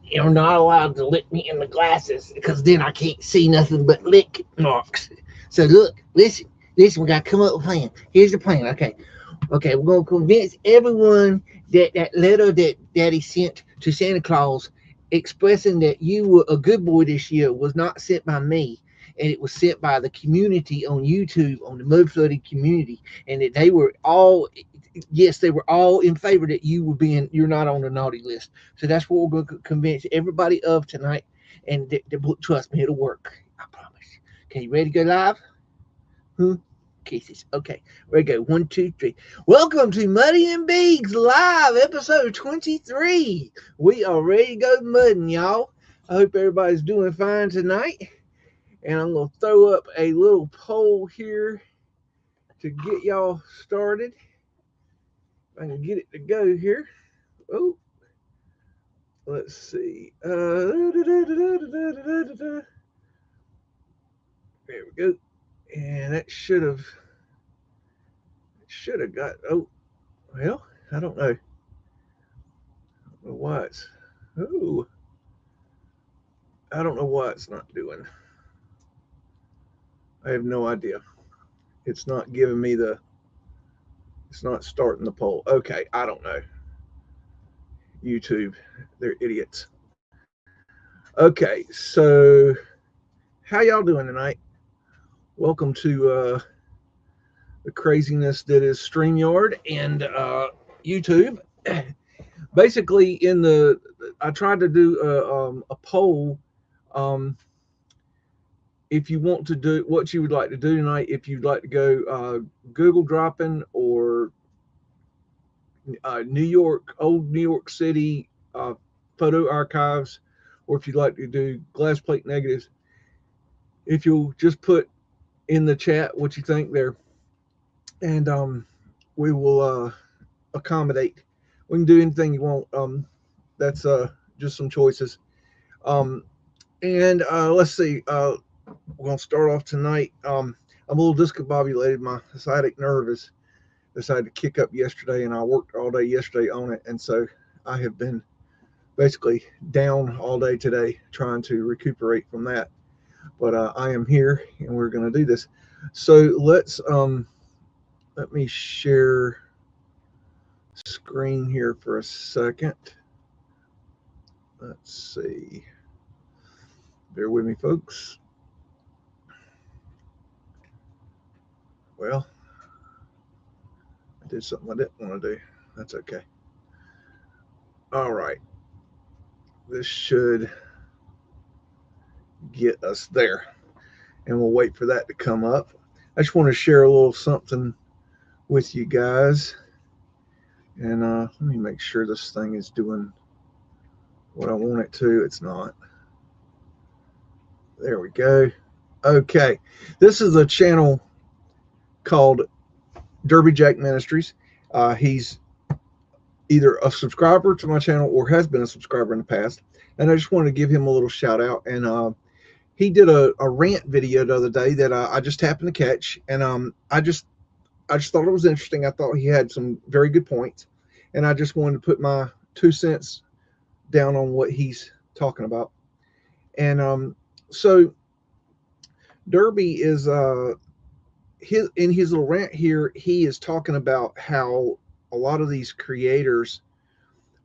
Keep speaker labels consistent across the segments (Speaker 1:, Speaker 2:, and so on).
Speaker 1: you're not allowed to lick me in the glasses because then I can't see nothing but lick marks. So look, listen, we gotta come up with a plan. Here's the plan. Okay, we're gonna convince everyone that that letter that Daddy sent to Santa Claus, expressing that you were a good boy this year, was not sent by me, and it was sent by the community on YouTube, on the Mudflooded community, and that they were all, yes, they were all in favor that you're not on the naughty list. So that's what we're going to convince everybody of tonight, and trust me, it'll work. I promise. Okay, you ready to go live? Hmm? Kisses. Okay, ready to go. One, two, three. Welcome to Muddy and Beags Live, episode 23. We are ready to go mudding, y'all. I hope everybody's doing fine tonight. And I'm going to throw up a little poll here to get y'all started. If I can get it to go here. Oh, let's see. There we go. And that should have got. Oh, well, I don't know. Why it's. Oh, I don't know why it's not doing. I have no idea. It's not giving me the. It's not starting the poll. Okay, I don't know. YouTube, they're idiots. Okay, so how y'all doing tonight? Welcome to the craziness that is StreamYard and YouTube. Basically, I tried to do a poll. Um, if you want to do what you would like to do tonight, if you'd like to go Google dropping or old New York City photo archives, or if you'd like to do glass plate negatives, if you'll just put in the chat what you think there, and we will accommodate. We can do anything you want. That's just some choices. Um, and let's see. We're gonna start off tonight. I'm a little discombobulated. My sciatic nerve is decided to kick up yesterday, and I worked all day yesterday on it, and so I have been basically down all day today trying to recuperate from that. But I am here, and we're gonna do this. So let me share screen here for a second. Let's see. Bear with me, folks. Well, I did something I didn't want to do. That's okay. All right. This should get us there. And we'll wait for that to come up. I just want to share a little something with you guys. And let me make sure this thing is doing what I want it to. It's not. There we go. Okay. This is a channel called Derby Jack Ministries. He's either a subscriber to my channel or has been a subscriber in the past. And I just wanted to give him a little shout out. And he did a rant video the other day that I just happened to catch. And I just thought it was interesting. I thought he had some very good points. And I just wanted to put my 2 cents down on what he's talking about. And so Derby is in his little rant here, he is talking about how a lot of these creators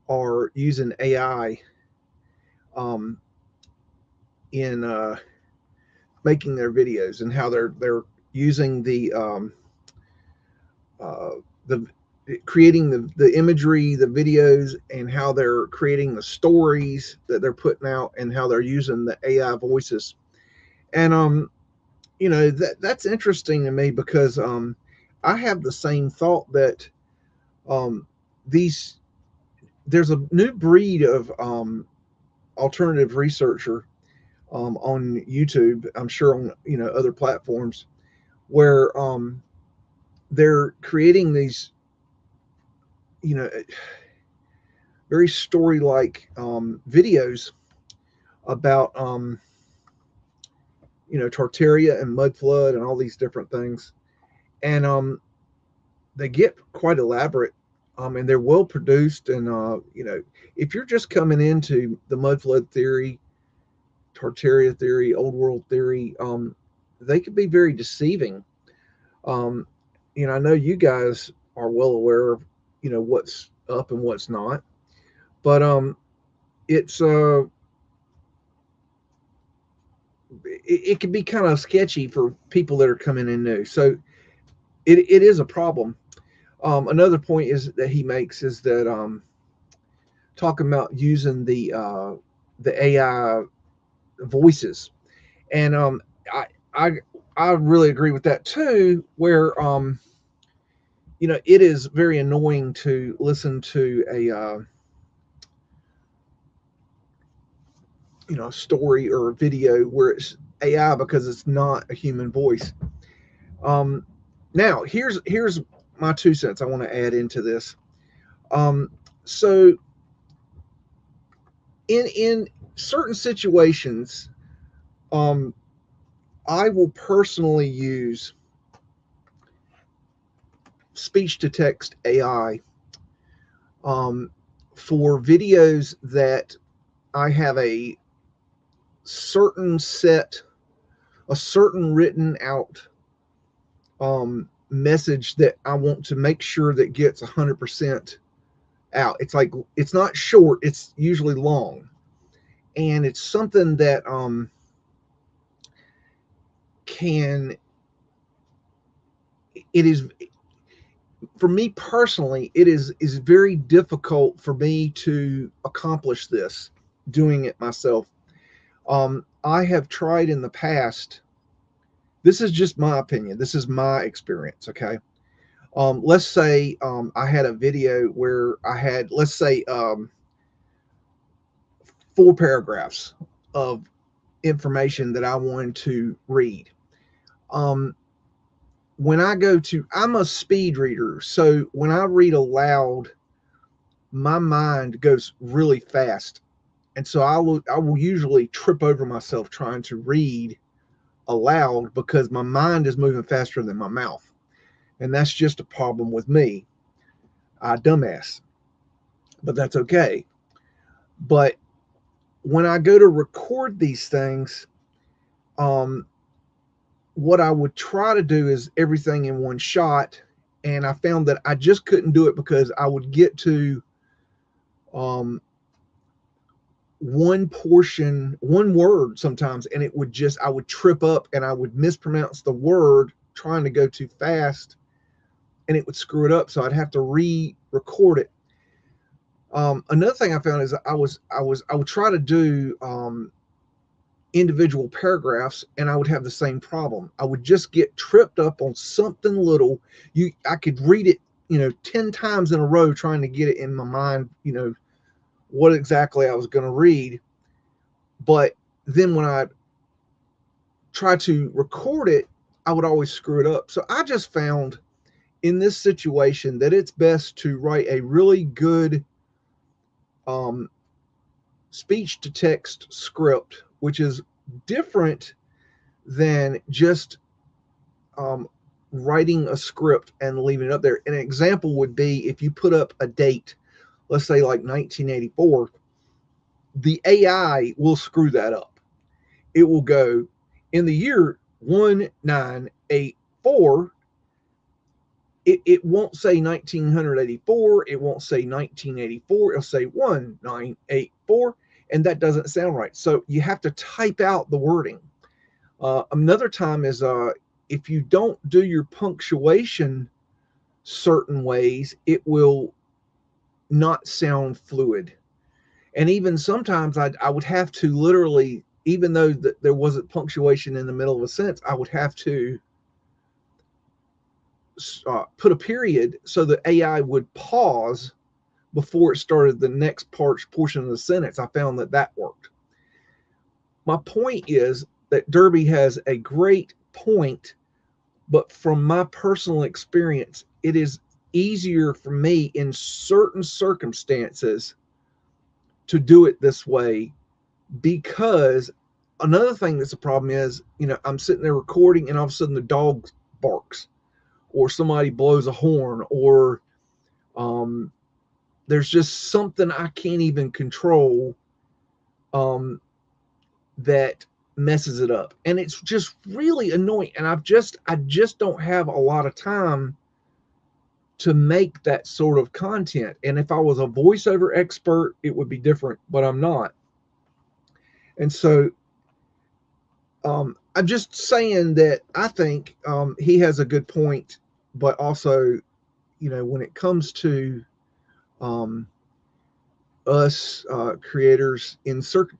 Speaker 1: are using AI in making their videos, and how they're using the creating the imagery, the videos, and how they're creating the stories that they're putting out, and how they're using the AI voices. And that's interesting to me because I have the same thought that um, these there's a new breed of alternative researcher on YouTube. I'm sure on other platforms where they're creating these very story like videos about Tartaria and Mudflood and all these different things, and they get quite elaborate
Speaker 2: and they're well produced. And if you're just coming into the Mudflood theory, Tartaria theory, old world theory, they can be very deceiving. Um, I know you guys are well aware of what's up and what's not, but it's it can be kind of sketchy for people that are coming in new. So it is a problem. Another point is that he makes is that talking about using the AI voices, and I I I really agree with that too. Where it is very annoying to listen to a story or a video where it's AI because it's not a human voice. Um, Now here's my 2 cents I want to add into this. Um, so in certain situations, um, I will personally use speech to text AI um, for videos that I have certain set, a certain written out message that I want to make sure that gets 100% out. It's like it's not short; it's usually long, and it's something that can. It is for me personally. It is very difficult for me to accomplish this doing it myself. I have tried in the past. This is just my opinion. This is my experience. Okay. Let's say I had a video where I had, let's say, 4 paragraphs of information that I wanted to read. Um, when I go to, I'm a speed reader. So when I read aloud, my mind goes really fast. And so I will usually trip over myself trying to read aloud because my mind is moving faster than my mouth. And that's just a problem with me. I dumbass, but that's okay. But when I go to record these things, um, what I would try to do is everything in one shot. And I found that I just couldn't do it because I would get to um, one portion, one word sometimes, and I would trip up and I would mispronounce the word trying to go too fast and it would screw it up. So I'd have to re record it. Another thing I found is I would try to do individual paragraphs and I would have the same problem. I would just get tripped up on something little. I could read it, 10 times in a row trying to get it in my mind, what exactly I was going to read. But then when I try to record it, I would always screw it up. So I just found in this situation that it's best to write a really good um, speech to text script, which is different than just um, writing a script and leaving it up there. An example would be if you put up a date, let's say like 1984, the AI will screw that up. It will go in the year 1984. It won't say 1984. It won't say 1984. It'll say 1984. And that doesn't sound right. So you have to type out the wording. Another time is if you don't do your punctuation certain ways, it will not sound fluid. And even sometimes I would have to literally, even though there wasn't punctuation in the middle of a sentence, I would have to put a period so the AI would pause before it started the next portion of the sentence. I found that worked. My point is that Derby has a great point, but from my personal experience, it is easier for me in certain circumstances to do it this way because another thing that's a problem is, I'm sitting there recording and all of a sudden the dog barks or somebody blows a horn or There's just something I can't even control that messes it up, and it's just really annoying. And I just don't have a lot of time to make that sort of content. And if I was a voiceover expert, it would be different, but I'm not. And so I'm just saying that I think he has a good point, but also, when it comes to us creators in certain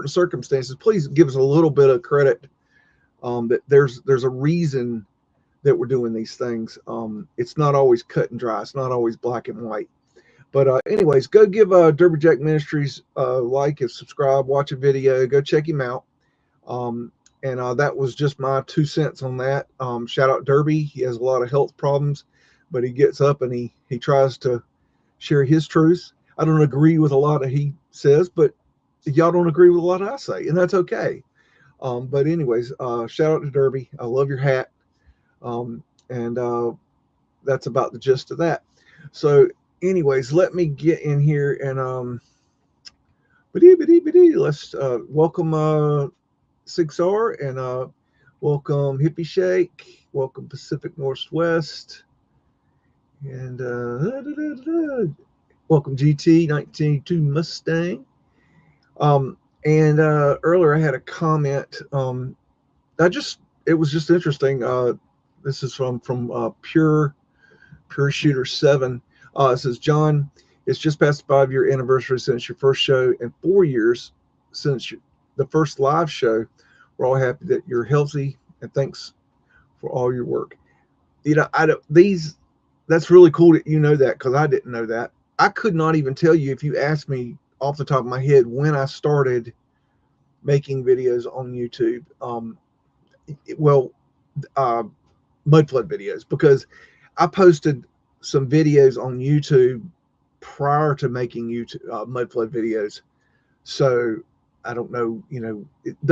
Speaker 2: circumstances, please give us a little bit of credit. That there's a reason that we're doing these things. It's not always cut and dry. It's not always black and white. But anyways, go give Derby Jack Ministries like and subscribe, watch a video, go check him out. And that was just my 2 cents on that. Shout out Derby. He has a lot of health problems, but he gets up and he tries to share his truths. I don't agree with a lot of he says, but y'all don't agree with a lot I say, and that's okay. But anyways, shout out to Derby. I love your hat. And that's about the gist of that. So anyways, let me get in here and let's welcome 6R and welcome Hippie Shake, welcome Pacific Northwest, and welcome GT 1982 Mustang. And earlier I had a comment. It was just interesting. This is from Pure Shooter 7. It says, John, it's just past the 5-year anniversary since your first show and 4 years since the first live show. We're all happy that you're healthy, and thanks for all your work. That's really cool that you know that, because I didn't know that. I could not even tell you, if you asked me off the top of my head, when I started making videos on YouTube. Mudflood videos, because I posted some videos on YouTube prior to making YouTube Mudflood videos. So I don't know,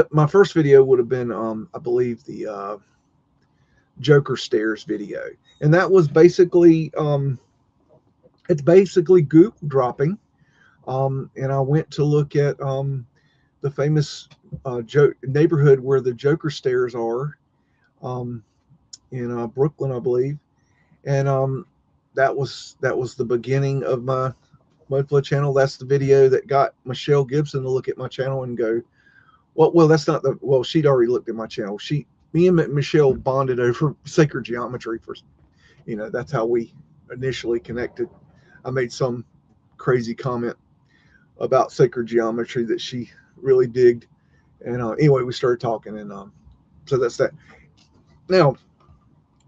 Speaker 2: my first video would have been, I believe, the Joker Stairs video, and that was basically, it's basically Google dropping, and I went to look at the famous neighborhood where the Joker Stairs are. In Brooklyn, I believe, and that was the beginning of my Mudflood channel. That's the video that got Michelle Gibson to look at my channel and go, well, that's not the, well, she'd already looked at my channel. Me and Michelle bonded over sacred geometry for, that's how we initially connected. I made some crazy comment about sacred geometry that she really digged, and anyway, we started talking, and so that's that. Now,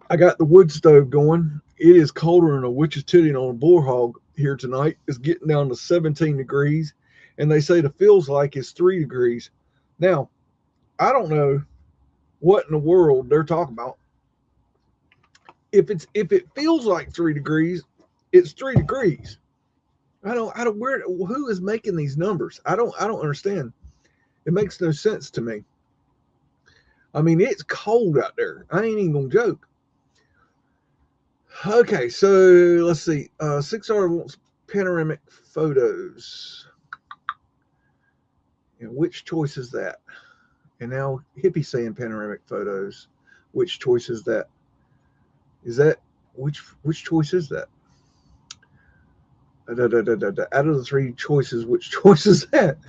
Speaker 2: I got the wood stove going. It is colder than a witch's titty on a bull hog here tonight. It's getting down to 17 degrees, and they say the feels like it's 3 degrees. Now, I don't know what in the world they're talking about. If it feels like 3 degrees, it's 3 degrees. Who is making these numbers? I don't understand. It makes no sense to me. I mean, it's cold out there. I ain't even gonna joke. Okay, so let's see. 6R wants panoramic photos. And which choice is that? And now Hippie saying panoramic photos. Which choice is that? Is that which choice is that? Out of the 3 choices, which choice is that?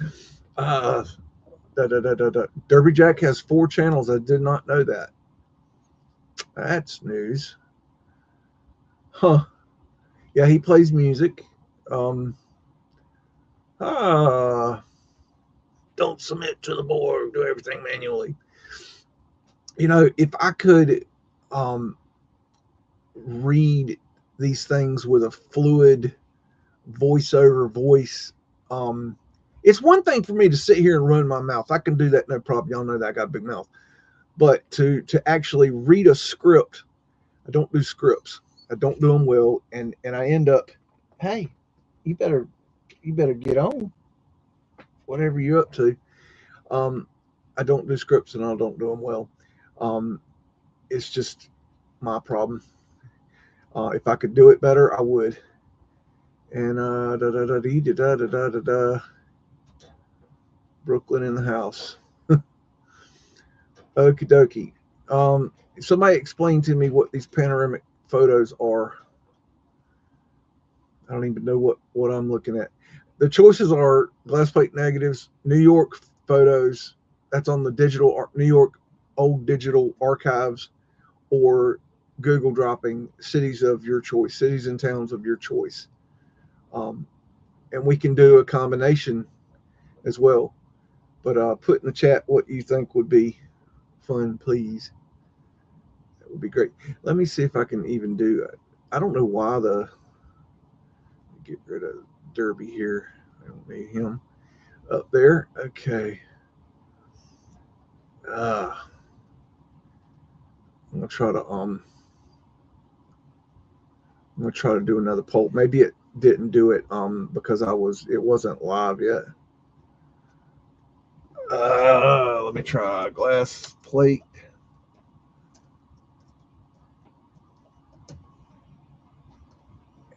Speaker 2: Derby Jack has 4 channels. I did not know that. That's news. Huh. Yeah, he plays music. Don't submit to the board. Do everything manually. If I could read these things with a fluid voiceover voice, it's one thing for me to sit here and run my mouth. I can do that, no problem. Y'all know that I got a big mouth. But to actually read a script, I don't do scripts. I don't do them well, and I end up, hey, you better get on whatever you're up to. I don't do scripts, and I don't do them well. It's just my problem. If I could do it better, I would. And da, Brooklyn in the house. Okie dokie. Somebody explain to me what these panoramic photos are. I don't even know what I'm looking at. The choices are glass plate negatives, New York photos. That's on the digital New York old digital archives, or Google dropping cities of your choice, cities and towns of your choice. And we can do a combination as well. But put in the chat what you think would be fun, please. That would be great. Let me see if I can even do it. I don't know why get rid of Derby here. I don't need him up there. Okay. I'm gonna try to do another poll. Maybe it didn't do it because it wasn't live yet. Let me try glass plate.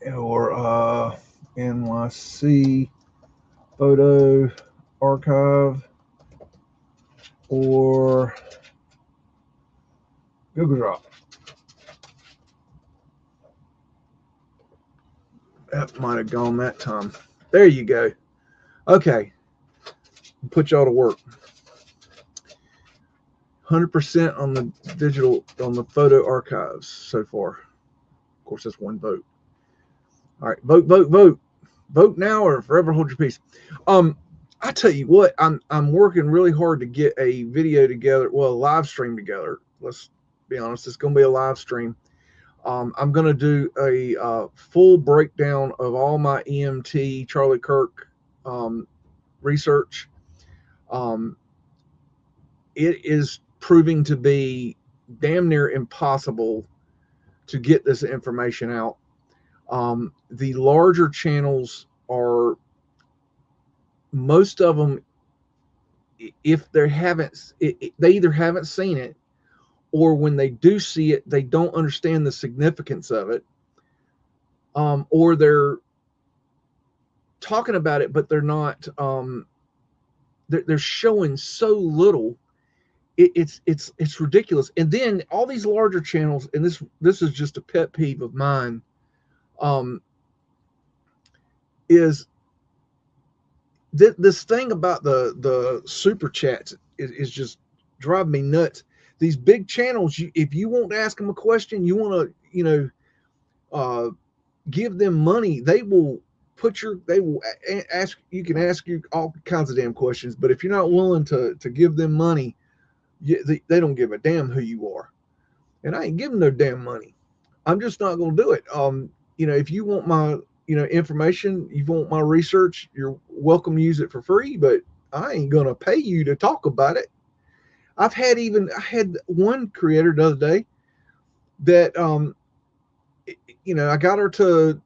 Speaker 2: Or NYC photo archive or Google Drive. That might have gone that time. There you go. Okay. Put y'all to work. 100% on the digital, on the photo archives so far. Of course, that's one vote. All right, vote, vote, vote. Vote now or forever hold your peace. I tell you what, I'm working really hard to get a video together, well, a live stream together. Let's be honest, it's going to be a live stream. I'm going to do a full breakdown of all my EMT Charlie Kirk research. It is proving to be damn near impossible to get this information out. The larger channels are, most of them, if they haven't, they either haven't seen it, or when they do see it, they don't understand the significance of it, or they're talking about it, but they're not. They're showing so little. It's ridiculous. And then all these larger channels, and this is just a pet peeve of mine, is this thing about the super chats is just driving me nuts. These big channels, if you want to ask them a question, you want to give them money, they will ask, you can ask you all kinds of damn questions, but if you're not willing to give them money, they don't give a damn who you are. And I ain't giving no damn money. I'm just not going to do it. If you want my information, you want my research, you're welcome to use it for free, but I ain't going to pay you to talk about it. I had one creator the other day that I got her to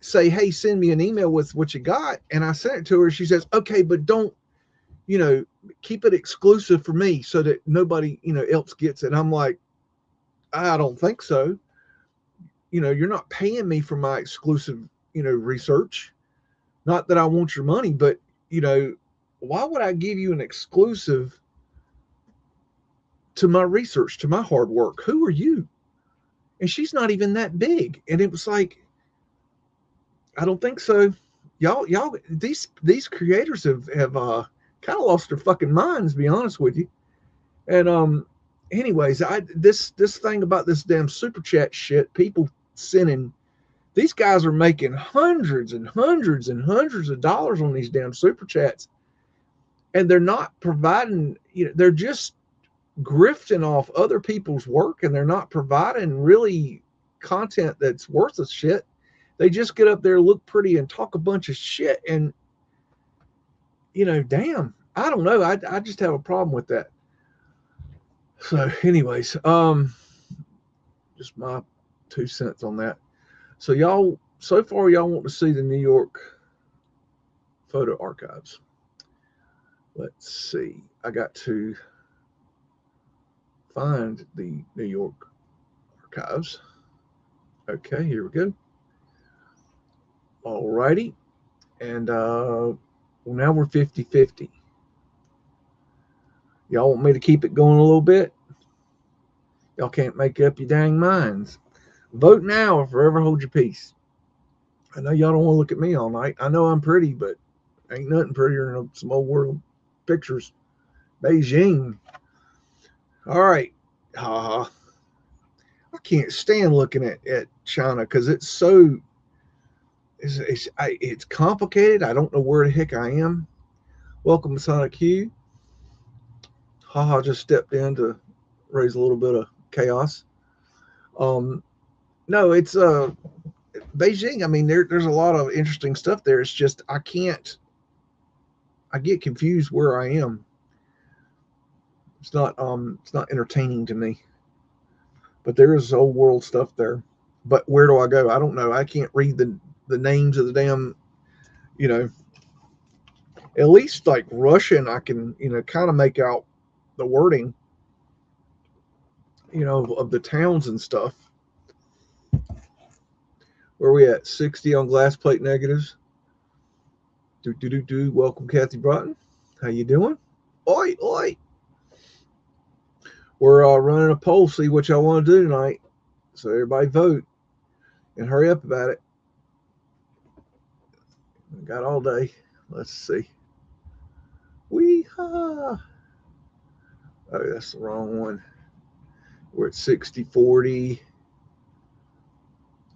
Speaker 2: say, hey, send me an email with what you got, and I sent it to her. She says, okay, but don't keep it exclusive for me so that nobody else gets it. And I'm like, I don't think so. You're not paying me for my exclusive research. Not that I want your money, but why would I give you an exclusive to my research, to my hard work? Who are you? And she's not even that big. And it was like, I don't think so. Y'all, these creators have kind of lost their fucking minds, to be honest with you. And anyways, this thing about this damn super chat shit, people sending, these guys are making hundreds and hundreds and hundreds of dollars on these damn super chats, and they're not providing, they're just grifting off other people's work, and they're not providing really content that's worth a shit. They just get up there, look pretty, and talk a bunch of shit. And damn, I don't know. I just have a problem with that. So, anyways, just my 2 cents on that. So so far y'all want to see the New York photo archives. Let's see. I got to find the New York archives. Okay, here we go. All righty. And well, now we're 50-50. Y'all want me to keep it going a little bit? Y'all can't make up your dang minds. Vote now or forever hold your peace. I know y'all don't want to look at me all night. I know I'm pretty, but ain't nothing prettier than some old world pictures. Beijing. All right. I can't stand looking at China because it's so it's complicated. I don't know where the heck I am. Welcome to Sonic Q. Just stepped in to raise a little bit of chaos. No, it's Beijing. I mean, there's a lot of interesting stuff there. It's just I get confused where I am. It's not entertaining to me. But there is old world stuff there. But where do I go? I don't know. I can't read the names of the damn, you know. At least like Russian, I can, kind of make out the wording, of the towns and stuff. Where are we at? 60 on glass plate negatives. Welcome, Kathy Broughton. How you doing? Oi, oi. We're running a poll, see what y'all want to do tonight. So everybody vote and hurry up about it. We got all day. Let's see. Wee-haw. Oh, that's the wrong one. We're at 60-40.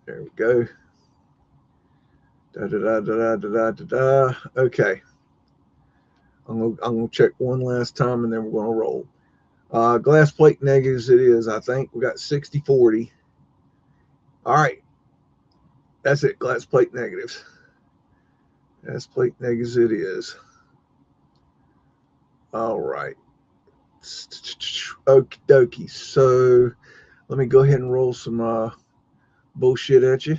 Speaker 2: There we go. Okay. I'm gonna check one last time and then we're gonna roll. Glass plate negatives it is, I think. We got 60-40. All right. That's it. Glass plate negatives. Glass plate negatives it is. All right. Okie dokie. So let me go ahead and roll some bullshit at you.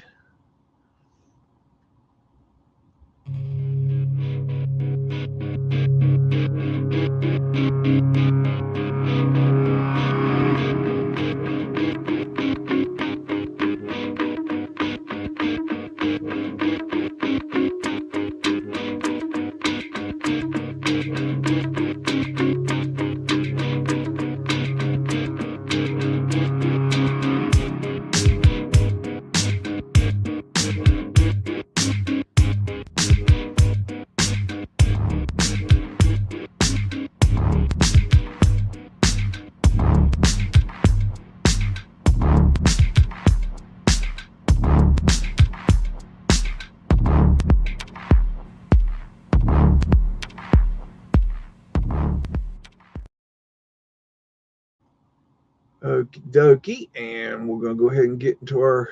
Speaker 2: Okie dokie, and we're going to go ahead and get into our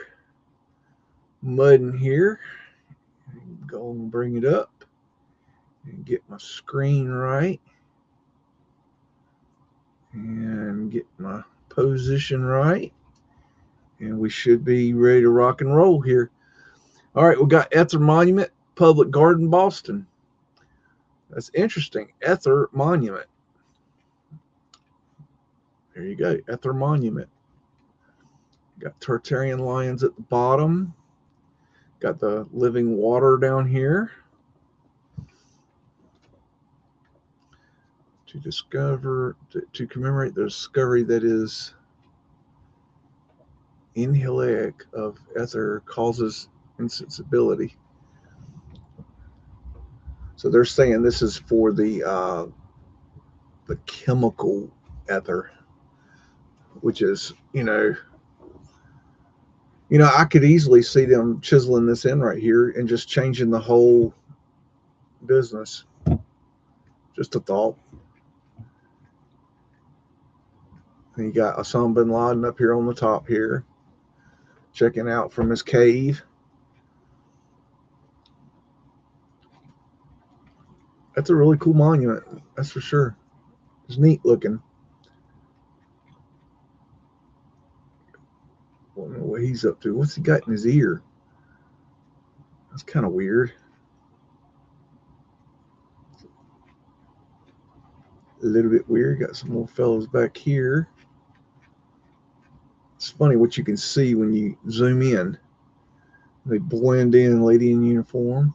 Speaker 2: MUDDIN here. Go and bring it up and get my screen right and get my position right, and we should be ready to rock and roll here. All right, we got Ether Monument, Public Garden, Boston. That's interesting. Ether Monument. There you go, Ether Monument. Got Tartarian lions at the bottom. Got the living water down here. To commemorate the discovery that is inhalaic of ether causes insensibility. So they're saying this is for the chemical ether, which is, I could easily see them chiseling this in right here and just changing the whole business. Just a thought. And you got Osama bin Laden up here on the top here, checking out from his cave. That's a really cool monument, that's for sure. It's neat looking. I don't know what he's up to. What's he got in his ear? That's kind of weird. A little bit weird. Got some more fellows back here. It's funny what you can see when you zoom in. They blend in, lady in uniform.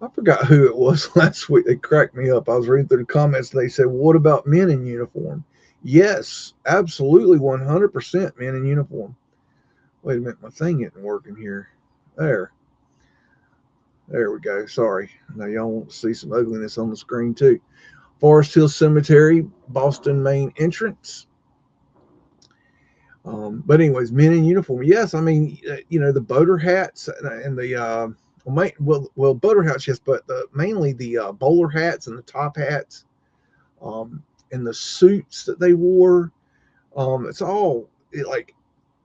Speaker 2: I forgot who it was last week. They cracked me up. I was reading through the comments and they said, well, what about men in uniform? Yes, absolutely 100% men in uniform. Wait a minute, my thing isn't working here. There we go. Sorry. Now y'all want to see some ugliness on the screen too. Forest Hill Cemetery, Boston main entrance. But anyways, men in uniform. Yes, I mean, the boater hats and the boater hats, yes, but mainly the bowler hats and the top hats, and the suits that they wore. It's all like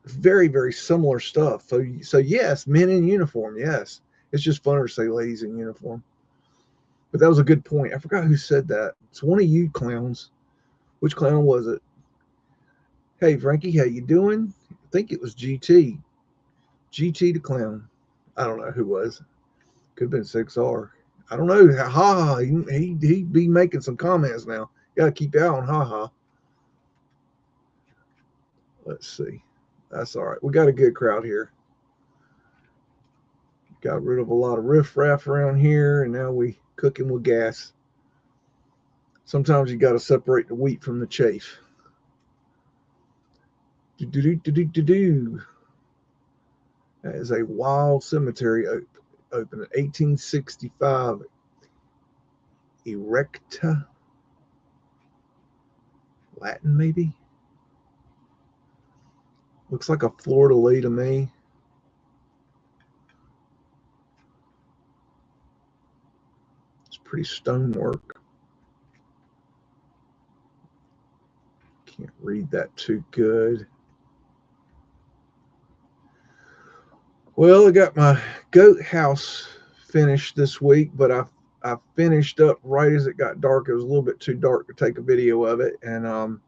Speaker 2: very, very similar stuff. So yes, men in uniform. Yes, it's just funner to say ladies in uniform. But that was a good point. I forgot who said that. It's one of you clowns. Which clown was it? Hey, Frankie, how you doing? I think it was GT. GT the clown. I don't know who was. Could have been 6R. I don't know. Haha. He be making some comments now. Gotta keep out on haha. Let's see. That's all right. We got a good crowd here. Got rid of a lot of riffraff around here, and now we cooking with gas. Sometimes you got to separate the wheat from the chaff. That is a wild cemetery open in 1865. Erecta. Latin, maybe? Looks like a fleur-de-lis to me. It's pretty stonework. Can't read that too good. Well, I got my goat house finished this week, but I finished up right as it got dark. It was a little bit too dark to take a video of it, and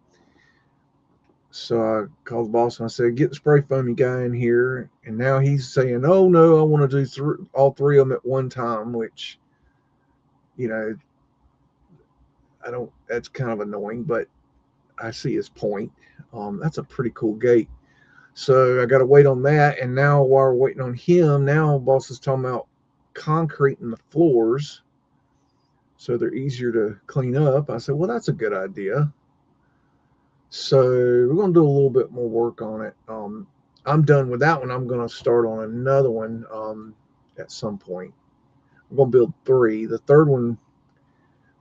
Speaker 2: so I called the boss and I said, get the spray foamy guy in here. And now he's saying, oh no, I want to do all three of them at one time, which, I don't, that's kind of annoying, but I see his point. That's a pretty cool gate. So I got to wait on that. And now while we're waiting on him, now boss is talking about concrete in the floors so they're easier to clean up. I said, well, that's a good idea. So we're going to do a little bit more work on it. I'm done with that one. I'm going to start on another one at some point. I'm going to build 3. The third one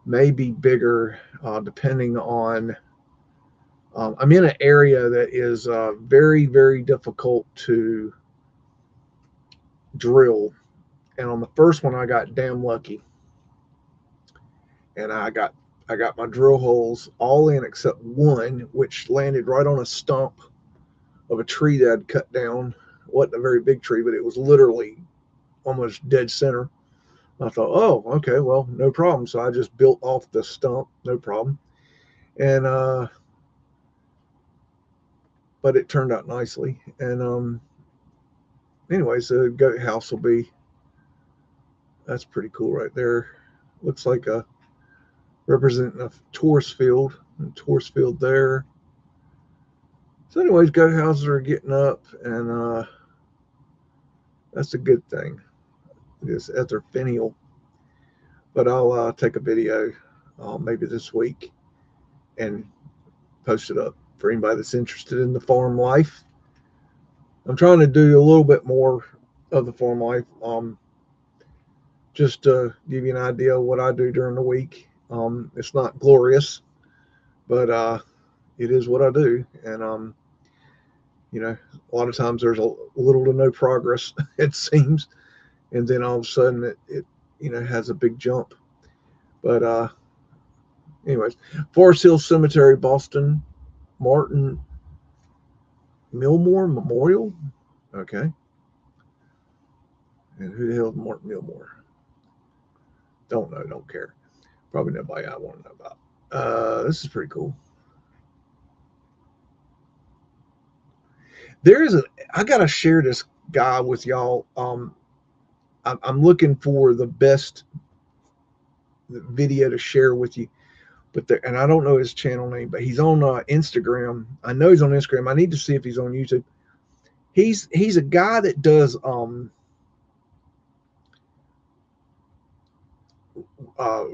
Speaker 2: may be bigger depending on I'm in an area that is very, very difficult to drill. And on the first one, I got damn lucky. And I got my drill holes all in except one, which landed right on a stump of a tree that I'd cut down. It wasn't a very big tree, but it was literally almost dead center. I thought, oh, okay, well, no problem. So I just built off the stump, no problem. And but it turned out nicely. And anyways, the goat house will be, that's pretty cool right there. Looks like a representing a tourist field there. So anyways, goat houses are getting up, and that's a good thing. It's etherfinial. But I'll take a video maybe this week and post it up for anybody that's interested in the farm life. I'm trying to do a little bit more of the farm life, just to give you an idea of what I do during the week. It's not glorious, but it is what I do. And a lot of times there's a little to no progress, it seems, and then all of a sudden it has a big jump. But anyways, Forest Hill Cemetery, Boston, Martin Milmore Memorial. Okay. And who the hell is Martin Milmore? Don't know, don't care. Probably nobody I want to know about. This is pretty cool. I gotta share this guy with y'all. I'm looking for the best video to share with you. but there, and I don't know his channel name, but he's on Instagram. I know he's on Instagram. I need to see if he's on YouTube. He's a guy that does uh,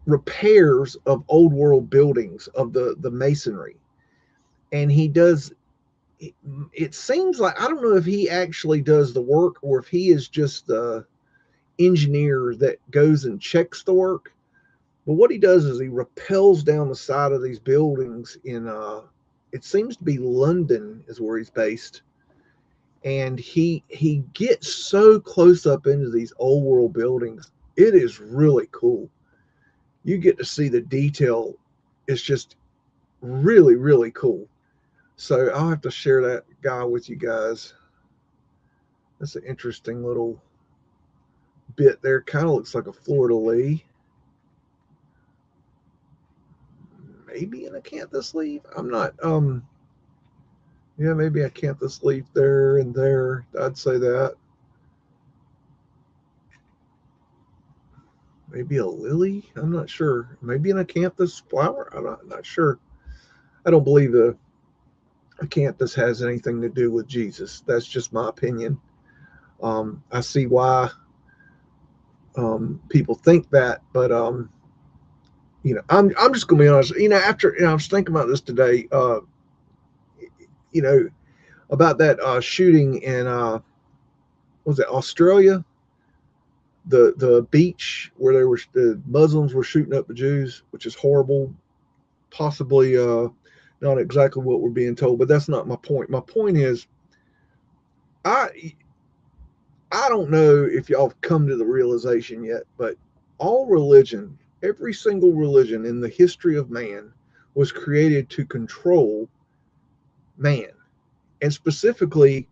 Speaker 2: repairs of old world buildings, of the masonry, and he does. It seems like, I don't know if he actually does the work or if he is just the engineer that goes and checks the work. But what he does is he rappels down the side of these buildings in it seems to be London is where he's based, and he gets so close up into these old world buildings. It is really cool. You get to see the detail. It's just really, really cool. So I'll have to share that guy with you guys. That's an interesting little bit there. Kind of looks like a fleur-de-lis. Maybe an acanthus leaf. I'm not yeah, maybe a acanthus leaf there and there. I'd say that. Maybe a lily. I'm not sure. Maybe an acanthus flower. I'm not sure. I don't believe the acanthus has anything to do with Jesus. That's just my opinion. I see why people think that, but I'm just gonna be honest. After I was thinking about this today. You know, about that shooting in was it Australia? The beach where the Muslims were shooting up the Jews, which is horrible. Possibly not exactly what we're being told, but that's not my point. My point is, I I don't know if y'all have come to the realization yet, but all religion, every single religion in the history of man, was created to control man, and specifically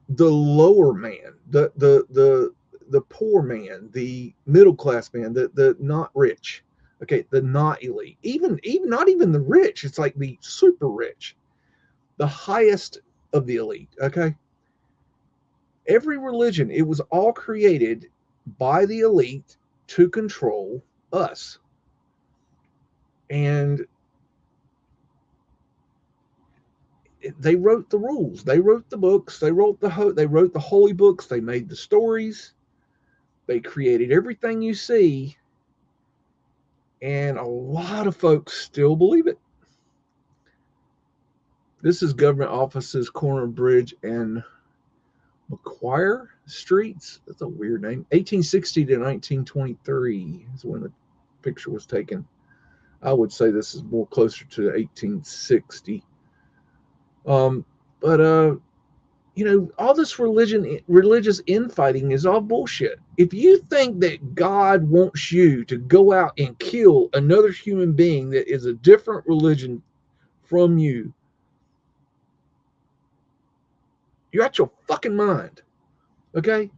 Speaker 2: the lower man, the poor man, the middle class man, the not rich, okay, the not elite, even not even the rich. It's like the super rich, the highest of the elite. Okay, every religion, it was all created by the elite to control us, and they wrote the rules, they wrote the books, they wrote the holy books, they made the stories, they created everything you see, and a lot of folks still believe it. This is government offices, corner bridge and Macquarie Streets. That's a weird name. 1860 to 1923 is when the picture was taken. I would say this is more closer to 1860. But all this religious infighting is all bullshit. If you think that God wants you to go out and kill another human being that is a different religion from you, you're out your fucking mind. Okay?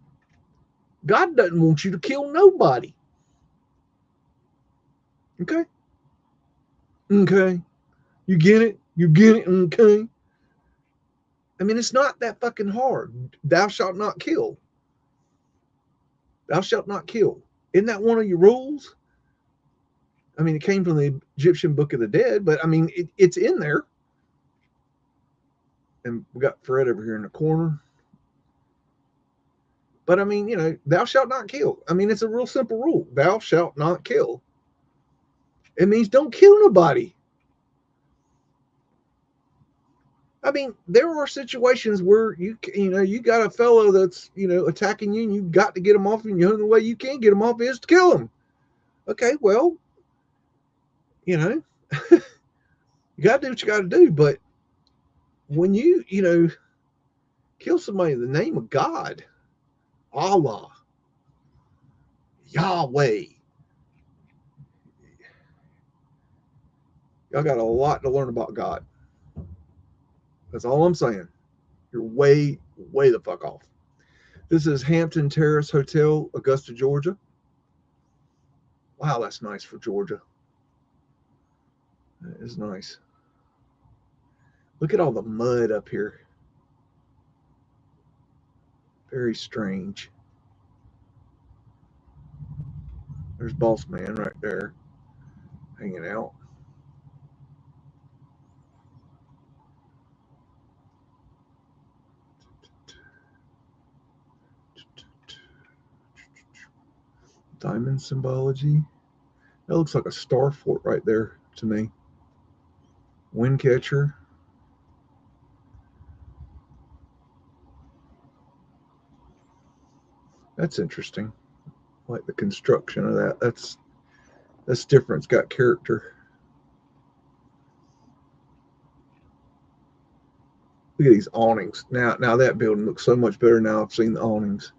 Speaker 2: God doesn't want you to kill nobody. Okay? Okay. You get it? You get it? Okay. I mean, it's not that fucking hard. Thou shalt not kill. Thou shalt not kill. Isn't that one of your rules? I mean, it came from the Egyptian Book of the Dead, but I mean, it's in there. And we got Fred over here in the corner. But I mean, thou shalt not kill. I mean, it's a real simple rule. Thou shalt not kill. It means don't kill nobody. I mean, there are situations where you got a fellow that's attacking you, and you got to get him off, and the only way you can get him off is to kill him. Okay, well, you got to do what you got to do. But when you kill somebody in the name of God, Allah, Yahweh, y'all got a lot to learn about God. That's all I'm saying. You're way the fuck off. This is Hampton Terrace Hotel, Augusta, Georgia. Wow, that's nice for Georgia. That is nice. Look at all the mud up here. Very strange. There's Boss Man right there, hanging out. Diamond symbology. That looks like a star fort right there to me. Wind catcher. That's interesting. Like the construction of that. That's different. It's got character. Look at these awnings. Now that building looks so much better now I've seen the awnings.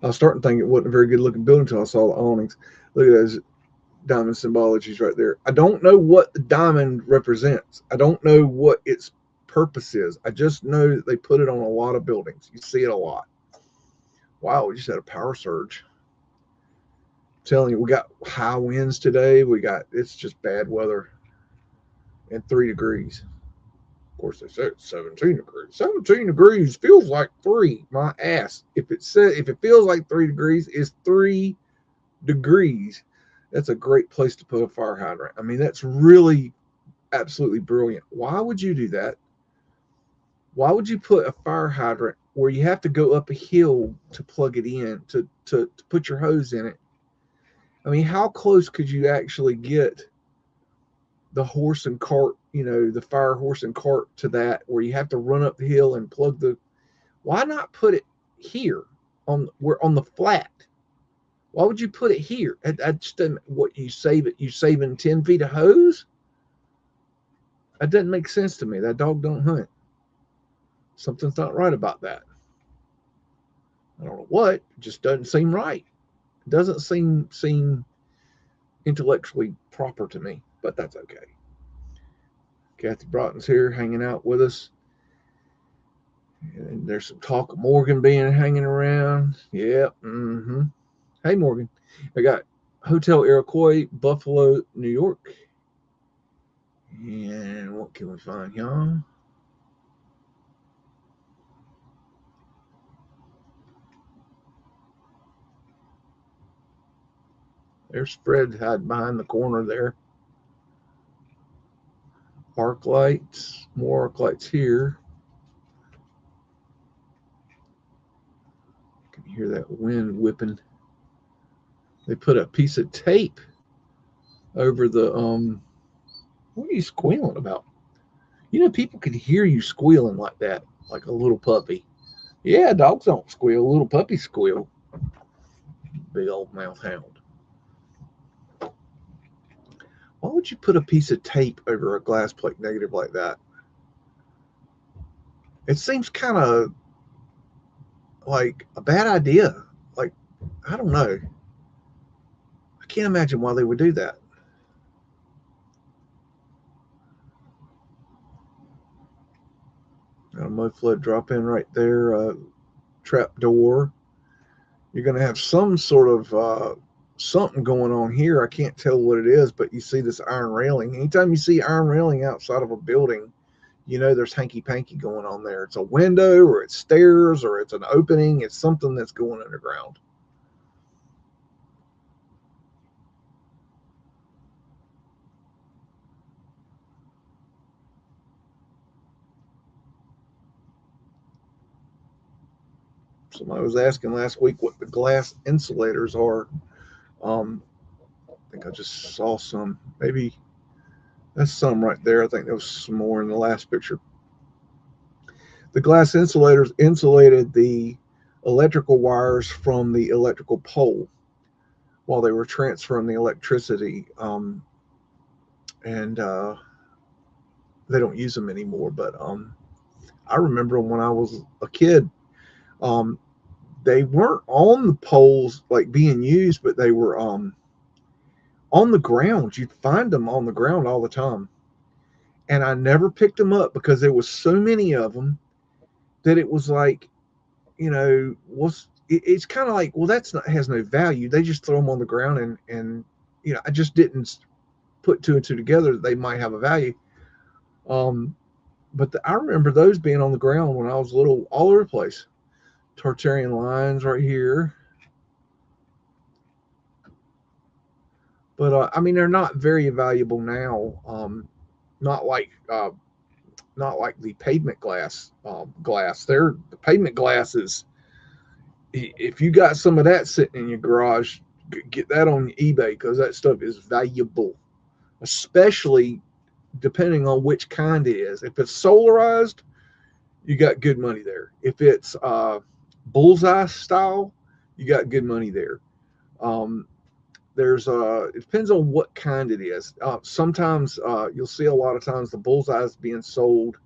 Speaker 2: I was starting to think it wasn't a very good looking building until I saw the awnings. Look at those diamond symbologies right there. I don't know what the diamond represents. I don't know what its purpose is. I just know that they put it on a lot of buildings. You see it a lot. Wow, we just had a power surge. I'm telling you, we got high winds today. It's just bad weather. And 3 degrees. Of course, they said 17 degrees. 17 degrees feels like 3. My ass. If it feels like 3 degrees, it's 3 degrees. That's a great place to put a fire hydrant. I mean, that's really absolutely brilliant. Why would you do that? Why would you put a fire hydrant where you have to go up a hill to plug it in, to put your hose in it? I mean, how close could you actually get the horse and cart, the fire horse and cart to that, where you have to run up the hill and plug the... Why not put it here on the flat? Why would you put it here? I just didn't... What, you saving 10 feet of hose? That doesn't make sense to me. That dog don't hunt. Something's not right about that. I don't know what. It just doesn't seem right. It doesn't seem intellectually proper to me, but that's okay. Kathy Broughton's here hanging out with us. And there's some talk of Morgan being hanging around. Yep. Hey, Morgan. I got Hotel Iroquois, Buffalo, New York. And what can we find, y'all? There's Fred hiding behind the corner there. Arc lights. More arc lights here. You can hear that wind whipping. They put a piece of tape over the... What are you squealing about? People could hear you squealing like that, like a little puppy. Yeah, dogs don't squeal. Little puppies squeal. Big old mouth hound. Why would you put a piece of tape over a glass plate negative like that? It seems kind of like a bad idea. Like, I don't know. I can't imagine why they would do that. Got a Mudflood drop in right there. Trap door. You're going to have some sort of something going on here. I can't tell what it is, but you see this iron railing. Anytime you see iron railing outside of a building, there's hanky-panky going on there. It's a window, or it's stairs, or it's an opening. It's something that's going underground. Somebody was asking last week what the glass insulators are. I think I just saw some. Maybe that's some right there. I think there was some more in the last picture. The glass insulators insulated the electrical wires from the electrical pole while they were transferring the electricity. And they don't use them anymore. But I remember when I was a kid, they weren't on the poles like being used, but they were on the ground. You'd find them on the ground all the time. And I never picked them up because there was so many of them that it was like, it's kind of like, well, has no value. They just throw them on the ground, and I just didn't put 2 and 2 together that they might have a value. But I remember those being on the ground when I was little, all over the place. Tartarian lines right here. But I mean, they're not very valuable now. Not like not like the pavement glass. The pavement glass is, if you got some of that sitting in your garage, get that on eBay because that stuff is valuable, especially depending on which kind it is. If it's solarized, you got good money there. If it's bullseye style, you got good money there. Um, it depends on what kind it is. Sometimes you'll see a lot of times the bullseyes being sold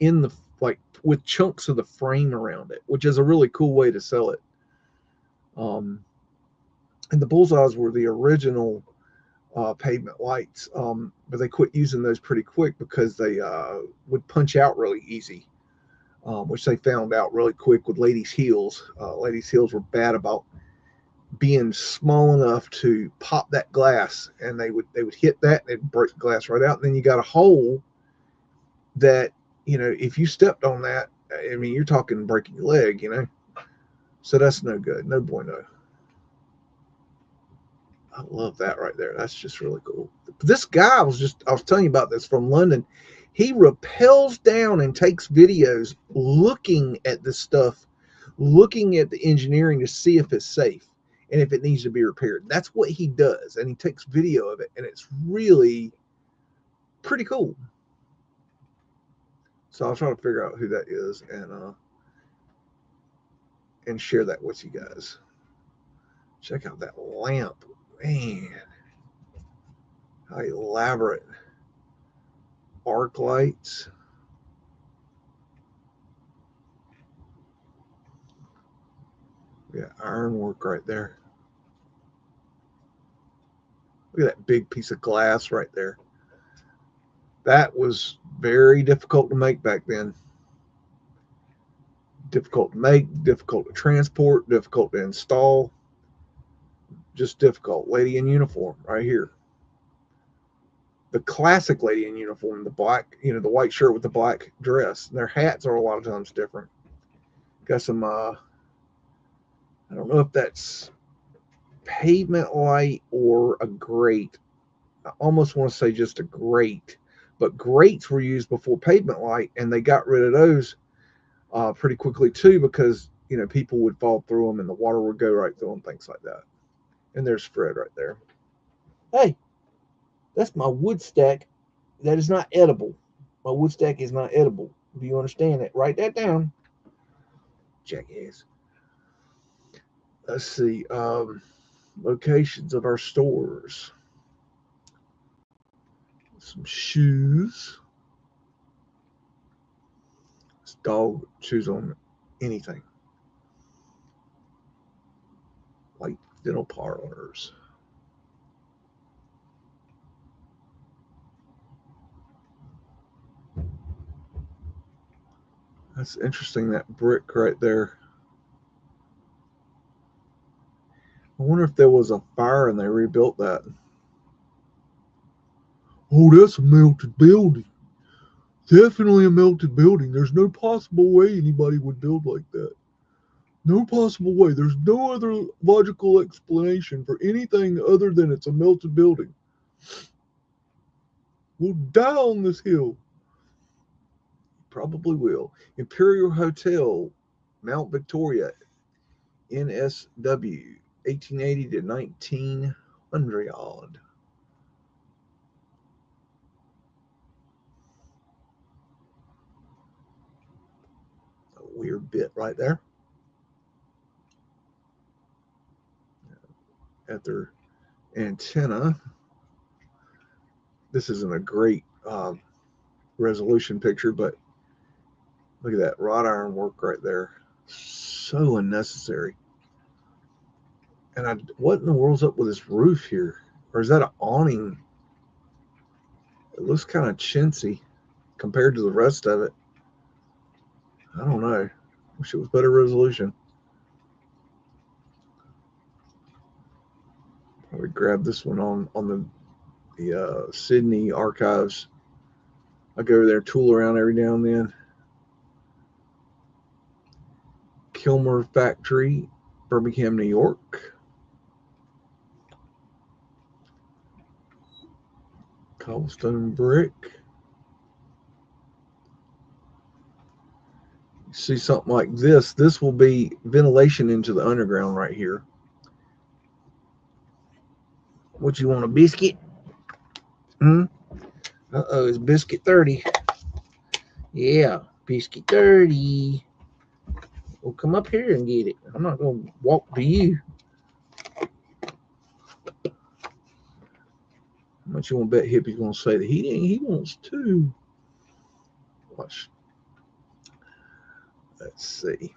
Speaker 2: in the, like, with chunks of the frame around it, which is a really cool way to sell it. And the bullseyes were the original pavement lights, but they quit using those pretty quick because they would punch out really easy, which they found out really quick with ladies' heels. Ladies' heels were bad about being small enough to pop that glass, and they would hit that and it'd break the glass right out. And then you got a hole that, if you stepped on that, I mean, you're talking breaking your leg, So that's no good. No bueno. I love that right there. That's just really cool. This guy I was telling you about this, from London. He rappels down and takes videos looking at this stuff, looking at the engineering to see if it's safe and if it needs to be repaired. That's what he does. And he takes video of it, and it's really pretty cool. So I'll try to figure out who that is and share that with you guys. Check out that lamp. Man, how elaborate. Arc lights. Yeah, ironwork right there. Look at that big piece of glass right there. That was very difficult to make back then. Difficult to make, difficult to transport, difficult to install. Just difficult. Lady in uniform right here. The classic lady in uniform, the black, the white shirt with the black dress. And their hats are a lot of times different. Got some, I don't know if that's pavement light or a grate. I almost want to say just a grate, but grates were used before pavement light, and they got rid of those pretty quickly too, because people would fall through them and the water would go right through them, things like that. And there's Fred right there. Hey, that's my wood stack. That is not edible. My wood stack is not edible. Do you understand that? Write that down, jackass. Let's see. Locations of our stores. Some shoes. This dog chews on anything. Like dental parlors. That's interesting, that brick right there. I wonder if there was a fire and they rebuilt that. Oh, that's a melted building. Definitely a melted building. There's no possible way anybody would build like that. No possible way. There's no other logical explanation for anything other than it's a melted building. We'll die on this hill. Probably will. Imperial Hotel, Mount Victoria, NSW, 1880 to 1900 odd. A weird bit right there. At their antenna. This isn't a great resolution picture, but look at that wrought iron work right there. So unnecessary. And what in the world's up with this roof here? Or is that an awning? It looks kind of chintzy compared to the rest of it. I don't know. Wish it was better resolution. Probably grab this one on the Sydney archives. I go over there, tool around every now and then. Kilmer Factory, Birmingham, New York. cobblestone brick. See something like this. This will be ventilation into the underground right here. What you want, a biscuit? Uh-oh, it's biscuit 30. Yeah, biscuit 30. Well, come up here and get it. I'm not going to walk to you. How much you want to bet Hippie's going to say that he wants 2? Watch. Let's see.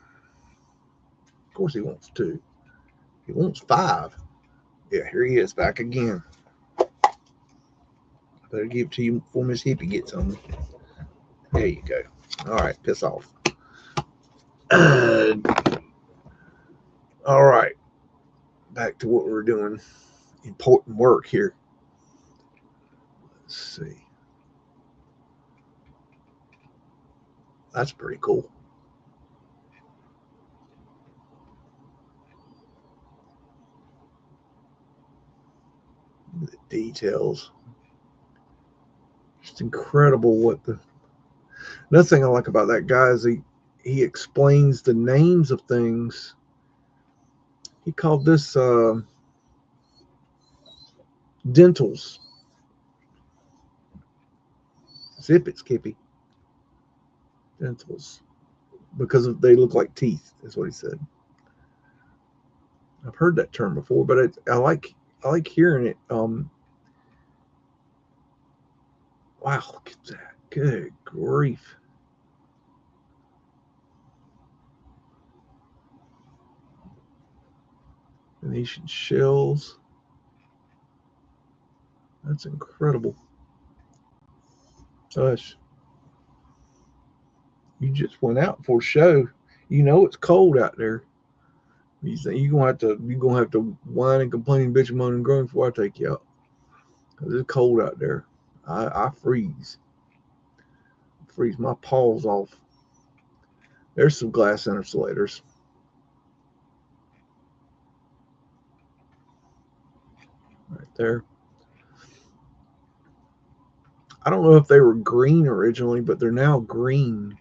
Speaker 2: Of course he wants 2. He wants 5. Yeah, here he is back again. Better give it to you before Miss Hippie gets on me. There you go. All right, piss off. All right. Back to what we're doing. Important work here. Let's see. That's pretty cool. The details. Just incredible what the... Another thing I like about that guy is he explains the names of things. He called this dentals. Zip it, Skippy. Dentals. Because they look like teeth, is what he said. I've heard that term before, but I like hearing it. Wow, look at that. Good grief. Venetian shells. That's incredible. Gosh. You just went out for a show. You know it's cold out there. You're gonna have to whine and complain, bitch, moan and groan before I take you out. Cause it's cold out there. I freeze. Freeze my paws off. There's some glass insulators. Right there. I don't know if they were green originally, but they're now green.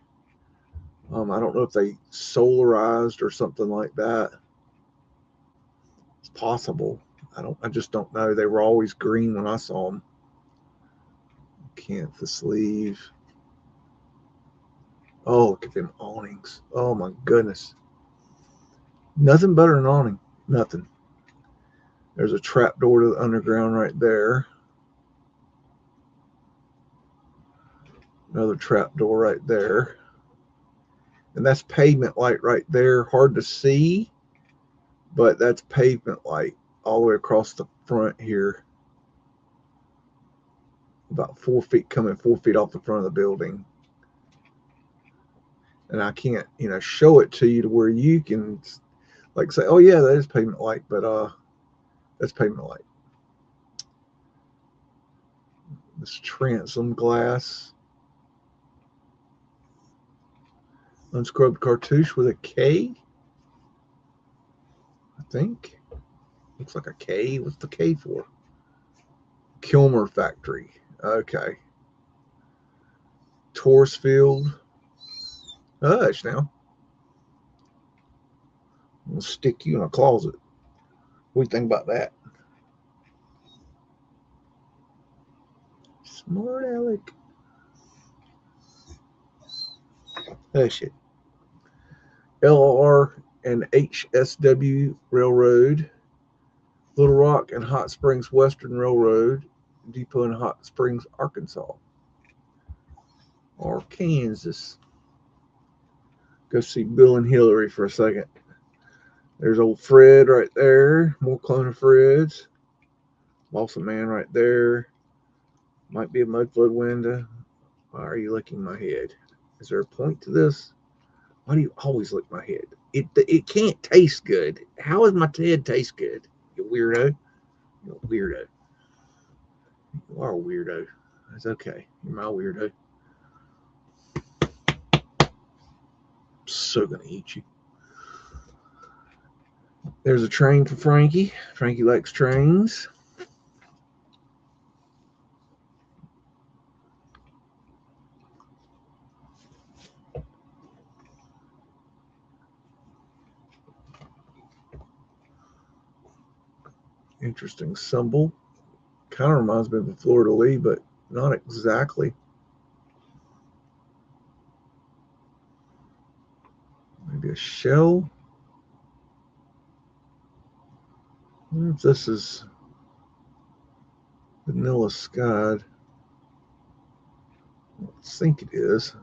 Speaker 2: I don't know if they solarized or something like that. It's possible. I just don't know. They were always green when I saw them. Can't the sleeve. Oh, look at them awnings. Oh my goodness. Nothing better than an awning. Nothing. There's a trap door to the underground right there. Another trap door right there. And that's pavement light right there. Hard to see, but that's pavement light all the way across the front here. About 4 feet, coming 4 feet off the front of the building. And I can't, show it to you to where you can like say, oh yeah, that is pavement light, but that's pavement light. This transom glass. Unscrubbed cartouche with a K. I think. Looks like a K. What's the K for? Kilmer factory. Okay. Torsfield. Hush now. I'm going to stick you in a closet. What do you think about that? Smart Alec. Hush it. LR and HSW Railroad. Little Rock and Hot Springs Western Railroad. Depot in Hot Springs, Arkansas. Or Kansas. Go see Bill and Hillary for a second. There's old Fred right there. More clone of Freds. Lost a man right there. Might be a Mudflood window. Why are you licking my head? Is there a point to this? Why do you always lick my head? It can't taste good. How does my head taste good? You weirdo. You're a weirdo. You are a weirdo. That's okay. You're my weirdo. I'm so gonna eat you. There's a train for Frankie. Frankie likes trains. Interesting symbol. Kind of reminds me of a fleur-de-lis, but not exactly. Maybe a shell. This is vanilla skyed. I think it is.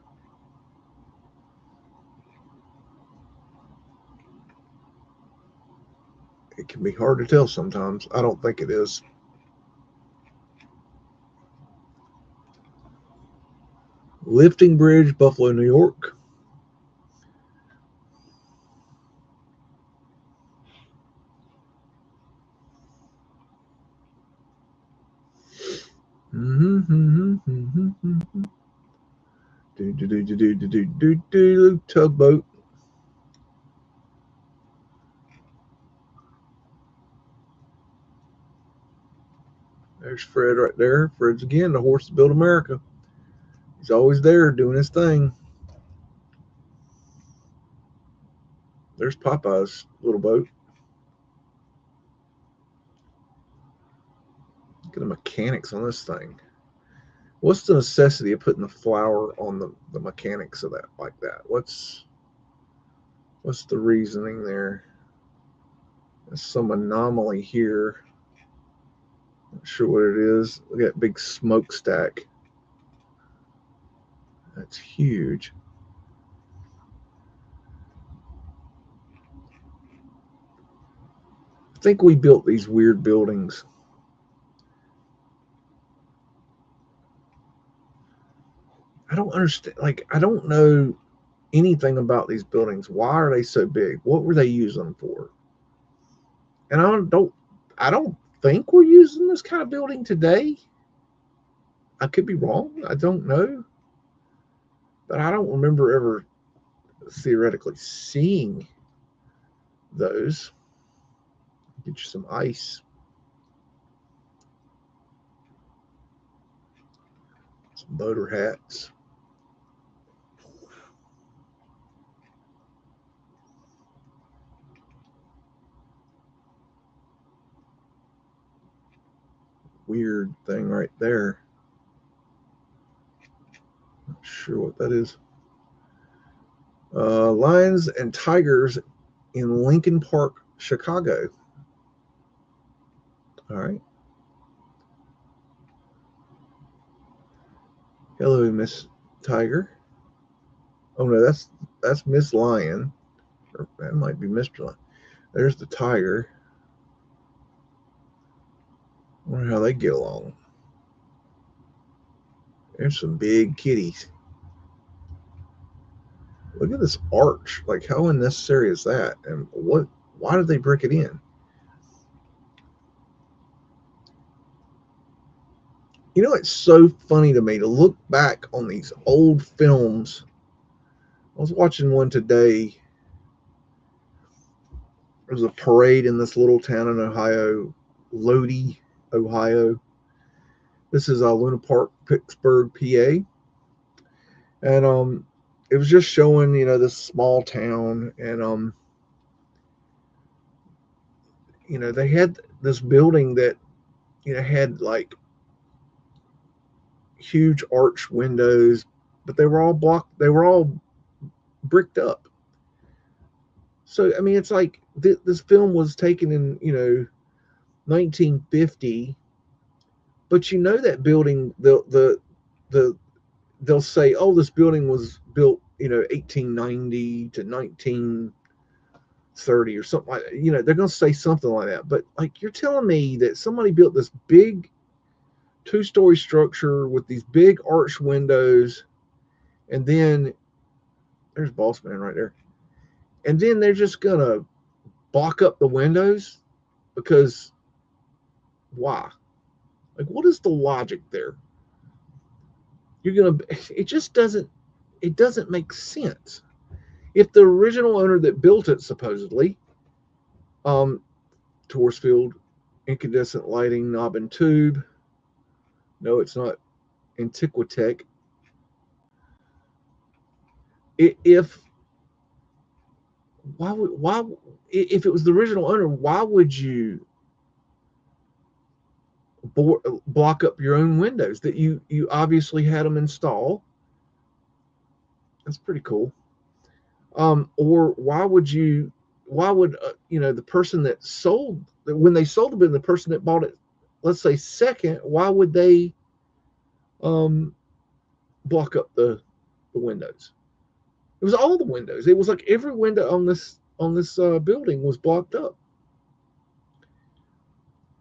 Speaker 2: It can be hard to tell sometimes. I don't think it is. Lifting Bridge, Buffalo, New York. Tugboat. There's Fred right there. Fred's again, the horse that built America. He's always there doing his thing. There's Popeye's little boat. Look at the mechanics on this thing. What's the necessity of putting the flower on the mechanics of that like that? What's the reasoning there? There's some anomaly here. Not sure what it is. Look at that big smokestack. That's huge. I think we built these weird buildings. I don't understand. Like, I don't know anything about these buildings. Why are they so big? What were they using them for? And I don't think we're using this kind of building today. I could be wrong. I don't know. But I don't remember ever theoretically seeing those. Get you some ice. Some boater hats. Weird thing right there. Not sure what that is. Lions and tigers in Lincoln Park, Chicago. All right. Hello, Miss Tiger. Oh no, that's Miss Lion. Or that might be Mr. Lion. There's the tiger. I wonder how they get along. There's some big kitties. Look at this arch. Like, how unnecessary is that? And why did they brick it in? You know, it's so funny to me to look back on these old films. I was watching one today. There was a parade in this little town in Ohio, Lodi, Ohio. This is Luna Park, Pittsburgh, PA. And it was just showing, this small town. And they had this building that, had like huge arch windows, but they were all bricked up. So I mean, it's like this film was taken in 1950, but that building they'll say, oh, this building was built 1890 to 1930 or something like that. They're gonna say something like that. But like, you're telling me that somebody built this big 2-story structure with these big arch windows, and then there's Boss Man right there, and then they're just gonna block up the windows because why? Like, what is the logic there? It just doesn't make sense. If the original owner that built it, supposedly, Torsfield, incandescent lighting, knob and tube. No, it's not Antiquitech. If it was the original owner, why would you block up your own windows that you obviously had them install. That's pretty cool. Or why would the person that sold, when they sold it, the person that bought it, let's say second, why would they um block up the windows? It was all the windows. It was like every window on this building was blocked up.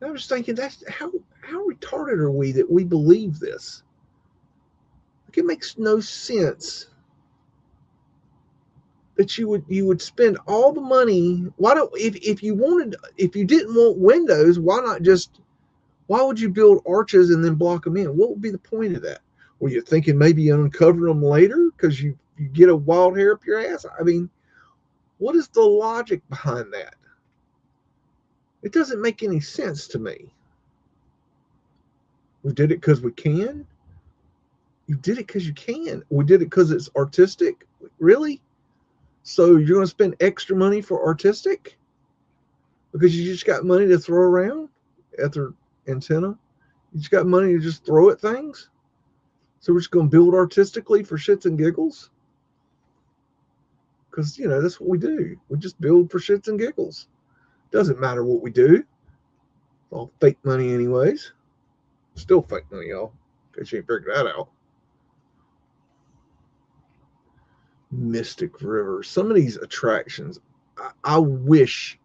Speaker 2: And I was thinking, that's how retarded are we that we believe this? Like, it makes no sense that you would spend all the money. Why don't, if you didn't want windows, why would you build arches and then block them in? What would be the point of that? Were you thinking maybe you uncover them later because you get a wild hair up your ass? I mean, what is the logic behind that? It doesn't make any sense to me. We did it because we can. You did it because you can. We did it because it's artistic. Really? So you're going to spend extra money for artistic because you just got money to throw around at their antenna? You just got money to just throw at things? So we're just going to build artistically for shits and giggles? Because, that's what we do. We just build for shits and giggles. Doesn't matter what we do. It's all fake money anyways. Still fake money, y'all. In case you ain't figured that out. Mystic River. Some of these attractions, I wish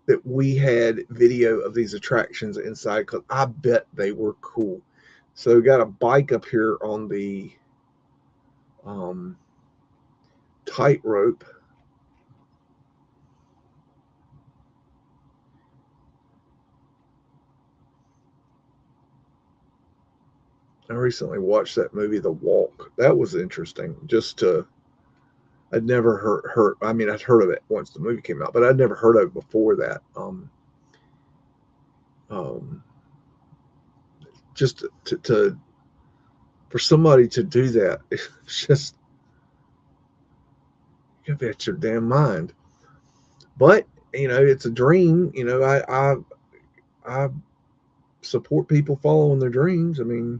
Speaker 2: that we had video of these attractions inside, because I bet they were cool. So we got a bike up here on the tightrope. I recently watched that movie, The Walk. That was interesting. I'd never heard. I mean, I'd heard of it once the movie came out, but I'd never heard of it before that. Just to for somebody to do that, it's just, you gotta be out your damn mind. But it's a dream. I support people following their dreams. I mean,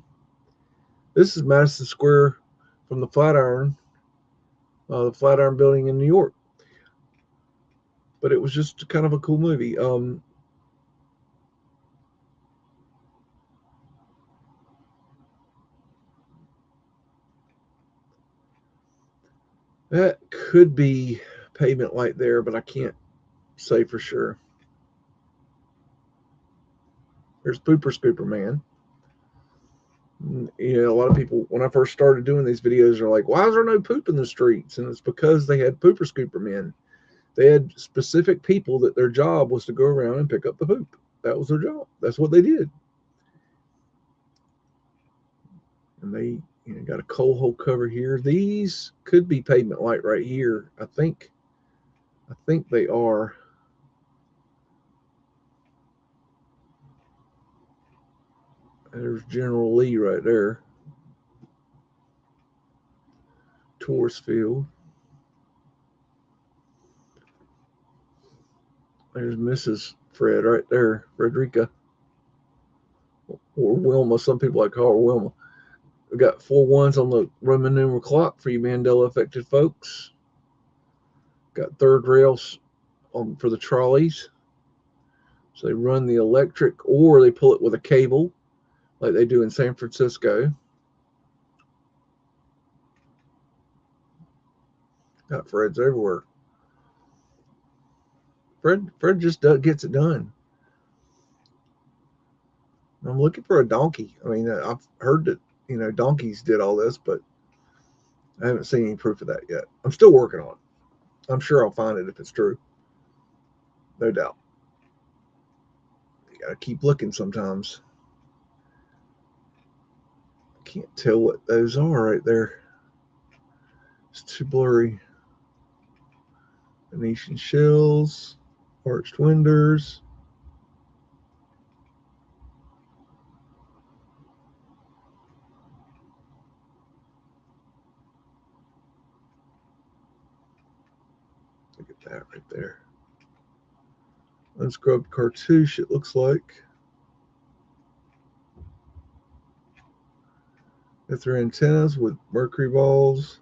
Speaker 2: this is Madison Square from the Flatiron Building in New York. But it was just kind of a cool movie. That could be pavement light there, but I can't say for sure. There's Pooper Scooper Man. A lot of people, when I first started doing these videos, are like, why is there no poop in the streets? And it's because they had Pooper Scooper Men. They had specific people that their job was to go around and pick up the poop. That was their job. That's what they did. And they got a coal hole cover here. These could be pavement light right here. I think they are. There's General Lee right there. Tourist field. There's Mrs. Fred right there, Frederica, or Wilma. Some people like to call her Wilma. We got 4 1s on the Roman numeral clock for you Mandela affected folks. Got third rails for the trolleys. So they run the electric, or they pull it with a cable like they do in San Francisco. Got Fred's everywhere. Fred just gets it done. I'm looking for a donkey. I mean, I've heard that donkeys did all this, but I haven't seen any proof of that yet. I'm still working on it. I'm sure I'll find it if it's true. No doubt. You gotta keep looking sometimes. Can't tell what those are right there. It's too blurry. Venetian shells, arched windows. Look at that right there. Unscrubbed cartouche, it looks like. At their antennas with mercury balls.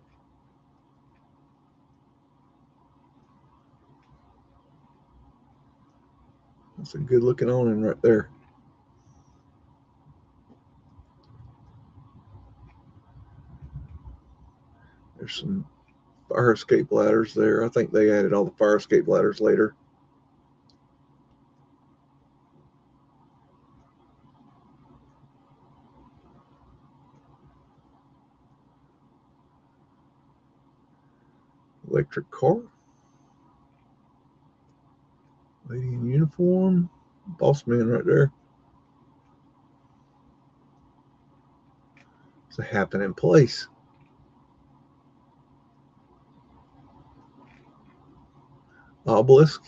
Speaker 2: That's a good looking awning right there. There's some fire escape ladders there. I think they added all the fire escape ladders later. Electric car. Lady in uniform. Boss man right there. It's a happening place. Obelisk.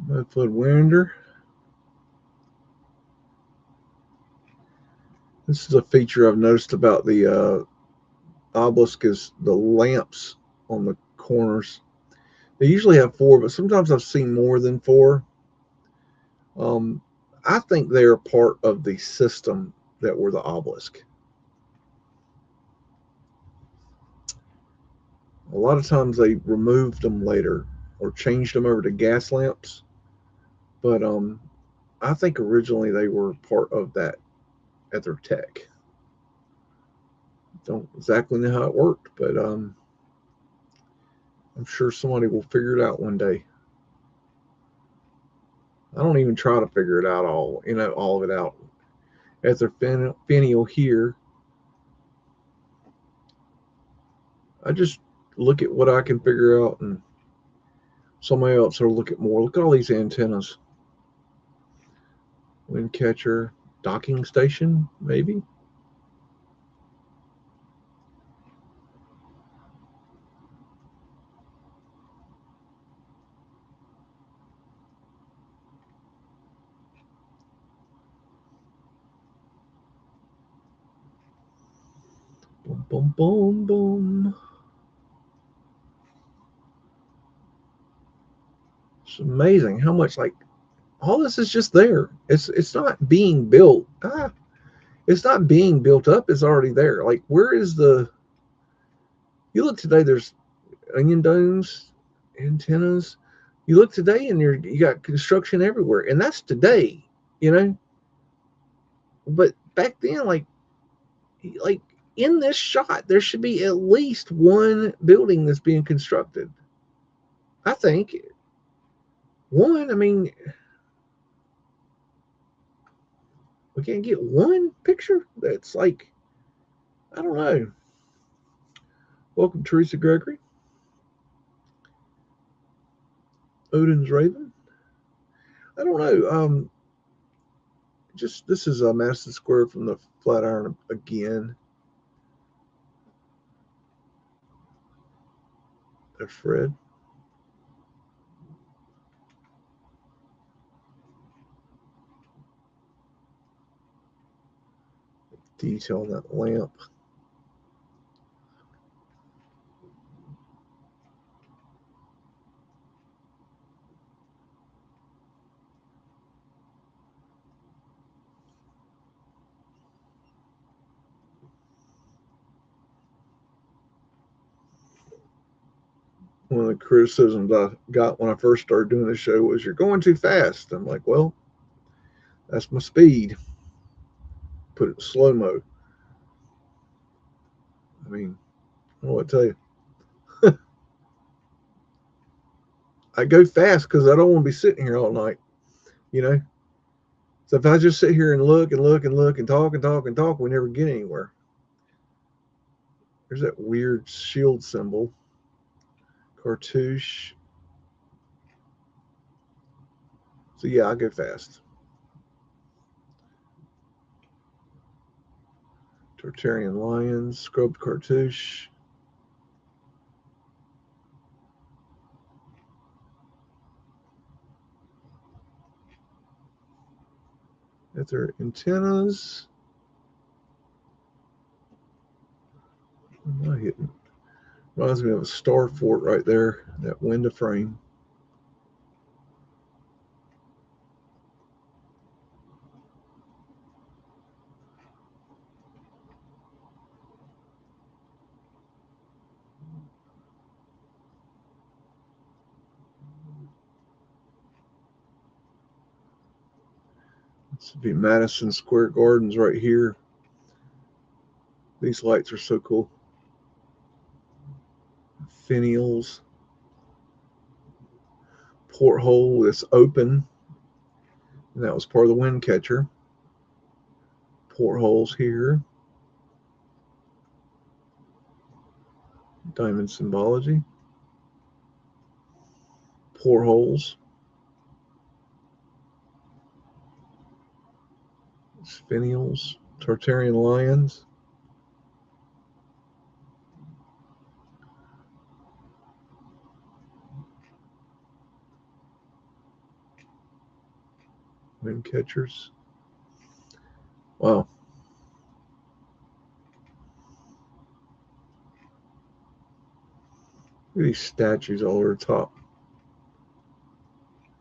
Speaker 2: Mudflood Winder. This is a feature I've noticed about the obelisk is the lamps on the corners. They usually have 4, but sometimes I've seen more than 4. I think they're part of the system that were the obelisk. A lot of times they removed them later or changed them over to gas lamps, but I think originally they were part of that at their tech. Don't exactly know how it worked, but I'm sure somebody will figure it out one day. I don't even try to figure it out all of it out. At their finial here, I just look at what I can figure out, and somebody else will look at more. Look at all these antennas. Wind catcher, docking station, maybe. Boom, boom, boom, boom. It's amazing how much, like, all this is just there. It's not being built. It's not being built up. It's already there. Like, where is the? You look today. There's onion domes, antennas. You look today, and you got construction everywhere, and that's today. You know. But back then, like in this shot, there should be at least one building that's being constructed. I think one. I mean, we can't get one picture that's like, I don't know. Welcome, Teresa Gregory. Odin's Raven. I don't know. Just this is a Madison Square from the Flatiron again. There's Fred. Detail on that lamp. One of the criticisms I got when I first started doing this show was, "You're going too fast." I'm like, well, that's my speed. Put it in slow mo. I mean, I don't know what to tell you. I go fast because I don't want to be sitting here all night, you know. So if I just sit here and look and look and look and talk and talk and talk, we never get anywhere. There's that weird shield symbol. Cartouche. So yeah, I go fast. Tartarian lions, scrubbed cartouche. At their antennas. What am I hitting? Reminds me of a star fort right there, that window frame. This would be Madison Square Gardens right here. These lights are so cool. Finials. Porthole that's open. And that was part of the wind catcher. Portholes here. Diamond symbology. Portholes. Finials. Tartarian lions. Wind catchers. Wow. Look at these statues all over the top.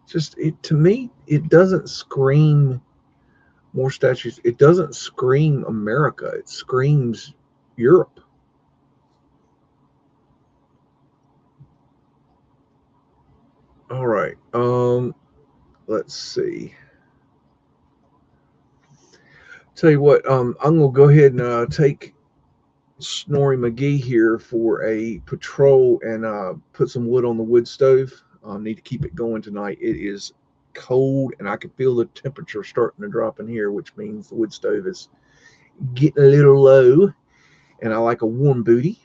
Speaker 2: Just to me, it doesn't scream more statues. It doesn't scream America. It screams Europe. All right. Let's see. Tell you what, I'm gonna go ahead and take Snorri McGee here for a patrol and put some wood on the wood stove. Need to keep it going tonight. It is cold and I can feel the temperature starting to drop in here, which means the wood stove is getting a little low, and I like a warm booty.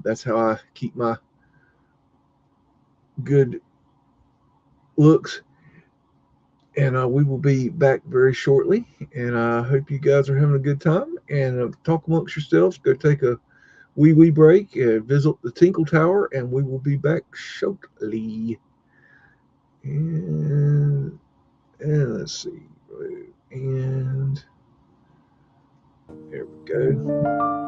Speaker 2: That's how I keep my good looks. And we will be back very shortly. And I hope you guys are having a good time. And talk amongst yourselves. Go take a wee break. Visit the Tinkle Tower. And we will be back shortly. And let's see. And there we go.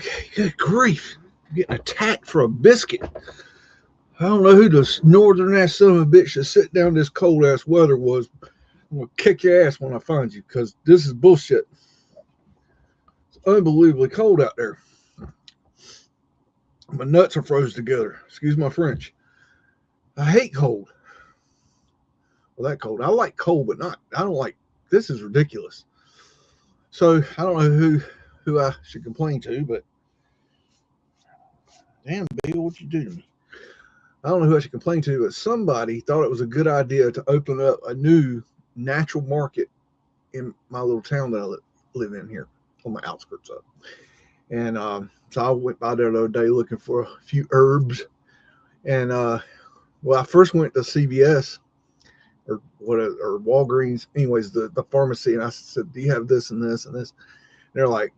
Speaker 2: Okay, good grief. I'm getting attacked for a biscuit. I don't know who the northern ass son of a bitch that sit down this cold ass weather was. I'm gonna kick your ass when I find you, because this is bullshit. It's unbelievably cold out there. My nuts are froze together. Excuse my French. I hate cold. Well, that cold. I like cold, but not. I don't like. This is ridiculous. So I don't know who I should complain to, but damn, Bill, what you do to me? I don't know who I should complain to, but somebody thought it was a good idea to open up a new natural market in my little town that I live in here on my outskirts of. And so I went by there the other day looking for a few herbs. And well, I first went to CVS or Walgreens, anyways, the pharmacy, and I said, "Do you have this and this and this?" They're like,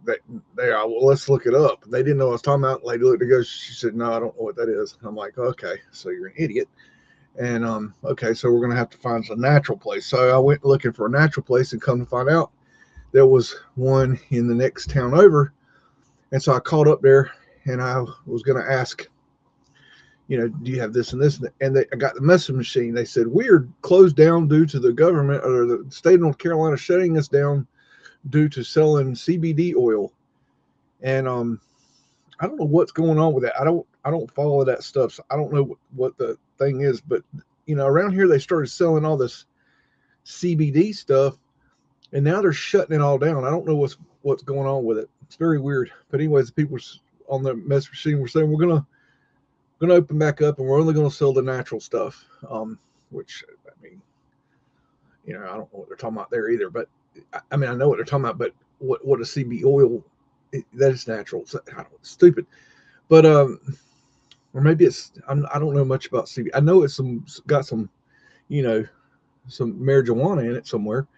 Speaker 2: well, let's look it up. They didn't know what I was talking about. The lady looked, she said, "No, I don't know what that is." And I'm like, "Okay, so you're an idiot." And okay, so we're gonna have to find a natural place. So I went looking for a natural place, and come to find out, there was one in the next town over. And so I called up there, and I was gonna ask, do you have this and this? And I got the message machine. They said, "We are closed down due to the government or the state of North Carolina shutting us down due to selling CBD oil." And I don't know what's going on with that. I don't follow that stuff, so I don't know what the thing is. But around here they started selling all this CBD stuff, and now they're shutting it all down. I don't know what's going on with it. It's very weird. But anyways, the people on the message machine were saying, we're gonna open back up, and we're only gonna sell the natural stuff. Which, I mean, I don't know what they're talking about there either. But I mean, I know what they're talking about, but what a CBD oil, that is natural. So, I don't know, it's stupid. But or maybe I don't know much about CBD. I know it's got some some marijuana in it somewhere.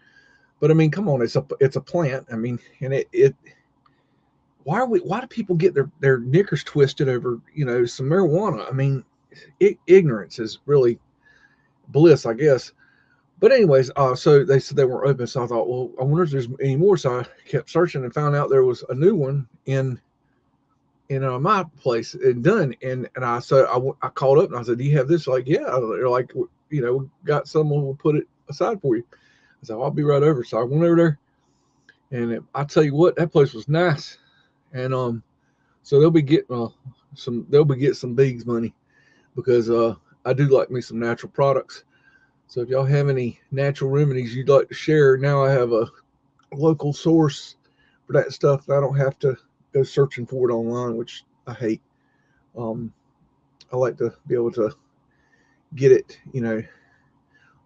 Speaker 2: But I mean, come on, it's a plant. I mean, and it why do people get their knickers twisted over some marijuana? I mean, ignorance is really bliss, I guess. But anyways, so they said they weren't open, so I thought, well, I wonder if there's any more. So I kept searching and found out there was a new one in my place in Dunn, and I called up and I said, "Do you have this?" Like, yeah. They're like, we got someone, we'll put it aside for you. I said, I'll be right over. So I went over there, and I tell you what, that place was nice. And so they'll be getting some BEAGS money, because I do like me some natural products. So if y'all have any natural remedies you'd like to share, now I have a local source for that stuff. I don't have to go searching for it online, which I hate. I like to be able to get it,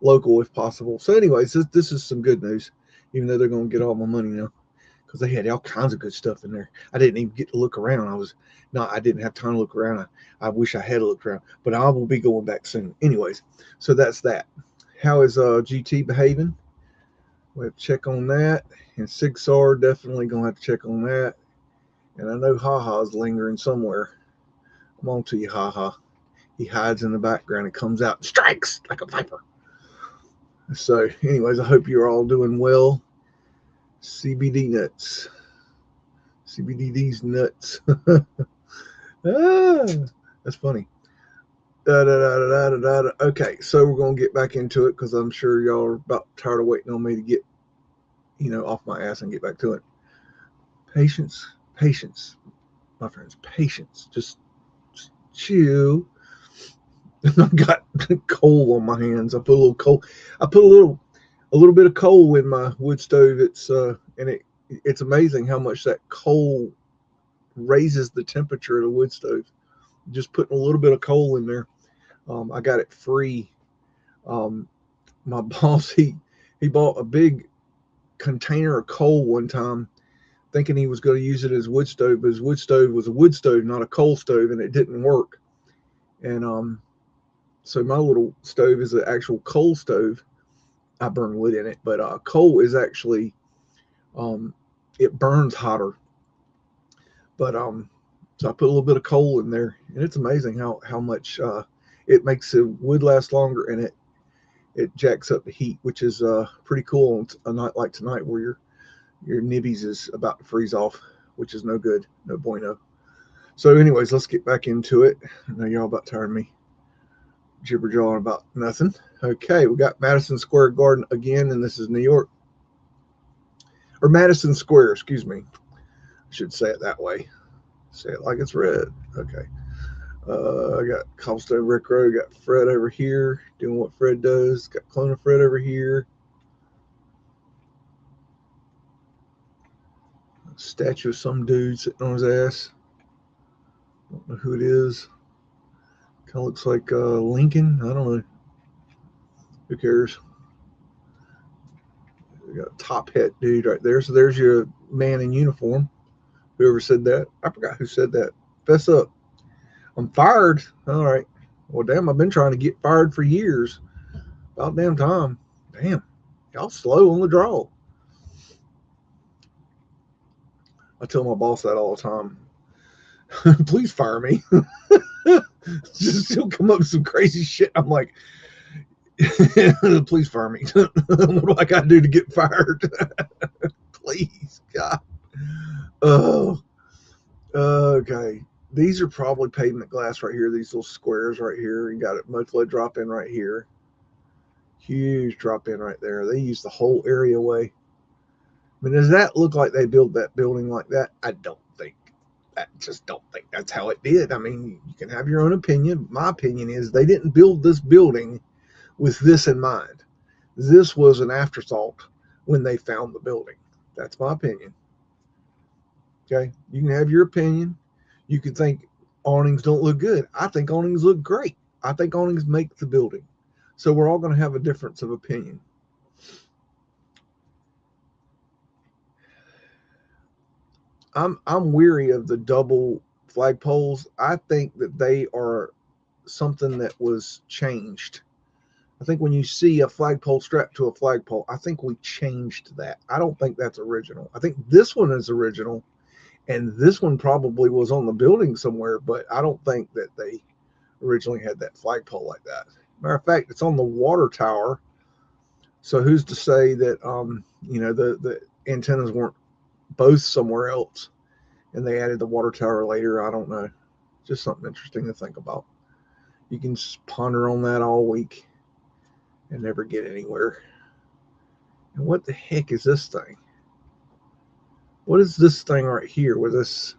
Speaker 2: local if possible. So anyways, this is some good news, even though they're going to get all my money now, because they had all kinds of good stuff in there. I didn't even get to look around. I didn't have time to look around. I wish I had looked around, but I will be going back soon. Anyways, so that's that. How is GT behaving? We have to check on that. And Sigsar, definitely going to have to check on that. And I know Haha's lingering somewhere. I'm on to you, Haha. He hides in the background and comes out and strikes like a viper. So anyways, I hope you're all doing well. CBD nuts. CBD's nuts. That's funny. Okay, so we're going to get back into it, because I'm sure y'all are about tired of waiting on me to get, off my ass and get back to it. Patience, my friends, patience. Just chill. I got coal on my hands. I put a little coal. I put a little bit of coal in my wood stove. It's amazing how much that coal raises the temperature of the wood stove. Just putting a little bit of coal in there. I got it free. My boss, he bought a big container of coal one time, thinking he was going to use it as wood stove, but his wood stove was a wood stove, not a coal stove, and it didn't work. And so my little stove is an actual coal stove. I burn wood in it, but coal is actually it burns hotter. But so I put a little bit of coal in there, and it's amazing how much it makes the wood last longer, and it jacks up the heat, which is pretty cool on a night like tonight, where your nibbies is about to freeze off, which is no good, no bueno. So anyways, let's get back into it. I know y'all about tired of me jibber jawing about nothing. Okay, we got Madison Square Garden again, and this is New York. Or Madison Square, excuse me. I should say it that way. Say it like it's red. Okay. I got Cobblestone Brick Road. Got Fred over here doing what Fred does. Got Clone of Fred over here. Statue of some dude sitting on his ass. Don't know who it is. Kind of looks like Lincoln. I don't know. Who cares? We got a top hat dude right there. So there's your man in uniform. Whoever said that. I forgot who said that. Fess up. I'm fired. All right. Well, damn, I've been trying to get fired for years. About damn time. Damn. Y'all slow on the draw. I tell my boss that all the time. Please fire me. Just he'll come up with some crazy shit. I'm like, please fire me. What do I got to do to get fired? Please, God. Oh, okay. These are probably pavement glass right here. These little squares right here. You got it. Mudflood drop in right here. Huge drop in right there. They use the whole area away. I mean, does that look like they built that building like that? I don't think. I just don't think that's how it did. I mean, you can have your own opinion. My opinion is they didn't build this building with this in mind. This was an afterthought when they found the building. That's my opinion. Okay, you can have your opinion. You can think awnings don't look good. I think awnings look great. I think awnings make the building. So we're all going to have a difference of opinion. I'm weary of the double flagpoles. I think that they are something that was changed. I think when you see a flagpole strapped to a flagpole, I think we changed that. I don't think that's original. I think this one is original, and this one probably was on the building somewhere, but I don't think that they originally had that flagpole like that. Matter of fact, it's on the water tower. So who's to say that the antennas weren't both somewhere else and they added the water tower later? I don't know. Just something interesting to think about. You can just ponder on that all week and never get anywhere. And what the heck is this thing? What is this thing right here with this?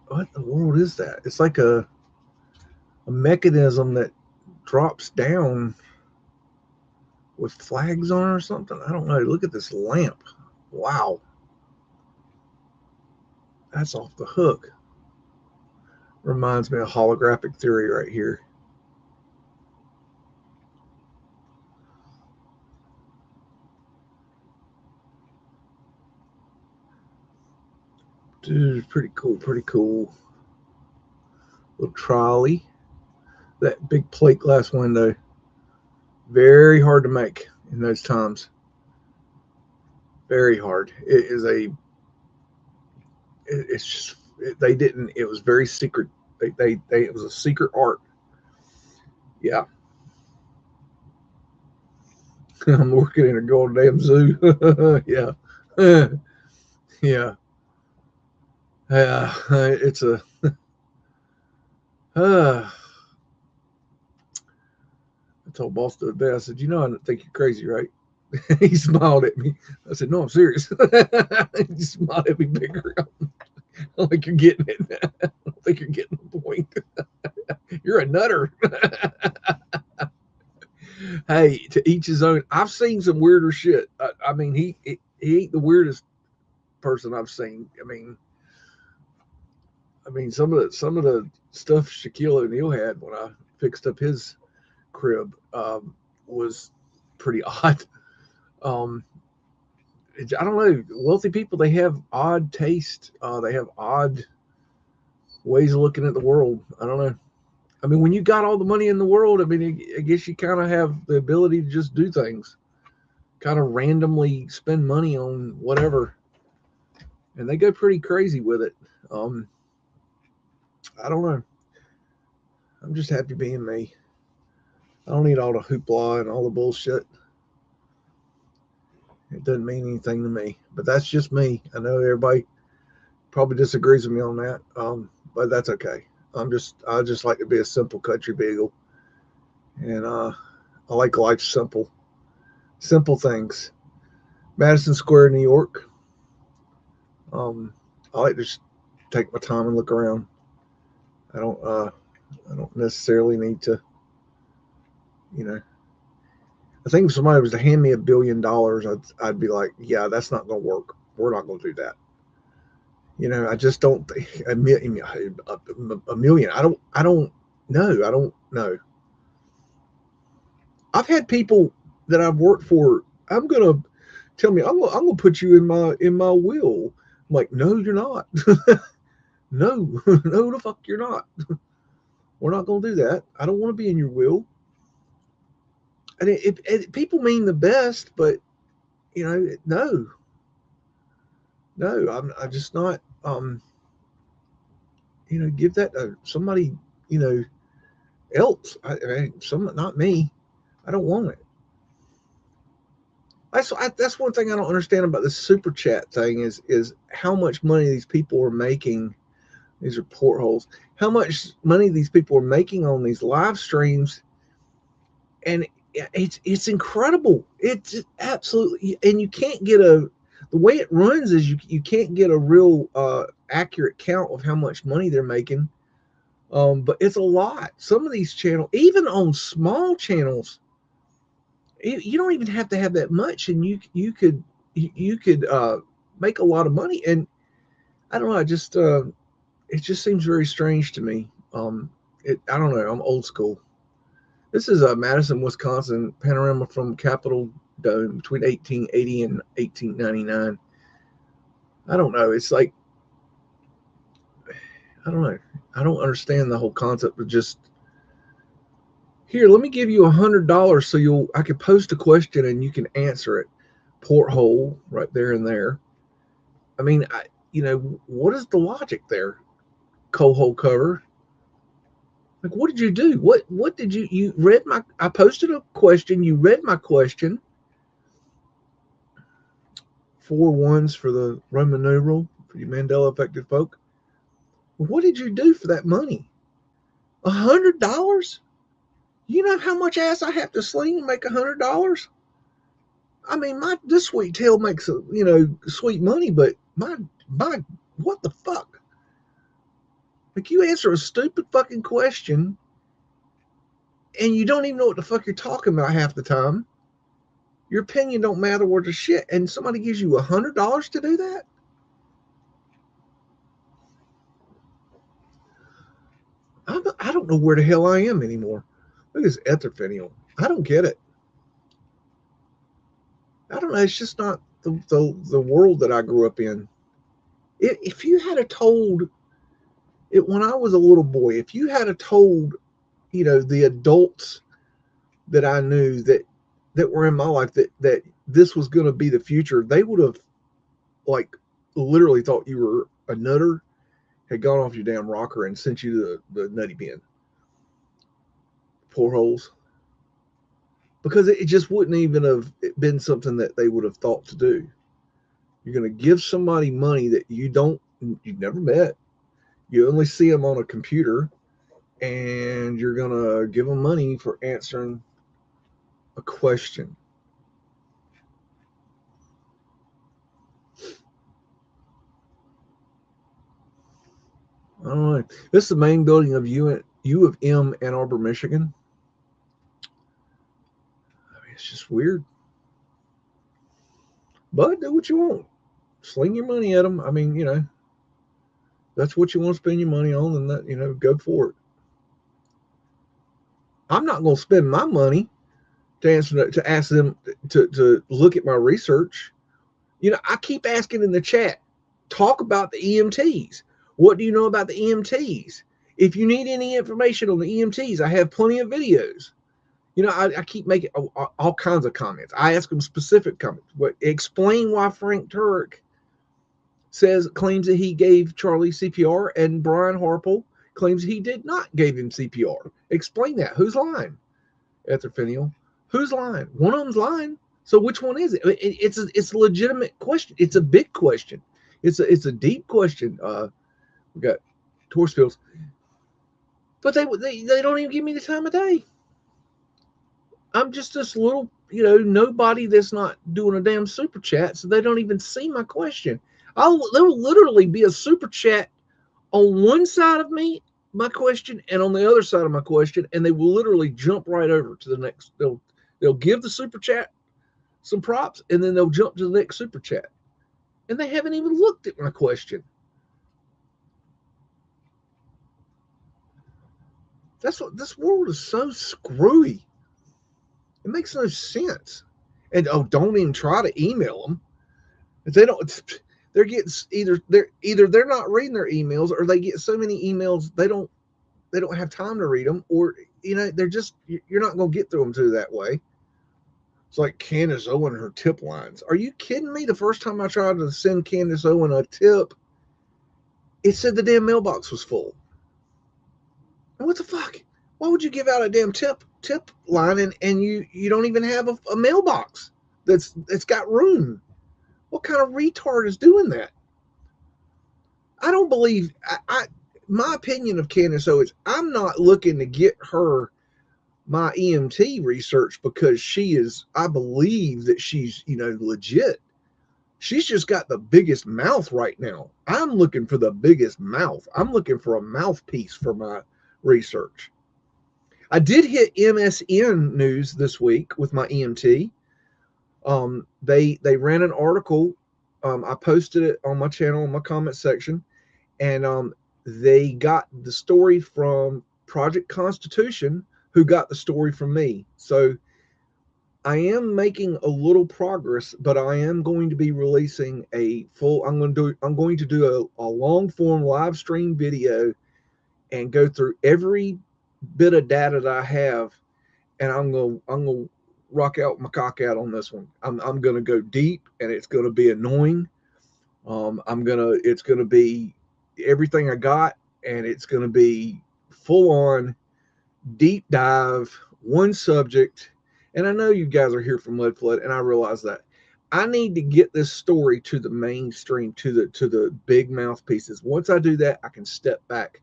Speaker 2: What in the world is that? It's like a mechanism that drops down with flags on it or something. I don't know. Look at this lamp. Wow. That's off the hook. Reminds me of holographic theory right here. Dude, pretty cool, pretty cool. Little trolley. That big plate glass window. Very hard to make in those times. Very hard. It is it's just, they didn't, it was very secret. It was a secret art. Yeah. I'm working in a goddamn zoo. Yeah. Yeah. Yeah. It's a, I told boss the other day, I said, I don't think you're crazy, right? He smiled at me. I said, no, I'm serious. He smiled at me bigger. I don't think you're getting it. I don't think you're getting the point. You're a nutter. Hey, to each his own. I've seen some weirder shit. I mean, he ain't the weirdest person I've seen. I mean, some of the stuff Shaquille O'Neal had when I fixed up his crib was pretty odd. I don't know. Wealthy people, they have odd taste. They have odd ways of looking at the world. I don't know. I mean, when you got all the money in the world, I mean, I guess you kind of have the ability to just do things, kind of randomly spend money on whatever, and they go pretty crazy with it. I don't know. I'm just happy being me. I don't need all the hoopla and all the bullshit. It doesn't mean anything to me, but that's just me. I know everybody probably disagrees with me on that, but that's okay. I just like to be a simple country beagle, and I like life simple, simple things. Madison Square, New York. I like to just take my time and look around. I don't necessarily need to, you know. I think if somebody was to hand me $1 billion, I'd be like, yeah, that's not going to work. We're not going to do that. You know, I just don't think a million. I don't know. I don't know. I've had people that I've worked for. I'm gonna tell me, I'm gonna put you in my will. I'm like, no, you're not. No, no, the fuck, you're not. We're not gonna do that. I don't want to be in your will. And people mean the best, but you know, no, I'm just not. You know, give that to somebody, you know, else. Not me. I don't want it. That's one thing I don't understand about the super chat thing is how much money these people are making. These are portholes. How much money these people are making on these live streams, and it's incredible. It's absolutely, and you can't get the way it runs is you can't get a real accurate count of how much money they're making. But it's a lot. Some of these channels, even on small channels, you don't even have to have that much, and you could make a lot of money. And I don't know, it just seems very strange to me. I don't know. I'm old school. This is Madison, Wisconsin panorama from Capitol Dome between 1880 and 1899. I don't know. It's like, I don't know. I don't understand the whole concept of just here. Let me give you $100 so I can post a question and you can answer it. Porthole right there and there. I mean, you know, what is the logic there? Coal hole cover. Like, what did you do? What did you read I posted a question. You read my question. 4 1s for the Roman numeral for you Mandela affected folk. What did you do for that money? $100? You know how much ass I have to sling to make $100? I mean, this sweet tail makes sweet money, but my what the fuck? Like, you answer a stupid fucking question and you don't even know what the fuck you're talking about half the time. Your opinion don't matter worth a shit, and somebody gives you $100 to do that? I don't know where the hell I am anymore. Look at this etherphenial. I don't get it. I don't know. It's just not the world that I grew up in. If you had told it when I was a little boy, if you had told, you know, the adults that I knew that were in my life that this was going to be the future, they would have like literally thought you were a nutter, had gone off your damn rocker and sent you to the nutty bin. Poor holes. Because it just wouldn't even have been something that they would have thought to do. You're going to give somebody money that you've never met. You only see them on a computer, and you're going to give them money for answering a question. I don't know. This is the main building of U of M, Ann Arbor, Michigan. I mean, it's just weird. But do what you want. Sling your money at them. I mean, you know, that's what you want to spend your money on, and that, you know, go for it. I'm not going to spend my money to ask them to look at my research. You know, I keep asking in the chat, talk about the EMTs. What do you know about the EMTs? If you need any information on the EMTs, I have plenty of videos. You know, I keep making all kinds of comments. I ask them specific comments. Explain why Frank Turek claims that he gave Charlie CPR, and Brian Harple claims he did not give him CPR. Explain that. Who's lying? Etherphenial. Who's lying? One of them's lying. So which one is it? It's a legitimate question. It's a big question. It's a deep question. We got Torsfields, but they don't even give me the time of day. I'm just this little, nobody that's not doing a damn super chat, so they don't even see my question. There will literally be a super chat on one side of my question, and on the other side of my question, and they will literally jump right over to the next. They'll give the super chat some props, and then they'll jump to the next super chat, and they haven't even looked at my question. That's what this world is so screwy. It makes no sense. And don't even try to email them. If they don't, they're getting either they're not reading their emails, or they get so many emails they don't have time to read them, or they're just, you're not going to get through them to that way. It's like Candace Owen, her tip lines. Are you kidding me? The first time I tried to send Candace Owen a tip, it said the damn mailbox was full. And what the fuck? Why would you give out a damn tip line and you don't even have a mailbox that's got room? What kind of retard is doing that? I don't believe. My opinion of Candace Owen is, I'm not looking to get her my EMT research because I believe that she's, legit. She's just got the biggest mouth right now. I'm looking for the biggest mouth. I'm looking for a mouthpiece for my research. I did hit MSN News this week with my EMT. They ran an article. I posted it on my channel in my comment section, and they got the story from Project Constitution, who got the story from me. So I am making a little progress, but I am going to be releasing a full. I'm going to do a long form live stream video and go through every bit of data that I have, and I'm gonna rock out my cock out on this one. I'm gonna go deep, and it's gonna be annoying. It's gonna be everything I got, and it's gonna be full on deep dive, one subject. And I know you guys are here from Mudflood, and I realize that. I need to get this story to the mainstream, to the big mouthpieces. Once I do that, I can step back.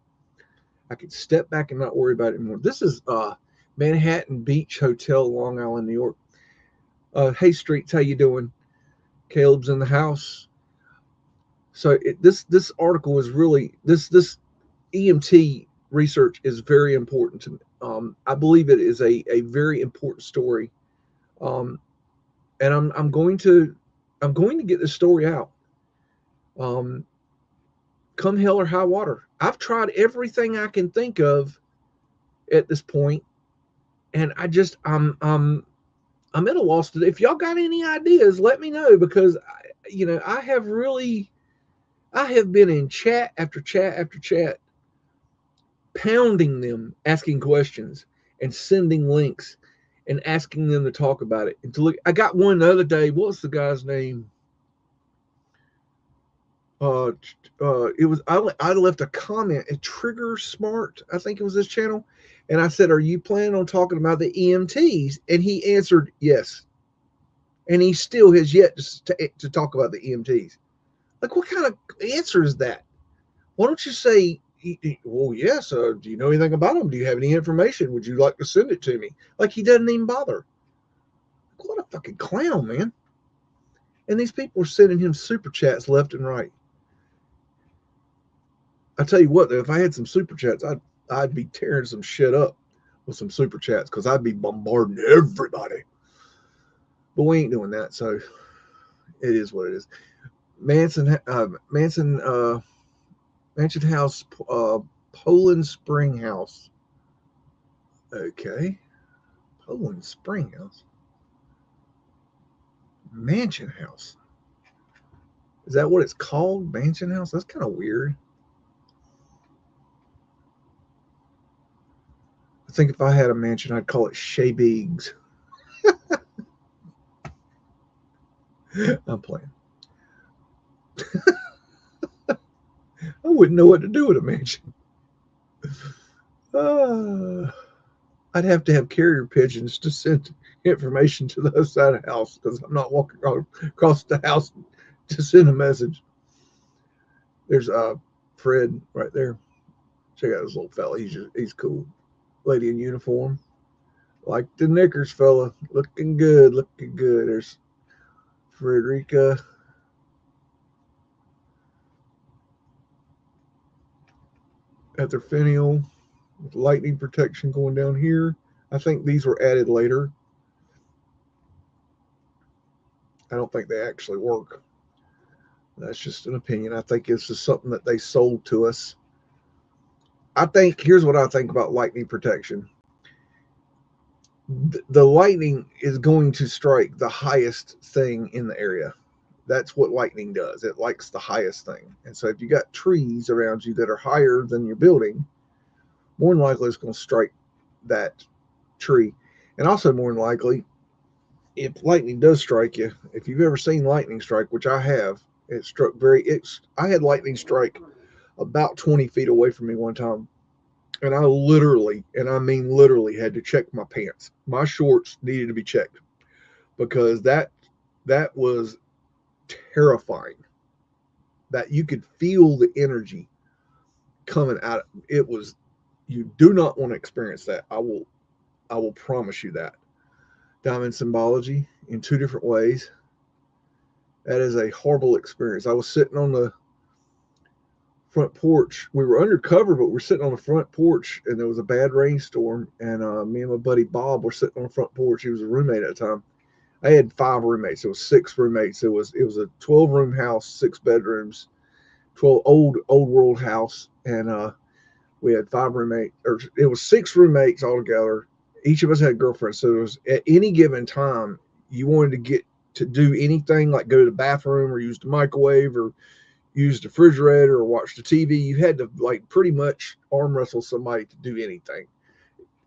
Speaker 2: And not worry about it anymore. This is Manhattan Beach Hotel, Long Island, New York. Hey, Streets, how you doing? Caleb's in the house. So this article is really, this EMT research is very important to me. I believe it is a very important story, and I'm going to get this story out. Come hell or high water. I've tried everything I can think of at this point, and I'm at a loss today. If y'all got any ideas, let me know, because I have been in chat after chat after chat, pounding them, asking questions and sending links and asking them to talk about it. And to look, I got one the other day. What's the guy's name? It was I left a comment at Trigger Smart, I think it was this channel, and I said, "Are you planning on talking about the EMTs?" And he answered yes, and he still has yet to talk about the EMTs. Like, what kind of answer is that? Why don't you say, "Well, yes. Do you know anything about them? Do you have any information? Would you like to send it to me?" Like, he doesn't even bother. What a fucking clown, man! And these people are sending him super chats left and right. I tell you what, though, if I had some super chats, I'd be tearing some shit up with some super chats, because I'd be bombarding everybody. But we ain't doing that, so it is what it is. Mansion House, Poland Spring House. Okay, Poland Spring House, Mansion House. Is that what it's called? Mansion House? That's kind of weird. I think if I had a mansion, I'd call it Shea BEAGS. I'm playing. I wouldn't know what to do with a mansion. I'd have to have carrier pigeons to send information to the other side of the house because I'm not walking across the house to send a message. There's Fred right there. Check out this little fella. He's cool. Lady in uniform. Like the knickers, fella. Looking good, looking good. There's Frederica. At their finial. With lightning protection going down here. I think these were added later. I don't think they actually work. That's just an opinion. I think it's just something that they sold to us. I think, here's what I think about lightning protection. The lightning is going to strike the highest thing in the area. That's what lightning does. It likes the highest thing. And so if you got trees around you that are higher than your building, more than likely it's going to strike that tree. And also more than likely, if lightning does strike you, if you've ever seen lightning strike, which I have, I had lightning strike about 20 feet away from me one time. And I literally, and I mean literally, had to check my pants. My shorts needed to be checked because that was terrifying. That you could feel the energy coming out. It was, you do not want to experience that. I will promise you that. Diamond symbology in two different ways. That is a horrible experience. I was sitting on the front porch. We were undercover, but we're sitting on the front porch, and there was a bad rainstorm. And me and my buddy Bob were sitting on the front porch. He was a roommate at the time. I had 5 roommates. It was 6 roommates. It was a 12-room house, 6 bedrooms, 12 old world house, and we had 5 roommates. Or it was 6 roommates altogether. Each of us had girlfriends. So it was at any given time you wanted to get to do anything, like go to the bathroom or use the microwave or use the refrigerator or watch the TV, you had to like pretty much arm wrestle somebody to do anything.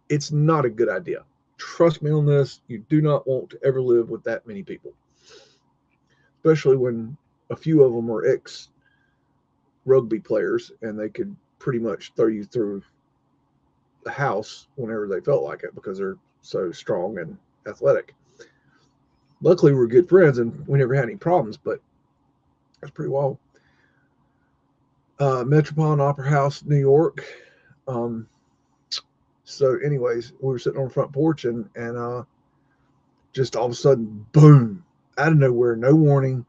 Speaker 2: It's not a good idea. Trust me on this. You do not want to ever live with that many people, especially when a few of them are ex rugby players and they could pretty much throw you through the house whenever they felt like it because they're so strong and athletic. Luckily, we're good friends and we never had any problems, but that's pretty wild. Metropolitan Opera House, New York. So, anyways, we were sitting on the front porch and just all of a sudden, boom, out of nowhere, no warning,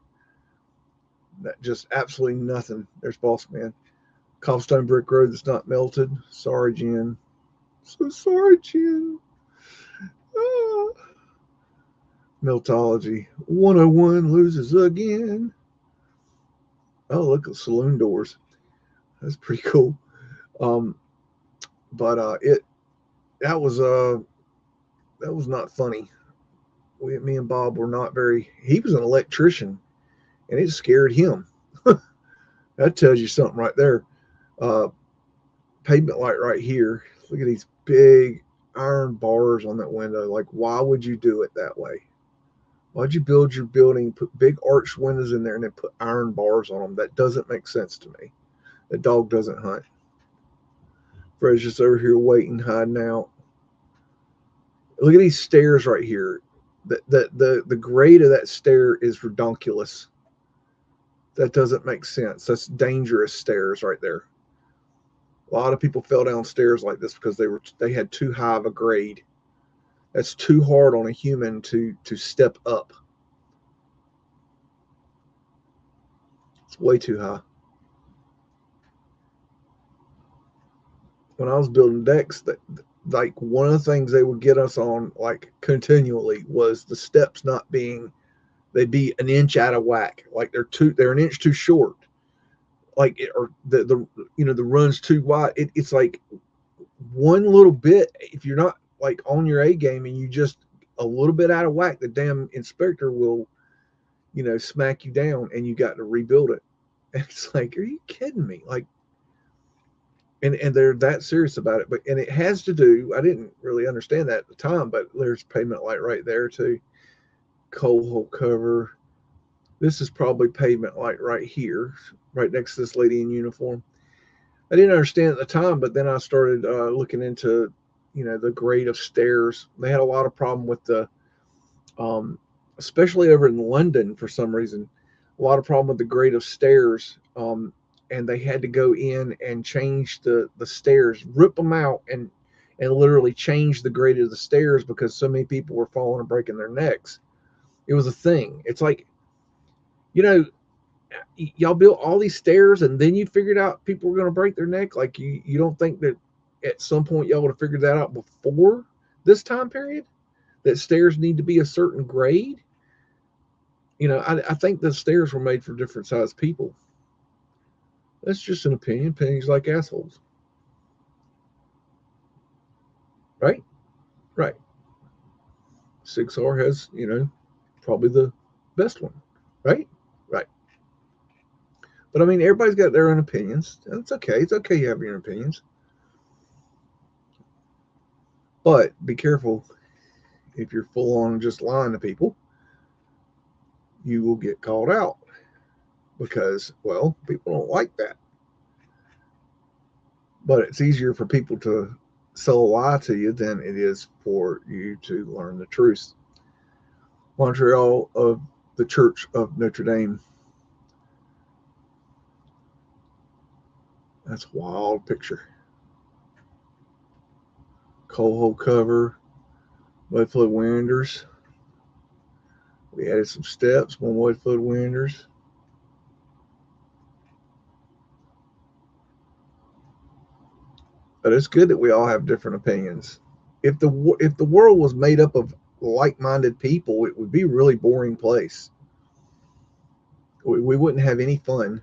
Speaker 2: just absolutely nothing. There's Boss Man. Cobblestone brick road that's not melted. Sorry, Jen. So sorry, Jen. Ah. Meltology. 101 loses again. Oh, look at saloon doors. That's pretty cool. But that was not funny. Me and Bob were not very. He was an electrician, and it scared him. That tells you something right there. Pavement light right here. Look at these big iron bars on that window. Like, why would you do it that way? Why'd you build your building, put big arched windows in there, and then put iron bars on them? That doesn't make sense to me. The dog doesn't hunt. Fred's just over here waiting, hiding out. Look at these stairs right here. The grade of that stair is redonkulous. That doesn't make sense. That's dangerous stairs right there. A lot of people fell down stairs like this because they had too high of a grade. That's too hard on a human to step up. It's way too high. When I was building decks, like one of the things they would get us on like continually was the steps not being, they'd be an inch out of whack. Like they're an inch too short. Like or the run's too wide. It's like one little bit. If you're not like on your A game and you just a little bit out of whack, the damn inspector will, smack you down and you got to rebuild it. And it's like, are you kidding me? Like, and they're that serious about it. And it has to do, I didn't really understand that at the time, but there's pavement light right there too. Coal hole cover. This is probably pavement light right here, right next to this lady in uniform. I didn't understand at the time, but then I started looking into the grade of stairs. They had a lot of problem with the, especially over in London for some reason, a lot of problem with the grade of stairs. And they had to go in and change the stairs, rip them out, and literally change the grade of the stairs because so many people were falling and breaking their necks. It was a thing. It's like, y'all built all these stairs and then you figured out people were going to break their neck. Like you don't think that at some point y'all would have figured that out before this time period, that stairs need to be a certain grade? I think the stairs were made for different sized people. That's just an opinion. Opinions like assholes. Right? Right. 6R has, probably the best one. Right? Right. But I mean, everybody's got their own opinions. And it's okay. It's okay you have your opinions. But be careful. If you're full on just lying to people, you will get called out. Because, well, people don't like that. But it's easier for people to sell a lie to you than it is for you to learn the truth. Montreal of the Church of Notre Dame. That's a wild picture. Coal hole cover, Mudflood windows. We added some steps, more Mudflood windows. But it's good that we all have different opinions. If the world was made up of like-minded people, it would be a really boring place. We wouldn't have any fun.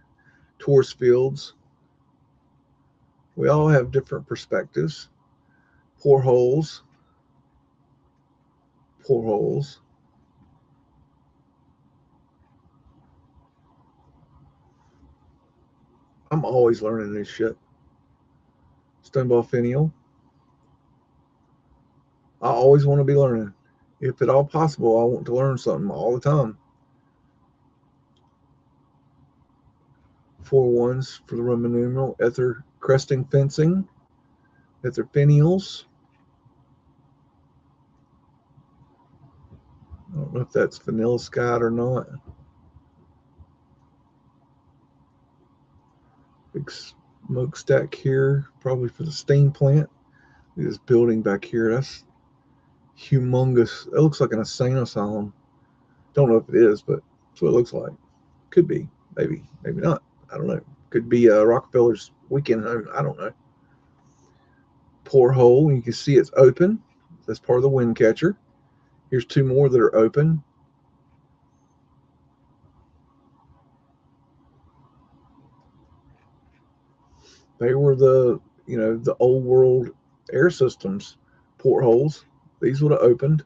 Speaker 2: Tourist fields. We all have different perspectives. Portholes. Portholes. I'm always learning new shit. Stoneball finial. I always want to be learning. If at all possible, I want to learn something all the time. 4 1s for the Roman numeral. Ether cresting fencing. Ether finials. I don't know if that's vanilla skyed or not. Big smokestack here, probably for the steam plant. This building back here, that's humongous. It looks like an insane asylum. Don't know if it is, but that's what it looks like. Could be, maybe not. I don't know. Could be Rockefeller's weekend home. I don't know. Porthole, you can see it's open. That's part of the wind catcher. Here's 2 more that are open. They were the old world air systems portholes. These would have opened.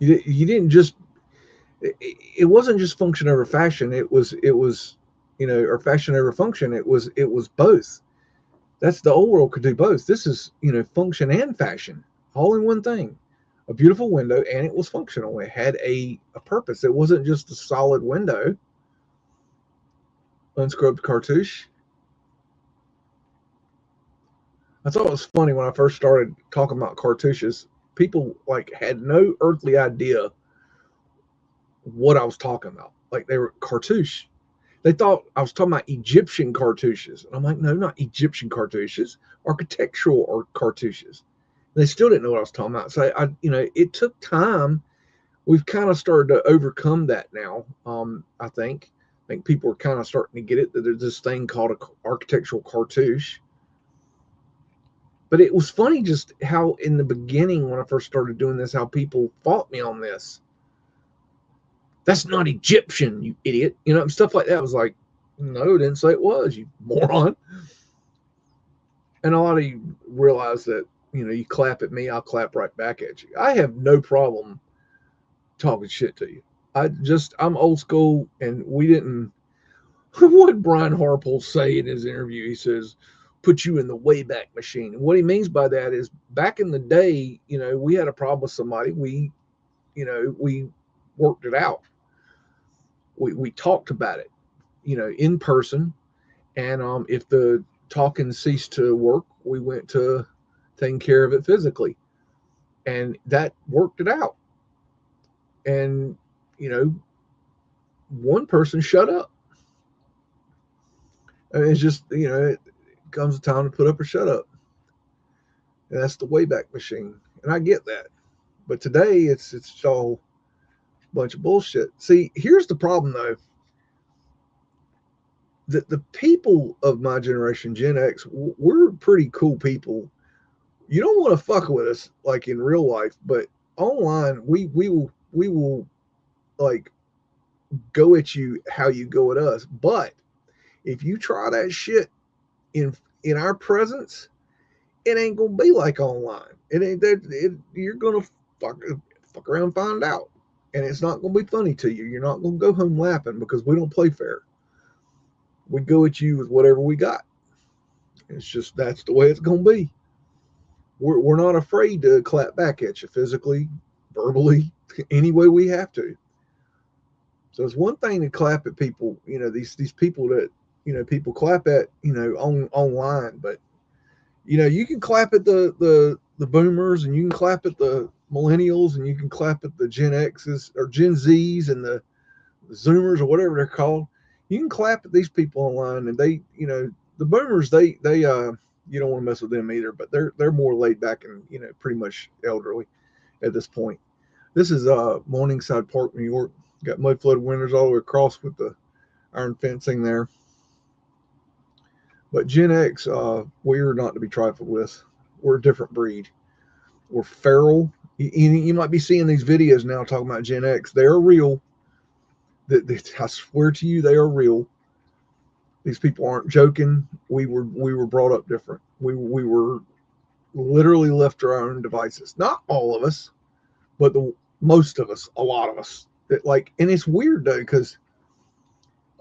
Speaker 2: You didn't just. It wasn't just function over fashion. It was or fashion over function. It was both. That's the old world could do both. This is function and fashion all in one thing. A beautiful window, and it was functional. It had a purpose. It wasn't just a solid window. Unscrubbed cartouche. I thought it was funny when I first started talking about cartouches. People had no earthly idea what I was talking about. Like they were cartouche. They thought I was talking about Egyptian cartouches. And I'm like, no, not Egyptian cartouches, architectural or cartouches. They still didn't know what I was talking about. So it took time. We've kind of started to overcome that now. I think people are kind of starting to get it, that there's this thing called an architectural cartouche. But it was funny just how in the beginning, when I first started doing this, how people fought me on this. That's not Egyptian, you idiot. Stuff like that. I was like, no, I didn't say it was, you moron. And a lot of you realize that, you clap at me, I'll clap right back at you. I have no problem talking shit to you. I'm old school, and we didn't. What did Brian Harpole say in his interview? He says, put you in the Wayback Machine. And what he means by that is back in the day, we had a problem with somebody. We worked it out. We talked about it, in person. And if the talking ceased to work, we went to taking care of it physically, and that worked it out. And you know, one person shut up. I mean, it's just, you know, it comes a time to put up or shut up, and that's the Wayback Machine, and I get that. But today, it's all a bunch of bullshit. See, here's the problem though. The people of my generation, Gen X, we're pretty cool people. You don't want to fuck with us like in real life, but online, we will like go at you how you go at us. But if you try that shit in our presence, it ain't gonna be like online. It ain't that. You're gonna fuck around and find out, and it's not gonna be funny to you. You're not gonna go home laughing because we don't play fair. We go at you with whatever we got. It's just that's the way it's gonna be. We're not afraid to clap back at you physically, verbally, any way we have to. So it's one thing to clap at people, you know, these people that, you know, people clap at, you know, online, but you know, you can clap at the boomers, and you can clap at the millennials, and you can clap at the Gen X's or Gen Z's and the Zoomers or whatever they're called. You can clap at these people online, and they, you know, the boomers, they you don't want to mess with them either, but they're more laid back and, you know, pretty much elderly at this point. This is Morningside Park, New York. Got Mudflood windows all the way across with the iron fencing there. But Gen X, we're not to be trifled with. We're a different breed. We're feral. You might be seeing these videos now talking about Gen X. They're real. I swear to you, they are real. These people aren't joking. We were brought up different. We were literally left to our own devices. Not all of us, but most of us, a lot of us. And it's weird though, because,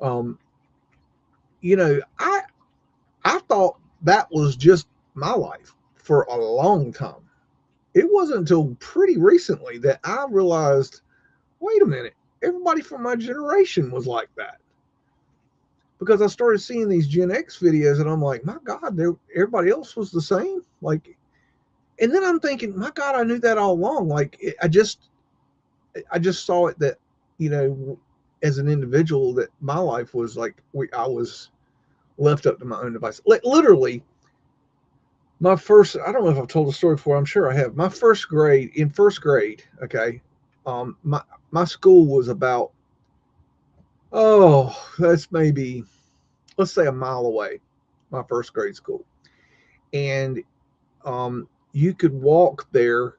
Speaker 2: you know, I thought that was just my life for a long time. It wasn't until pretty recently that I realized, wait a minute, everybody from my generation was like that. Because I started seeing these Gen X videos, and I'm like, my God, everybody else was the same. Like, and then I'm thinking, my God, I knew that all along. Like, I just saw it that, you know, as an individual, that my life was like, I was left up to my own device. Like, literally, I don't know if I've told the story before. I'm sure I have. In first grade, okay, my school was about, let's say a mile away, my first grade school. And you could walk there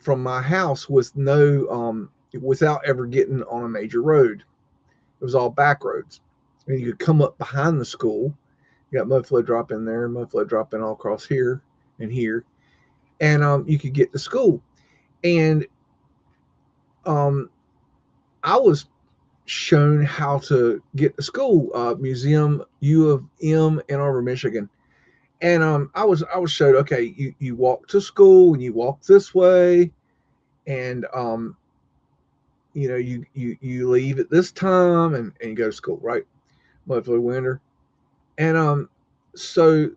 Speaker 2: from my house with without ever getting on a major road. It was all back roads. And you could come up behind the school. You got Mudflood drop in there, Mudflood drop in all across here and here. And you could get to school. And I was shown how to get to school, Museum U of M, Ann Arbor, Michigan. And I was showed, okay, you walk to school and you walk this way, and you know, you leave at this time, and you go to school, right? Mudflood winter. And so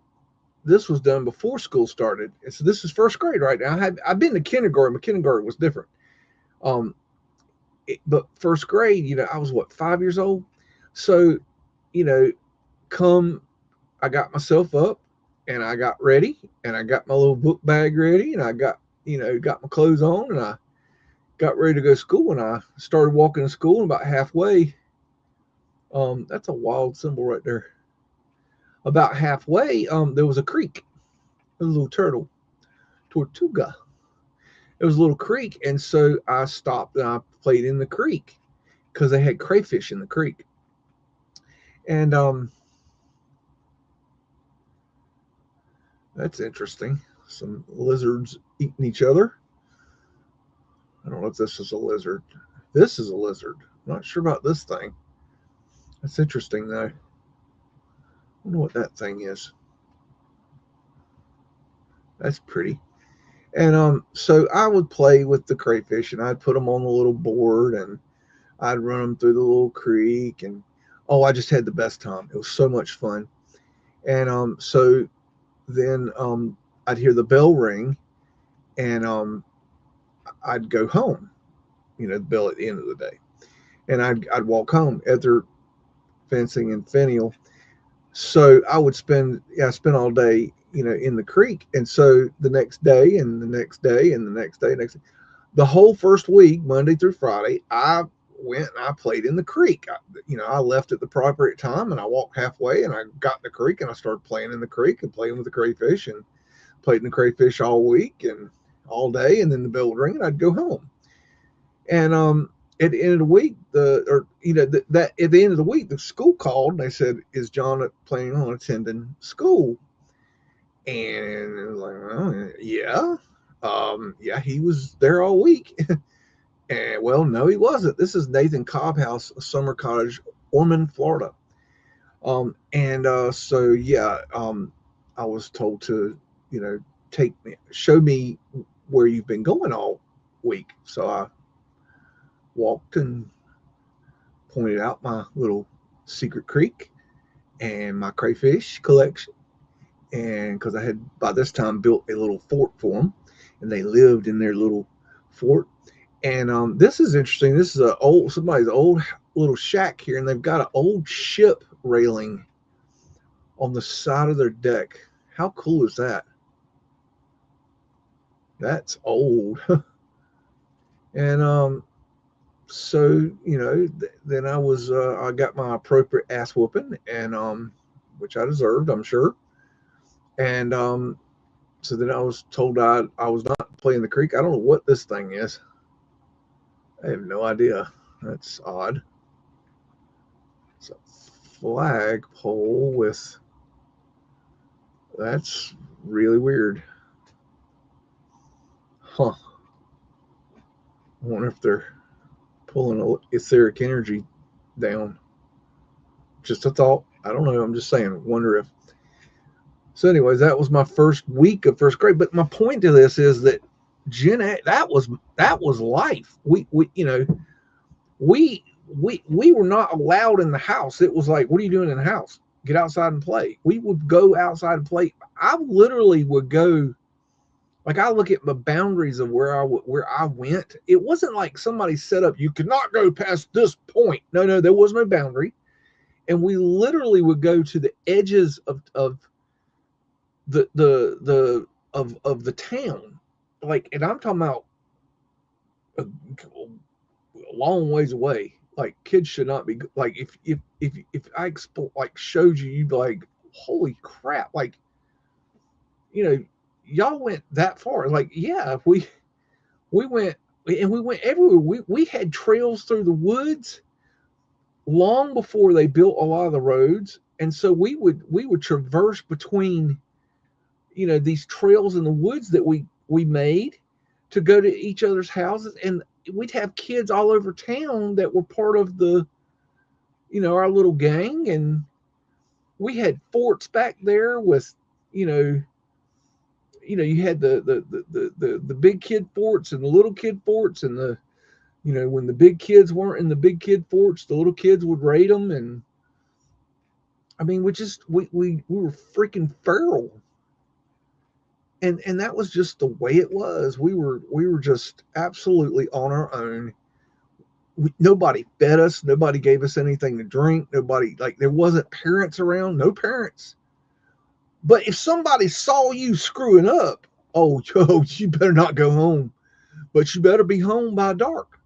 Speaker 2: this was done before school started. And so this is first grade right now. I've been to kindergarten, but kindergarten was different. But first grade, you know, I was 5 years old. So, you know, I got myself up, and I got ready, and I got my little book bag ready, and I got my clothes on, and I got ready to go to school, and I started walking to school, and about halfway, that's a wild symbol right there. About halfway, there was a creek. There was a little turtle, Tortuga. It was a little creek, and so I stopped and I played in the creek because they had crayfish in the creek. And that's interesting. Some lizards eating each other. I don't know if this is a lizard. This is a lizard. I'm not sure about this thing. That's interesting, though. I wonder what that thing is. That's pretty. And so I would play with the crayfish, and I'd put them on the little board, and I'd run them through the little creek, and I just had the best time. It was so much fun. And so then I'd hear the bell ring, and I'd go home. The bell at the end of the day, and I'd walk home after fencing and finial. So I would spend all day in the creek, and so the next day and the next day and the next day, the whole first week, Monday through Friday, I went and I played in the creek. I left at the proper time, and I walked halfway, and I got in the creek, and I started playing in the creek and playing with the crayfish, and played in the crayfish all week and all day, and then the bell would ring, and I'd go home. And at the end of the week, that at the end of the week, the school called and they said, "Is John planning on attending school?" And it was like, "Well, yeah, yeah, he was there all week." And well, no, he wasn't. This is Nathan Cobb House, a summer cottage, Ormond, Florida. So yeah, I was told to, show me where you've been going all week. So I walked and pointed out my little secret creek and my crayfish collection. And because I had by this time built a little fort for them, and they lived in their little fort. And this is interesting. This is somebody's old little shack here, and they've got an old ship railing on the side of their deck. How cool is that? That's old. And so then I got my appropriate ass whooping, and which I deserved, I'm sure. And so then I was told I was not playing the creek. I don't know what this thing is. I have no idea. That's odd. It's a flagpole with. That's really weird. Huh. I wonder if they're pulling etheric energy down. Just a thought. I don't know. I'm just saying. Wonder if. So, anyways, that was my first week of first grade. But my point to this is that that was life. We were not allowed in the house. It was like, what are you doing in the house? Get outside and play. We would go outside and play. I literally would go. Like, I look at the boundaries of where I went. It wasn't like somebody set up, you could not go past this point. No, there was no boundary. And we literally would go to the edges of the town. Like, and I'm talking about a long ways away. Like, kids should not be like, if I showed you, you'd be like, holy crap. Like, y'all went that far. Like, yeah, we went, and we went everywhere. We had trails through the woods long before they built a lot of the roads, and so we would traverse between these trails in the woods that we made to go to each other's houses, and we'd have kids all over town that were part of the our little gang, and we had forts back there with you had the big kid forts and the little kid forts, and when the big kids weren't in the big kid forts, the little kids would raid them. And I mean, we were freaking feral, and that was just the way it was. We were just absolutely on our own. Nobody fed us, nobody gave us anything to drink, nobody, like, there wasn't parents around, no parents. But if somebody saw you screwing up, oh, you better not go home. But you better be home by dark.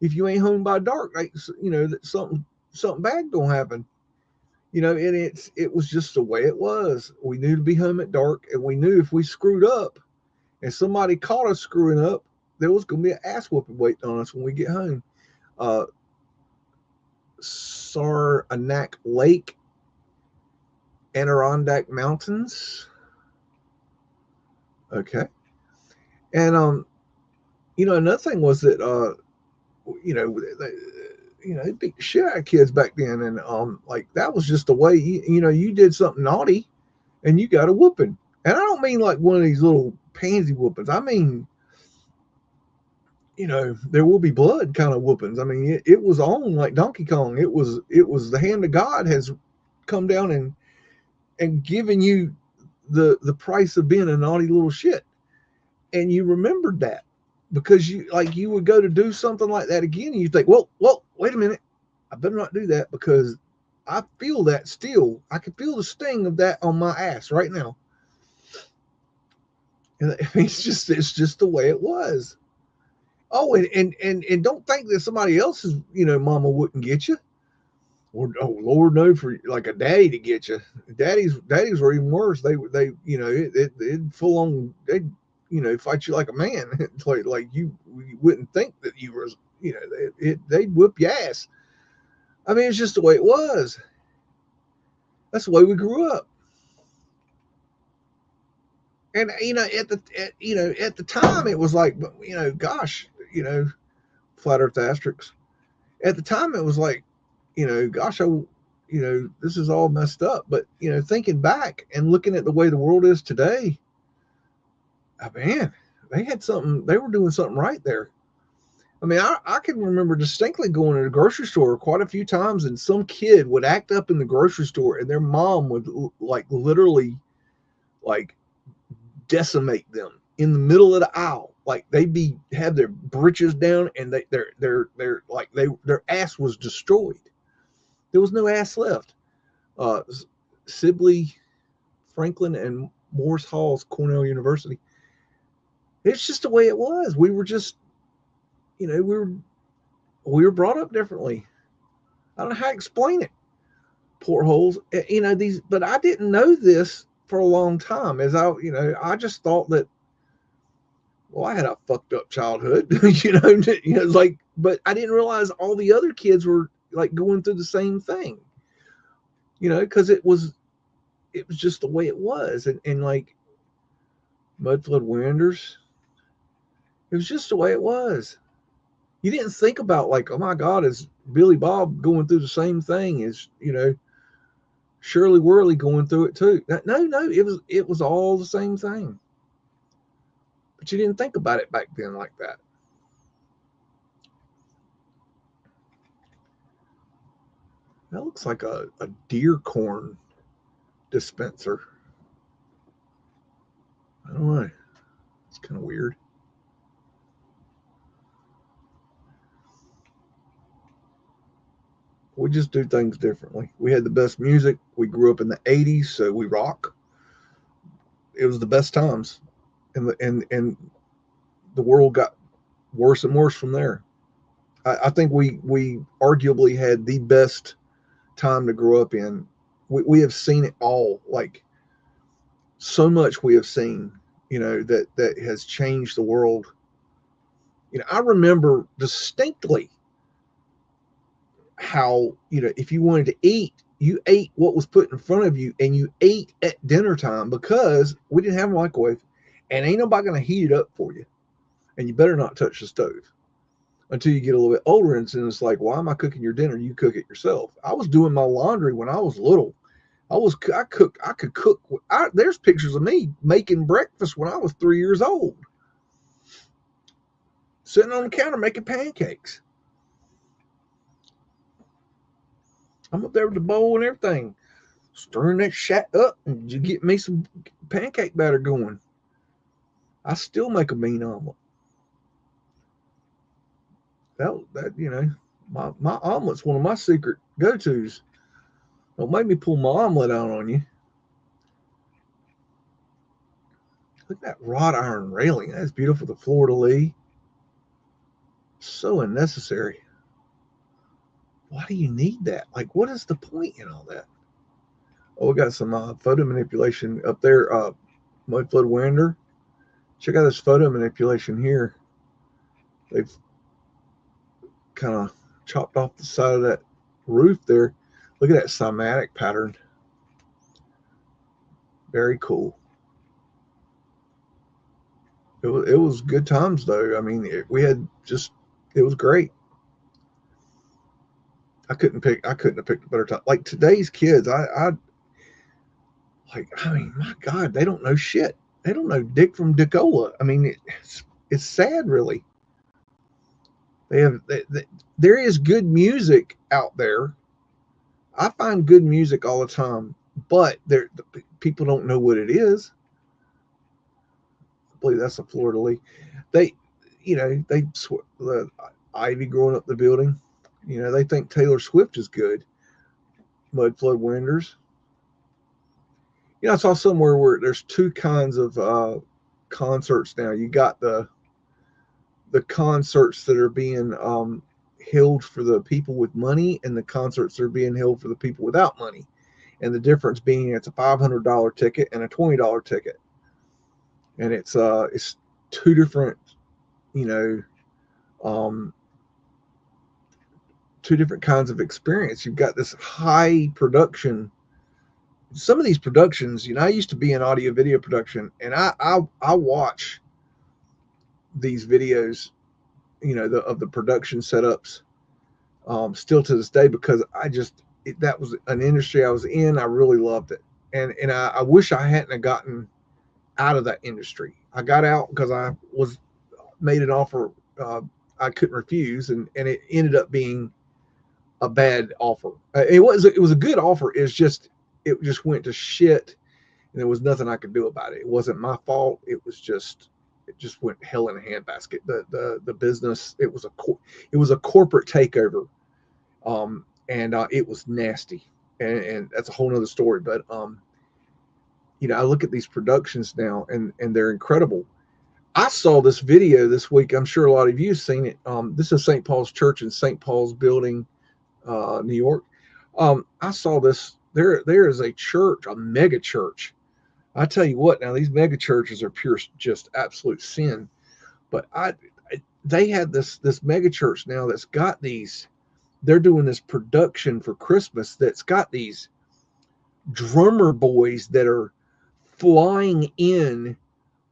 Speaker 2: If you ain't home by dark, like, that something bad gonna happen. And it was just the way it was. We knew to be home at dark, and we knew if we screwed up and somebody caught us screwing up, there was gonna be an ass whooping waiting on us when we get home. Saranac Lake, Adirondack Mountains. Okay. And another thing was that they beat the shit out of kids back then, and like, that was just the way you did something naughty and you got a whooping. And I don't mean like one of these little pansy whoopings. I mean, there will be blood kind of whoopings. I mean, it was on like Donkey Kong. It was the hand of God has come down and and giving you the price of being a naughty little shit. And you remembered that because you would go to do something like that again, and you think, well, wait a minute, I better not do that because I feel that still. I can feel the sting of that on my ass right now. And it's just the way it was. Oh, and don't think that somebody else's mama wouldn't get you. Or oh Lord, no, for like a daddy to get you. Daddies were even worse. They it full on fight you like a man. like you wouldn't think that you were they'd whoop your ass. I mean, it's just the way it was. That's the way we grew up. And at the time it was like, gosh, flat earth asterisks. At the time it was like, gosh, this is all messed up. But thinking back and looking at the way the world is today, man, they were doing something right there. I mean, I can remember distinctly going to the grocery store quite a few times, and some kid would act up in the grocery store, and their mom would literally decimate them in the middle of the aisle. Like they'd have their britches down, and their ass was destroyed. There was no ass left. Sibley, Franklin, and Morse Hall's Cornell University. It's just the way it was. We were just, we were brought up differently. I don't know how to explain it. Portholes, but I didn't know this for a long time. I just thought that, well, I had a fucked up childhood, but I didn't realize all the other kids were going through the same thing, because it was just the way it was. And like Mudflood Winders, it was just the way it was. You didn't think about oh my God, is Billy Bob going through the same thing? Is Shirley Worley going through it too? No, it was all the same thing. But you didn't think about it back then like that. That looks like a deer corn dispenser. I don't know. It's kind of weird. We just do things differently. We had the best music. We grew up in the 80s, so we rock. It was the best times. And the world got worse and worse from there. I think we arguably had the best time to grow up in. We have seen it all. So much we have seen, that has changed the world. I remember distinctly how, if you wanted to eat, you ate what was put in front of you, and you ate at dinner time because we didn't have a microwave, and ain't nobody going to heat it up for you. And you better not touch the stove until you get a little bit older. And it's like, why am I cooking your dinner? You cook it yourself. I was doing my laundry when I was little. I could cook. There's pictures of me making breakfast when I was 3 years old, sitting on the counter making pancakes. I'm up there with the bowl and everything, stirring that shit up, and you get me some pancake batter going. I still make a mean omelet. That my omelet's one of my secret go-tos. Don't make me pull my omelet out on you. Look at that wrought iron railing. That's beautiful. The fleur-de-lis. So unnecessary. Why do you need that? What is the point in all that? Oh, we got some photo manipulation up there. Mudflood Winder. Check out this photo manipulation here. They've kind of chopped off the side of that roof there. Look at that cymatic pattern. Very cool. It was good times though. I mean, it was great. I couldn't have picked a better time. Like today's kids, I mean, my God, they don't know shit. They don't know Dick from Dickola. I mean, it's sad, really. There is good music out there. I find good music all the time, but people don't know what it is. I believe that's a fleur de lis. They, the ivy growing up the building. They think Taylor Swift is good. Mudflood windows. I saw somewhere where there's two kinds of concerts now. You got the concerts that are being held for the people with money, and the concerts that are being held for the people without money. And the difference being it's a $500 ticket and a $20 ticket, and it's two different, you know, um, two different kinds of experience. You've got this high production. Some of these productions, I used to be in audio video production, and I watch these videos, of the production setups, still to this day, because that was an industry I was in. I really loved it, and I wish I hadn't have gotten out of that industry. I got out because I was made an offer I couldn't refuse, and it ended up being a bad offer. It was a good offer. It just went to shit, and there was nothing I could do about it. It wasn't my fault. It just went hell in a handbasket. The business, it was a corporate takeover, and it was nasty, and that's a whole nother story. But I look at these productions now, and they're incredible. I saw this video this week. I'm sure a lot of you have seen it. This is St. Paul's Church in St. Paul's Building, New York. I saw this. There is a church, a mega church. I tell you what, now these mega churches are pure, just absolute sin. But they had this mega church now that's got these. They're doing this production for Christmas that's got these drummer boys that are flying in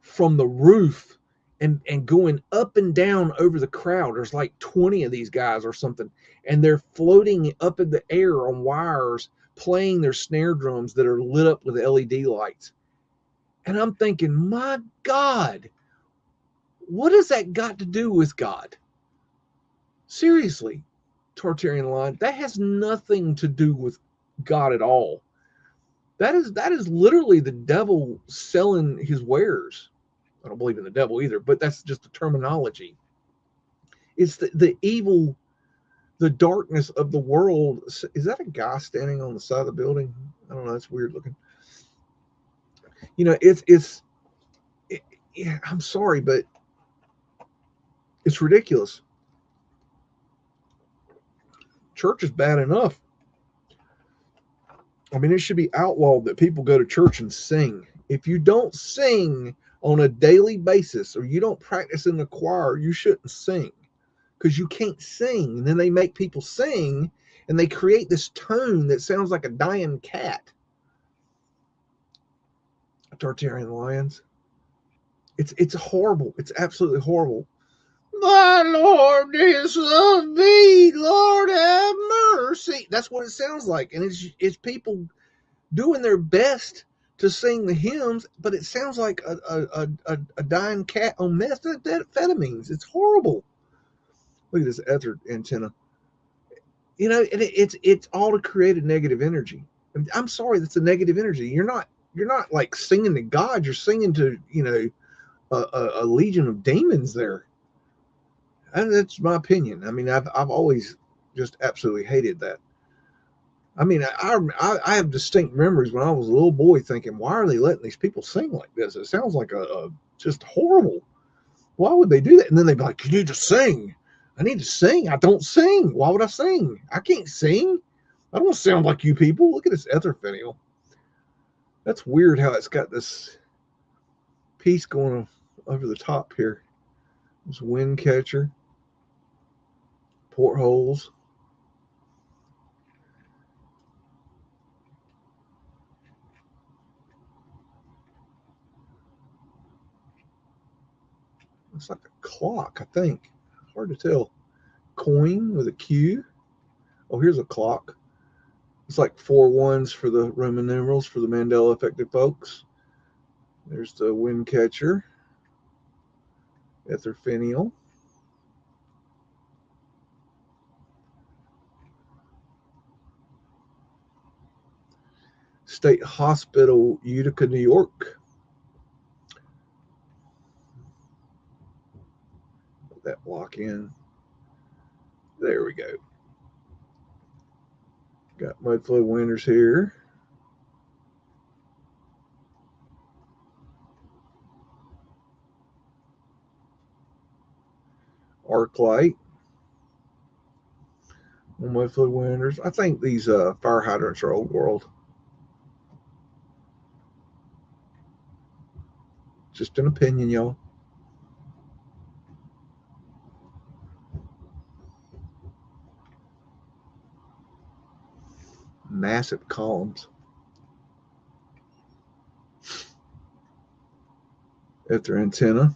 Speaker 2: from the roof and going up and down over the crowd. There's like 20 of these guys or something, and they're floating up in the air on wires, playing their snare drums that are lit up with LED lights. And I'm thinking, my God, what has that got to do with God? Seriously, Tartarian line, that has nothing to do with God at all. That is literally the devil selling his wares. I don't believe in the devil either, but that's just the terminology. It's the evil, the darkness of the world. Is that a guy standing on the side of the building? I don't know. That's weird looking. Yeah, I'm sorry, but it's ridiculous. Church is bad enough. I mean, it should be outlawed that people go to church and sing. If you don't sing on a daily basis, or you don't practice in the choir, you shouldn't sing, because you can't sing. And then they make people sing, and they create this tone that sounds like a dying cat. Tartarian lions. It's horrible. It's absolutely horrible. My Lord is of thee, Lord have mercy. That's what it sounds like, and it's people doing their best to sing the hymns, but it sounds like a dying cat on methamphetamines. It's horrible. Look at this ether antenna. And it's all to create a negative energy. I'm sorry, that's a negative energy. You're not like singing to God. You're singing to a legion of demons there. And that's my opinion. I mean, I've always just absolutely hated that. I mean, I have distinct memories when I was a little boy thinking, why are they letting these people sing like this? It sounds like a just horrible. Why would they do that? And then they'd be like, you need to sing. I need to sing. I don't sing. Why would I sing? I can't sing. I don't sound like you people. Look at this ether finial. That's weird how it's got this piece going over the top here. This wind catcher. Portholes. Looks like a clock, I think. Hard to tell. Coin with a Q. Oh, here's a clock. It's like 4 1s for the Roman numerals for the Mandela affected folks. There's the wind catcher. Ether finial. State Hospital, Utica, New York. Let that block in. There we go. Got Mudflood winners here. Arc light. Mudflood winners. I think these fire hydrants are old world. Just an opinion, y'all. Massive columns. At their antenna.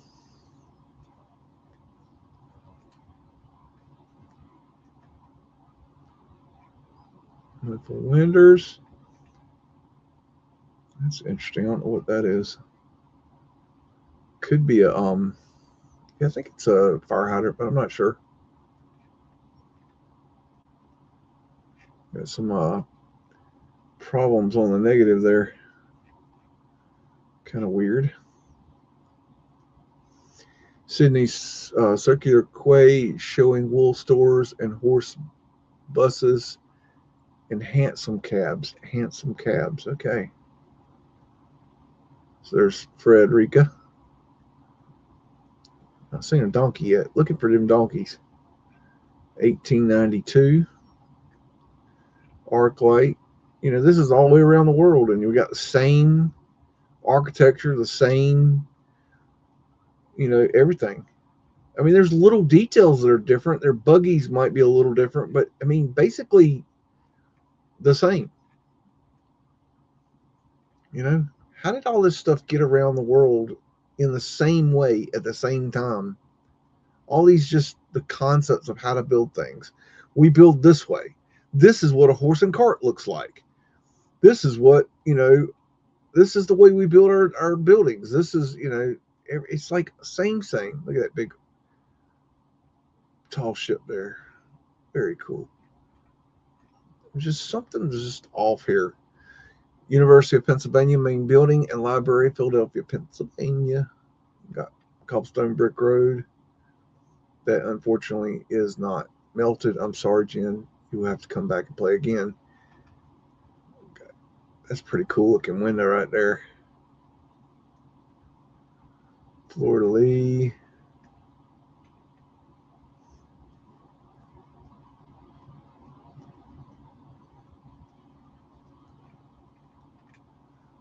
Speaker 2: Mudflood winners. That's interesting. I don't know what that is. Could be a yeah, I think it's a fire hydrant, but I'm not sure. Got some problems on the negative there. Kind of weird. Sydney's circular quay showing wool stores and horse buses and hansom cabs. Hansom cabs. Okay. So there's Frederica. Not seen a donkey yet. Looking for them donkeys. 1892. Arc light. You know, this is all the way around the world, and we got the same architecture, the same, you know, everything. I mean, there's little details that are different. Their buggies might be a little different, but I mean, basically the same. You know, how did all this stuff get around the world in the same way at the same time? All these just the concepts of how to build things. We build this way. This is what a horse and cart looks like. This is what, you know, this is the way we build our buildings. This is, you know, it's like same. Look at that big tall ship there. Very cool. There's just something just off here. University of Pennsylvania main building and library, Philadelphia, Pennsylvania. Got cobblestone brick road. That unfortunately is not melted. I'm sorry, Jen. You will have to come back and play again. Okay. That's pretty cool looking window right there. Florida Lee.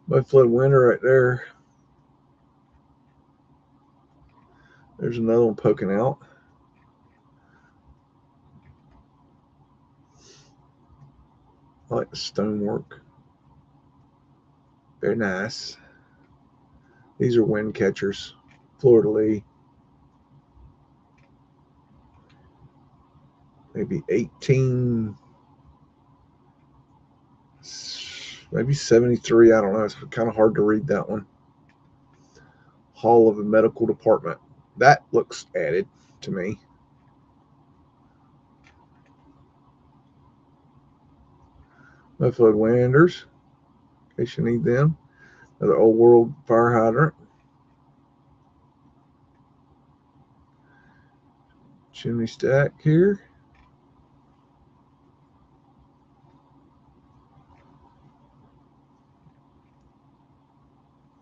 Speaker 2: Mudflood window right there. There's another one poking out. I like the stonework. Very nice. These are wind catchers. Florida Lee. Maybe 18, maybe 73. I don't know. It's kind of hard to read that one. Hall of the Medical Department. That looks added to me. Mudflood winders, in case you need them. Another old world fire hydrant. Chimney stack here.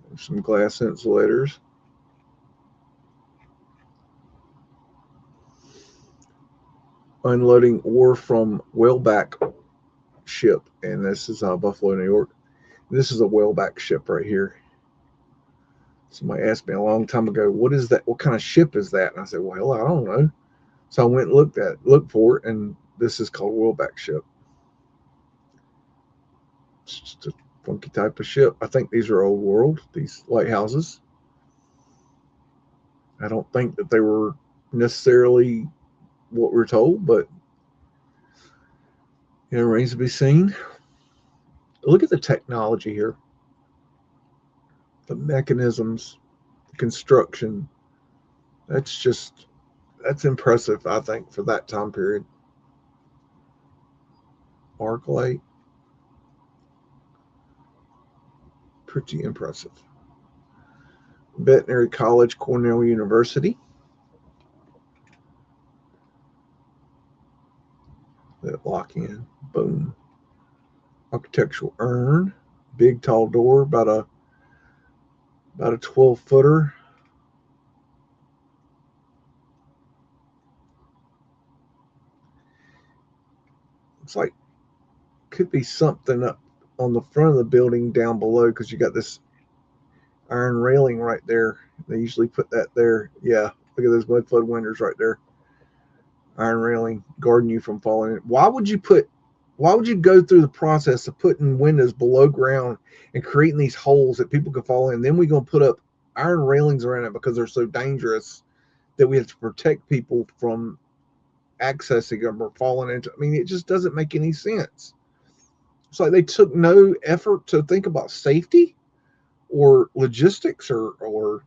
Speaker 2: There's some glass insulators. Unloading ore from whaleback ship, and this is Buffalo, New York. This is a whaleback ship right here. Somebody asked me a long time ago, what is that? What kind of ship is that? And I said, well, I don't know. So I went and looked for it, and this is called a whaleback ship. It's just a funky type of ship. I think these are old world, these lighthouses. I don't think that they were necessarily what we're told, but it remains to be seen. Look at the technology here. The mechanisms, the construction. That's impressive, I think, for that time period. Arc light. Pretty impressive. Veterinary College, Cornell University. Let it lock in. Boom. Architectural urn. Big tall door, about a 12-footer. Looks like could be something up on the front of the building down below, because you got this iron railing right there. They usually put that there. Yeah, look at those Mudflood windows right there. Iron railing guarding you from falling in. Why would you go through the process of putting windows below ground and creating these holes that people could fall in? Then we're going to put up iron railings around it because they're so dangerous that we have to protect people from accessing them or falling into. I mean, it just doesn't make any sense. It's like they took no effort to think about safety or logistics or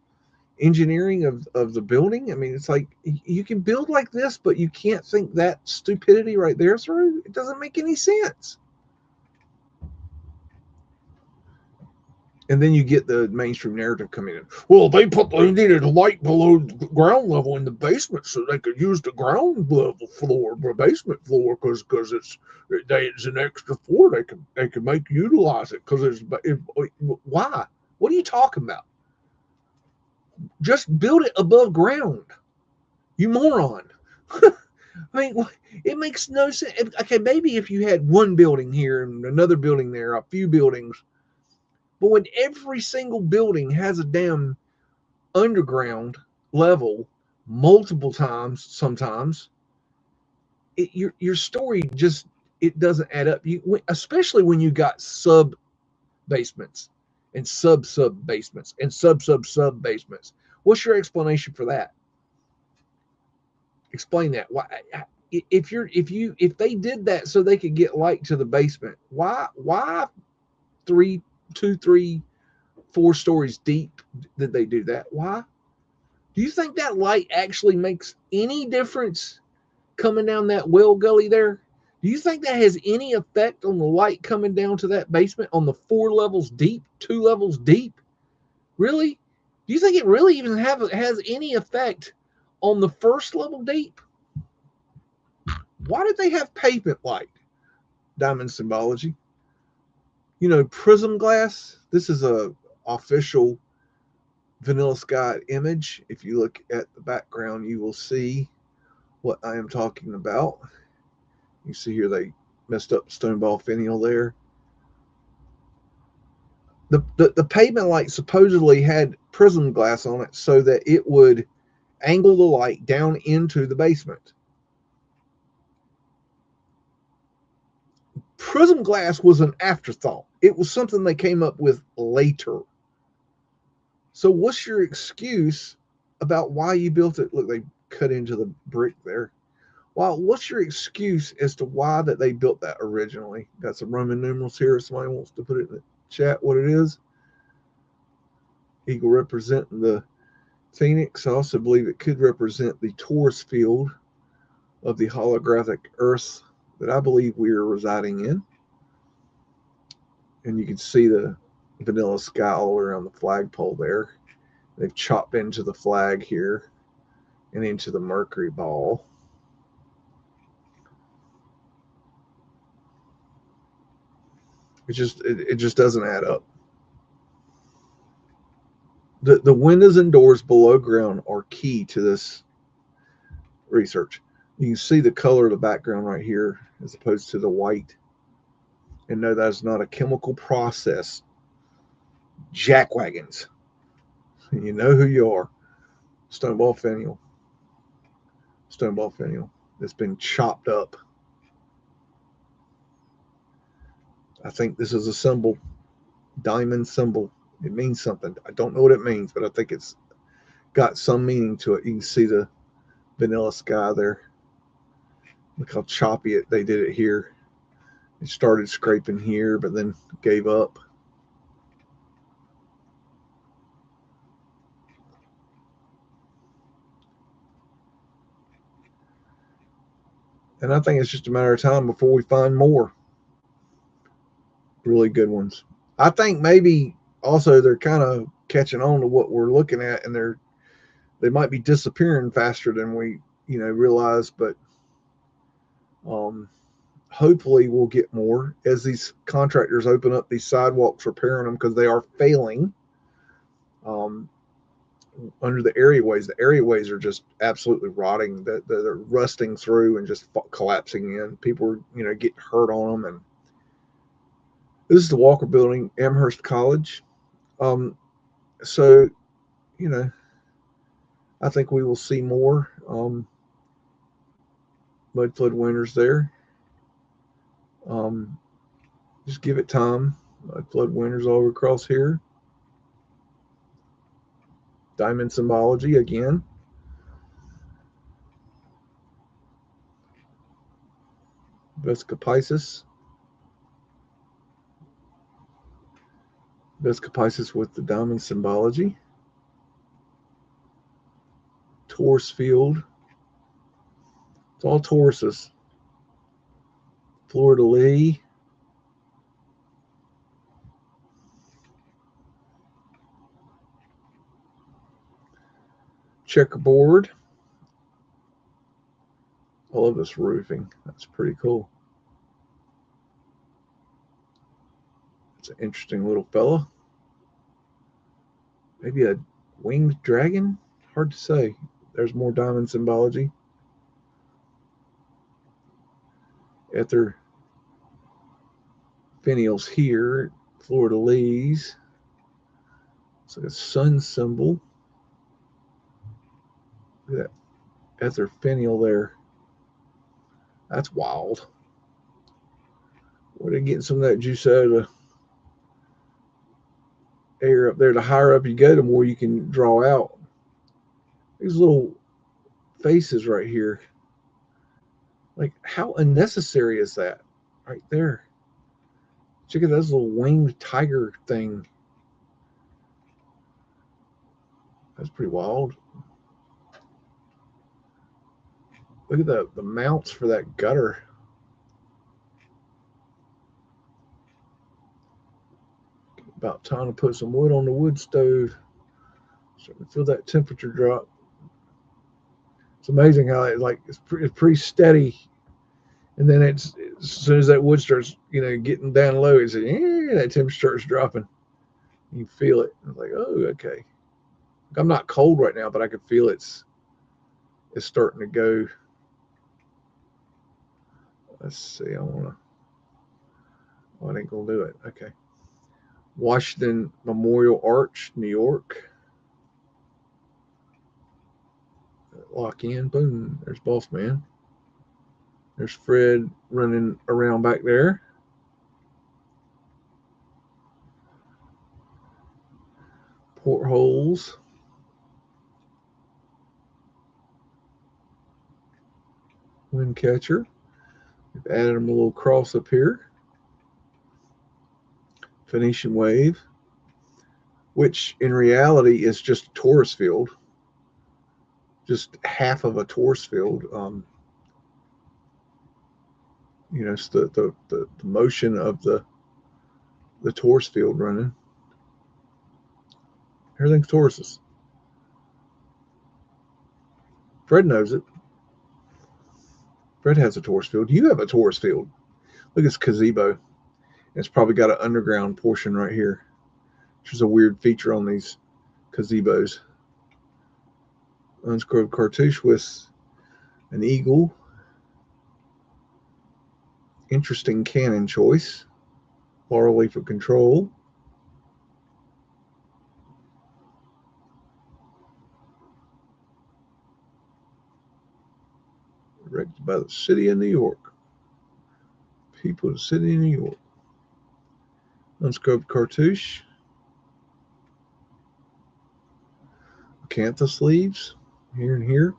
Speaker 2: engineering of the building. I mean, it's like you can build like this, but you can't think that stupidity right there through. It doesn't make any sense. And then you get the mainstream narrative coming in. Well, they needed a light below the ground level in the basement so they could use the ground level floor, the basement floor, because it's an extra floor they can make utilize it because why? What are you talking about? Just build it above ground, you moron. I mean, it makes no sense. Okay, maybe if you had one building here and another building there, a few buildings. But when every single building has a damn underground level multiple times, sometimes your story just it doesn't add up. Especially when you got sub basements and sub basements and sub basements. What's your explanation for that? Explain that. Why? If they did that so they could get light to the basement, why 2, 3, 4 stories deep did they do that? Why? Do you think that light actually makes any difference coming down that well gully there? Do you think that has any effect on the light coming down to that basement on the 4 levels deep, 2 levels deep? Really? Do you think it really even has any effect on the first level deep? Why did they have pavement light? Diamond symbology. You know, prism glass. This is a official Vanilla Sky image. If you look at the background, you will see what I am talking about. You see here they messed up Stoneball finial there. The pavement light supposedly had prism glass on it so that it would angle the light down into the basement. Prism glass was an afterthought. It was something they came up with later. So what's your excuse about why you built it? Look, they cut into the brick there. Well, what's your excuse as to why that they built that originally? Got some Roman numerals here. If somebody wants to put it in the chat what it is. Eagle representing the Phoenix. I also believe it could represent the Taurus field of the holographic Earth that I believe we are residing in. And you can see the Vanilla Sky all around the flagpole there. They've chopped into the flag here and into the Mercury ball. It just doesn't add up. The windows and doors below ground are key to this research. You can see the color of the background right here as opposed to the white. And no, that's not a chemical process. Jackwagons. You know who you are. Stoneball finial. Stoneball finial. It's been chopped up. I think this is a symbol. Diamond symbol. It means something. I don't know what it means, but I think it's got some meaning to it. You can see the Vanilla Sky there. Look how choppy they did it here. It started scraping here, but then gave up. And I think it's just a matter of time before we find more really good ones. I think maybe also they're kind of catching on to what we're looking at, and they might be disappearing faster than we realize. But hopefully we'll get more as these contractors open up these sidewalks, repairing them because they are failing. Under the areaways. The areaways are just absolutely rotting. They're rusting through and just collapsing in. People are, getting hurt on them. And this is the Walker Building, Amherst College. So, I think we will see more Mudflood winners there. Just give it time. Mudflood winners all across here. Diamond symbology again. Vescopisis. Vescopisis with the diamond symbology. Taurus field. It's all Tauruses. Florida Lee. Checkerboard. I love this roofing. That's pretty cool. It's an interesting little fella. Maybe a winged dragon? Hard to say. There's more diamond symbology. Ether finials here. Florida Lees. It's like a sun symbol. Look at that ether finial there. That's wild. Where they getting some of that juice out of the air up there? The higher up you go, the more you can draw out. These little faces right here. Like, how unnecessary is that? Right there. Check out this little winged tiger thing. That's pretty wild. Look at the mounts for that gutter. About time to put some wood on the wood stove. So we feel that temperature drop. It's amazing how it's pretty steady, and then it's as soon as that wood starts getting down low, it's that temperature starts dropping. You feel it. It's like, oh, okay. I'm not cold right now, but I can feel it's starting to go. Let's see. I ain't gonna do it. Okay. Washington Memorial Arch, New York. Lock in. Boom. There's Boss Man. There's Fred running around back there. Portholes. Wind catcher. We've added him a little cross up here. Phoenician wave, which in reality is just a torus field. Just half of a torus field. It's the motion of the torus field running. Everything's toruses. Fred knows it. Fred has a torus field. You have a torus field. Look at this gazebo. It's probably got an underground portion right here, which is a weird feature on these gazebos. Unscrewed cartouche with an eagle. Interesting cannon choice. Laurel leaf of control. Directed by the city of New York. People of the city of New York. Unscrewed cartouche. Acanthus leaves here and here.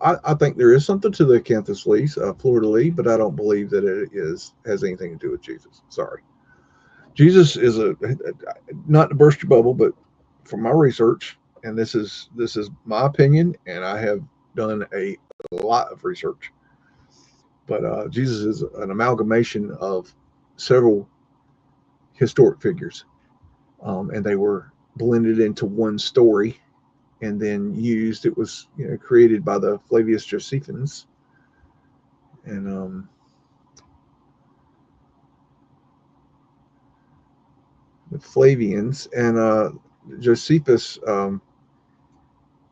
Speaker 2: I think there is something to the acanthus leaves, Florida Lee, but I don't believe that it has anything to do with Jesus. Sorry. Jesus is not to burst your bubble, but from my research, and this is my opinion, and I have done a lot of research. But Jesus is an amalgamation of several historic figures, and they were blended into one story and then used. It was created by the Flavius Josephans, and the Flavians, and Josephus.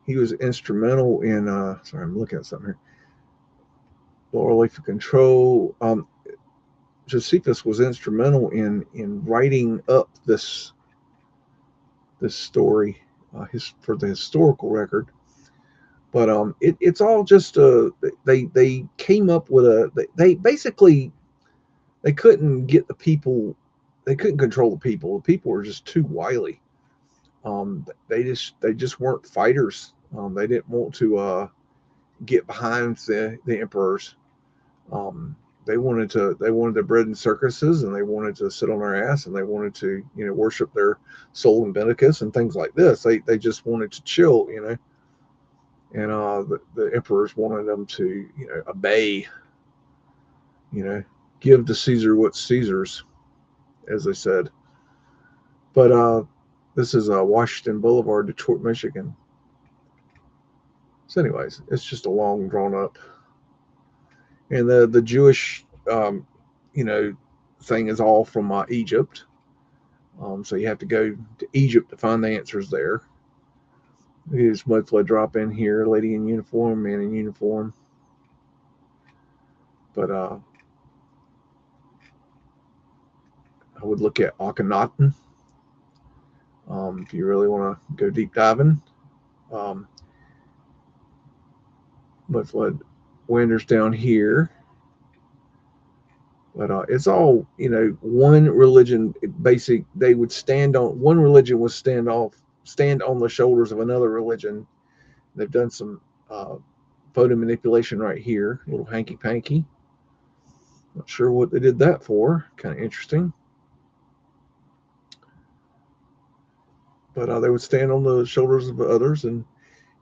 Speaker 2: He was instrumental in. Sorry, I'm looking at something here. Lower leaf of control. Josephus was instrumental in writing up this story, for the historical record. But it's all just they came up with they basically they couldn't get the people, they couldn't control the people. The people were just too wily. They just weren't fighters. They didn't want to get behind the emperors. They wanted their bread and circuses, and they wanted to sit on their ass, and they wanted to worship their Sol and Benedictus and things like this. They just wanted to chill, and the emperors wanted them to obey, give to Caesar what's Caesar's, as they said. But this is Washington Boulevard, Detroit, Michigan. So anyways, it's just a long drawn up, and the Jewish thing is all from Egypt. So you have to go to Egypt to find the answers there. Here's Mudflood drop in here, lady in uniform, man in uniform. But I would look at Akhenaten if you really want to go deep diving. Mudflood Winders down here. But it's all, one religion. They would stand on one religion would stand on the shoulders of another religion. They've done some photo manipulation right here, a little hanky panky. Not sure what they did that for. Kind of interesting. But they would stand on the shoulders of others, and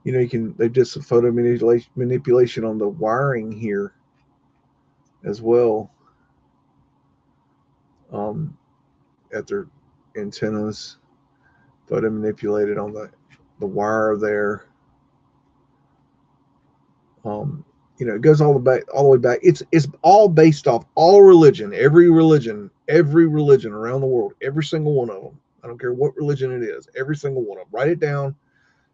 Speaker 2: they did some photo manipulation on the wiring here as well. At their antennas, photo manipulated on the wire there. It goes all the way back. It's all based off all religion, every religion around the world, every single one of them. I don't care what religion it is, every single one of them. Write it down.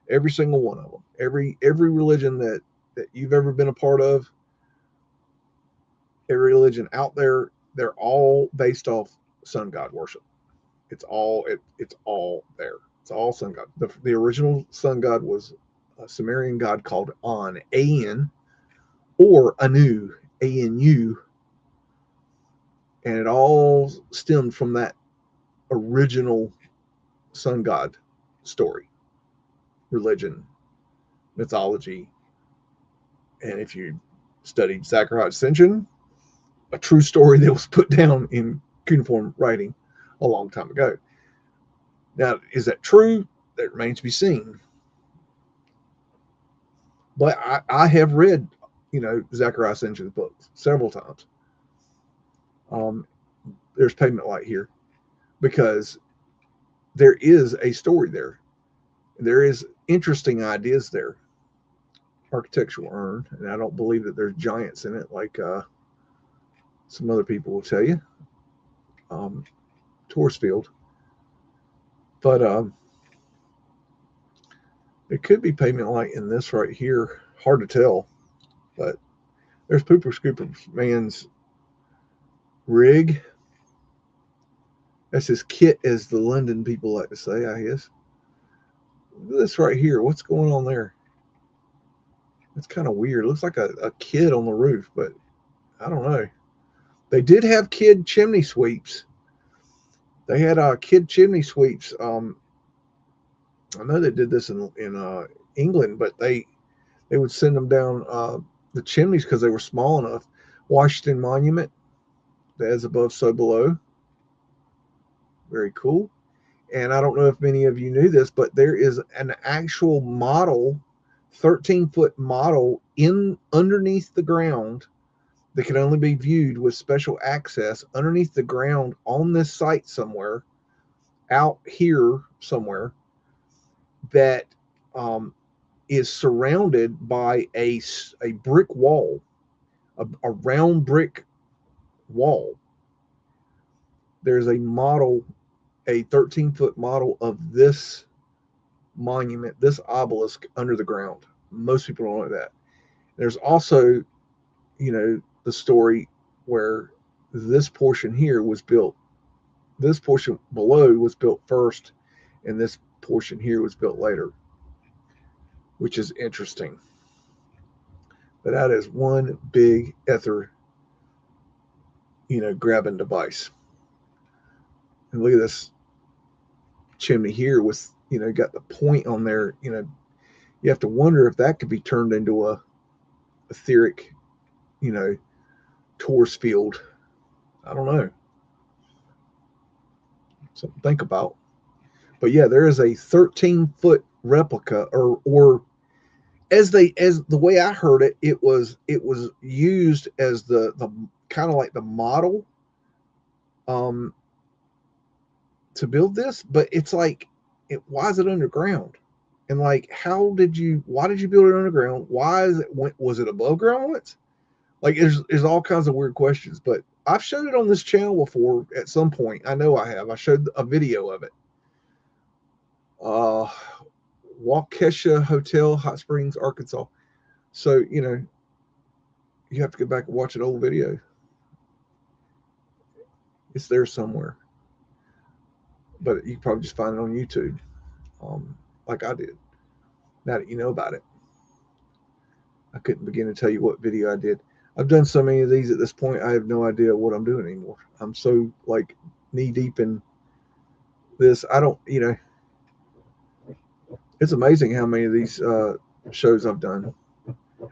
Speaker 2: Every single one of them. Every religion that you've ever been a part of, every religion out there, they're all based off sun god worship. It's all there. It's all sun god. The original sun god was a Sumerian god called An, A-N, or Anu, A-N-U, and it all stemmed from that original sun god story, religion, mythology. And if you studied Zechariah Ascension, a true story that was put down in cuneiform writing a long time ago. Now, is that true? That remains to be seen. But I have read, Zechariah Ascension's books several times. There's pavement light here because there is a story there. There is interesting ideas there. Architectural urn, and I don't believe that there's giants in it like some other people will tell you. Tourist field. But it could be pavement light in this right here. Hard to tell. But there's Pooper Scooper Man's rig. That's his kit, as the London people like to say, I guess. Look at this right here. What's going on there? It's kind of weird. It looks like a kid on the roof, but I don't know. They did have kid chimney sweeps. They had kid chimney sweeps. I know they did this in England, but they would send them down the chimneys because they were small enough. Washington Monument, as above, so below. Very cool. And I don't know if many of you knew this, but there is an actual model, 13-foot model underneath the ground that can only be viewed with special access underneath the ground on this site somewhere, out here somewhere, that is surrounded by a brick wall, a round brick wall. There's a model, a 13-foot model of this monument, this obelisk under the ground. Most people don't know that. There's also, the story where this portion here was built, this portion below was built first, and this portion here was built later, which is interesting. But that is one big ether, grabbing device. And look at this chimney here with, got the point on there. You have to wonder if that could be turned into a etheric, torus field. I don't know. Something to think about. But yeah, there is a 13-foot replica, or as the way I heard it, it was used as the kind of like the model to build this, but it's like, why is it underground? And like, why did you build it underground? Why is it, was it above ground once? Like, there's all kinds of weird questions, but I've showed it on this channel before at some point. I know I have. I showed a video of it. Waukesha Hotel, Hot Springs, Arkansas. So, you have to go back and watch an old video. It's there somewhere. But you can probably just find it on YouTube, like I did. Now that you know about it. I couldn't begin to tell you what video I did. I've done so many of these at this point, I have no idea what I'm doing anymore. I'm so, like, knee-deep in this. I don't, it's amazing how many of these shows I've done.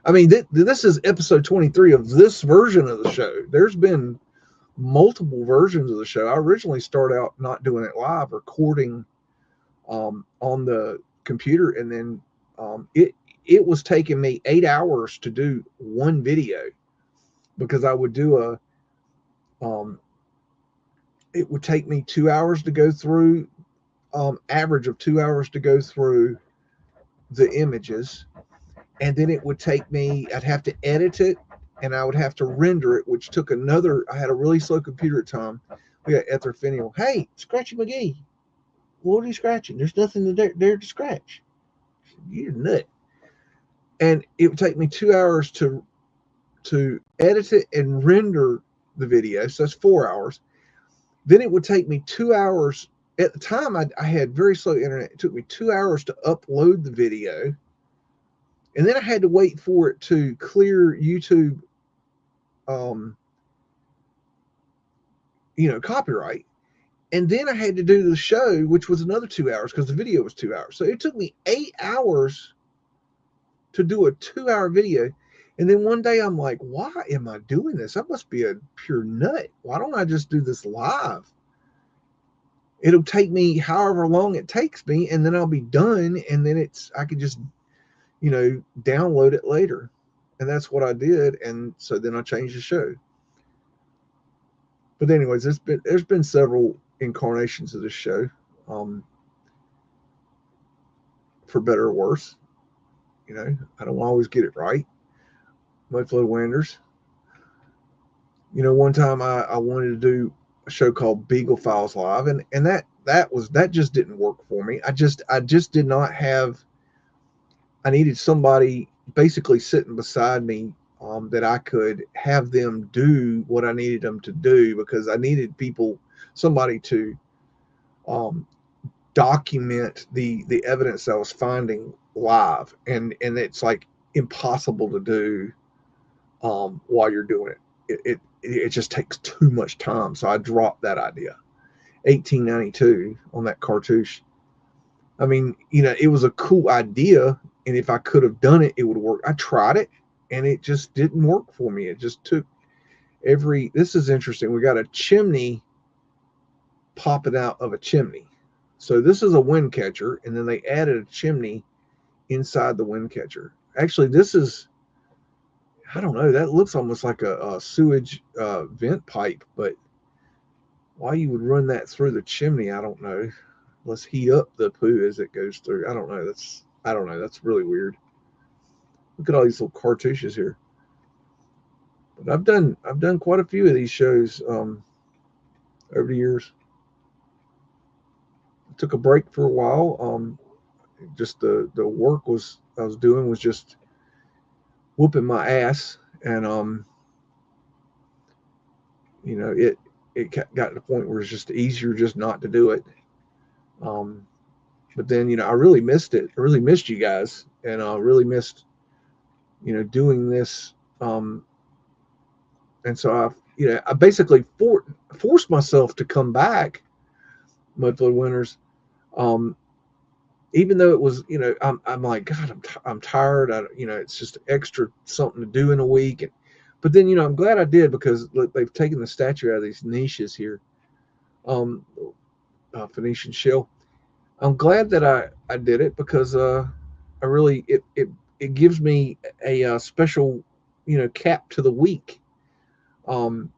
Speaker 2: I mean, this is episode 23 of this version of the show. There's been multiple versions of the show. I originally started out not doing it live, recording on the computer, and then it was taking me 8 hours to do one video, because I would do it would take me 2 hours to go through, average of 2 hours to go through the images, and then it would take me, I'd have to edit it, and I would have to render it, which took another, I had a really slow computer at the time. We got Ether Finial. Hey, Scratchy McGee, what are you scratching? There's nothing there to scratch. You're a nut. And it would take me 2 hours to edit it and render the video. So that's 4 hours. Then it would take me 2 hours. At the time, I had very slow internet. It took me 2 hours to upload the video. And then I had to wait for it to clear YouTube, copyright. And then I had to do the show, which was another 2 hours, because the video was 2 hours. So it took me 8 hours to do a 2 hour video. And then one day I'm like, why am I doing this? I must be a pure nut. Why don't I just do this live? It'll take me however long it takes me, and then I'll be done. And then I could just, download it later. And that's what I did. And so then I changed the show. But anyways, there's been several incarnations of this show, for better or worse. I don't always get it right. Mudflood Wanders. One time I wanted to do a show called Beagle Files Live, and that just didn't work for me. I just did not have. I needed somebody basically sitting beside me, that I could have them do what I needed them to do, because I needed somebody to document the evidence I was finding live, and it's like impossible to do while you're doing it. It just takes too much time, so I dropped that idea. 1892 on that cartouche. I mean, it was a cool idea, and if I could have done it, it would work. I tried it, and it just didn't work for me. It just took this is interesting. We got a chimney popping out of a chimney. So this is a wind catcher, and then they added a chimney inside the wind catcher. Actually, this is, I don't know. That looks almost like a sewage vent pipe, but why you would run that through the chimney, I don't know. Let's heat up the poo as it goes through. I don't know. That's really weird. Look at all these little cartouches here. But I've done quite a few of these shows over the years. I took a break for a while. Just the work I was doing was just whooping my ass, and you know, it got to the point where it's just easier just not to do it. But then, you know, I really missed it. I really missed you guys, and I really missed, you know, doing this. And so I basically forced myself to come back, Mudflood Winters. Um, Even though it was, you know, I'm like, God, I'm tired. You know, it's just extra something to do in a week. But then, you know, I'm glad I did, because look, they've taken the statue out of these niches here. Phoenician shell. I'm glad that I did it, because I really it gives me a special, you know, cap to the week. Um,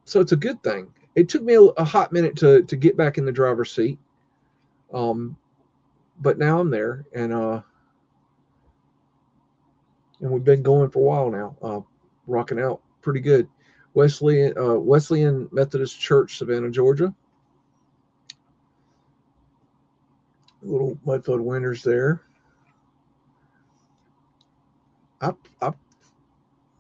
Speaker 2: so it's a good thing. It took me a hot minute to get back in the driver's seat, but now I'm there, and we've been going for a while now, rocking out pretty good. Wesleyan Methodist Church, Savannah, Georgia. Little Mudflood Winters there. I I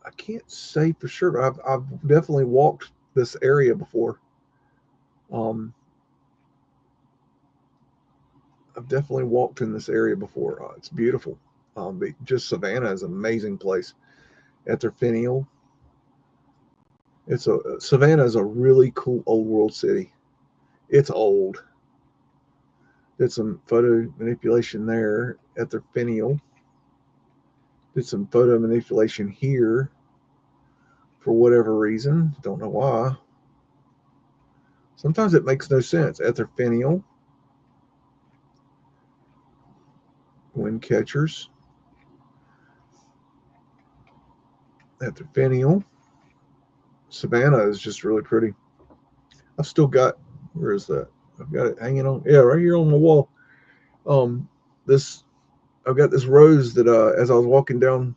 Speaker 2: I can't say for sure, but I've definitely walked this area before. Um, I've definitely walked in this area before. It's beautiful. Just Savannah is an amazing place. Etherfinial. Savannah is a really cool old world city. It's old. Did some photo manipulation there. Etherfinial. Did some photo manipulation here for whatever reason. Don't know why. Sometimes it makes no sense. Etherfinial. Wind catchers. Etherfinial. Savannah is just really pretty. I've still got, where is that? I've got it hanging on. Yeah, right here on the wall. This I've got this rose that as I was walking downtown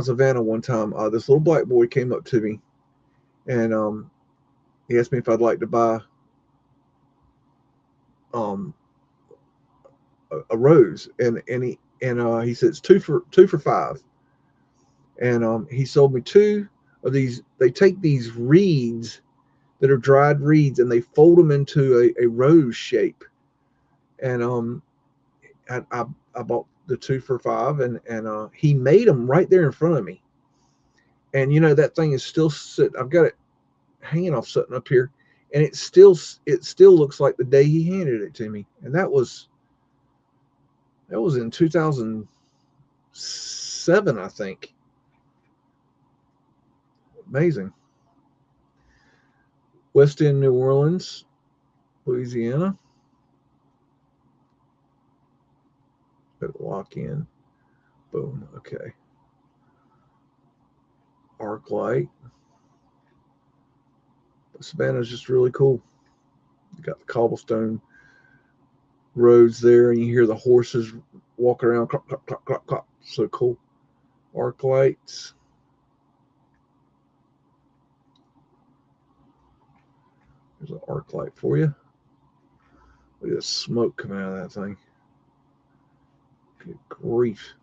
Speaker 2: Savannah one time, this little black boy came up to me, and he asked me if I'd like to buy um a rose, and he said it's two for $5, and he sold me two of these. They take these reeds that are dried reeds, and they fold them into a rose shape, and I bought the 2 for $5, and he made them right there in front of me. And you know, that thing is still sitting. I've got it hanging off something up here, and it still looks like the day he handed it to me. And that was in 2007, I think. Amazing. West End, New Orleans, Louisiana. Better lock in. Boom. Okay. Arc light. Savannah's just really cool. You got the cobblestone roads there, and you hear the horses walk around. Clop, clop, clop, clop, clop. So cool. Arc lights. There's an arc light for you. Look at the smoke coming out of that thing. Good grief.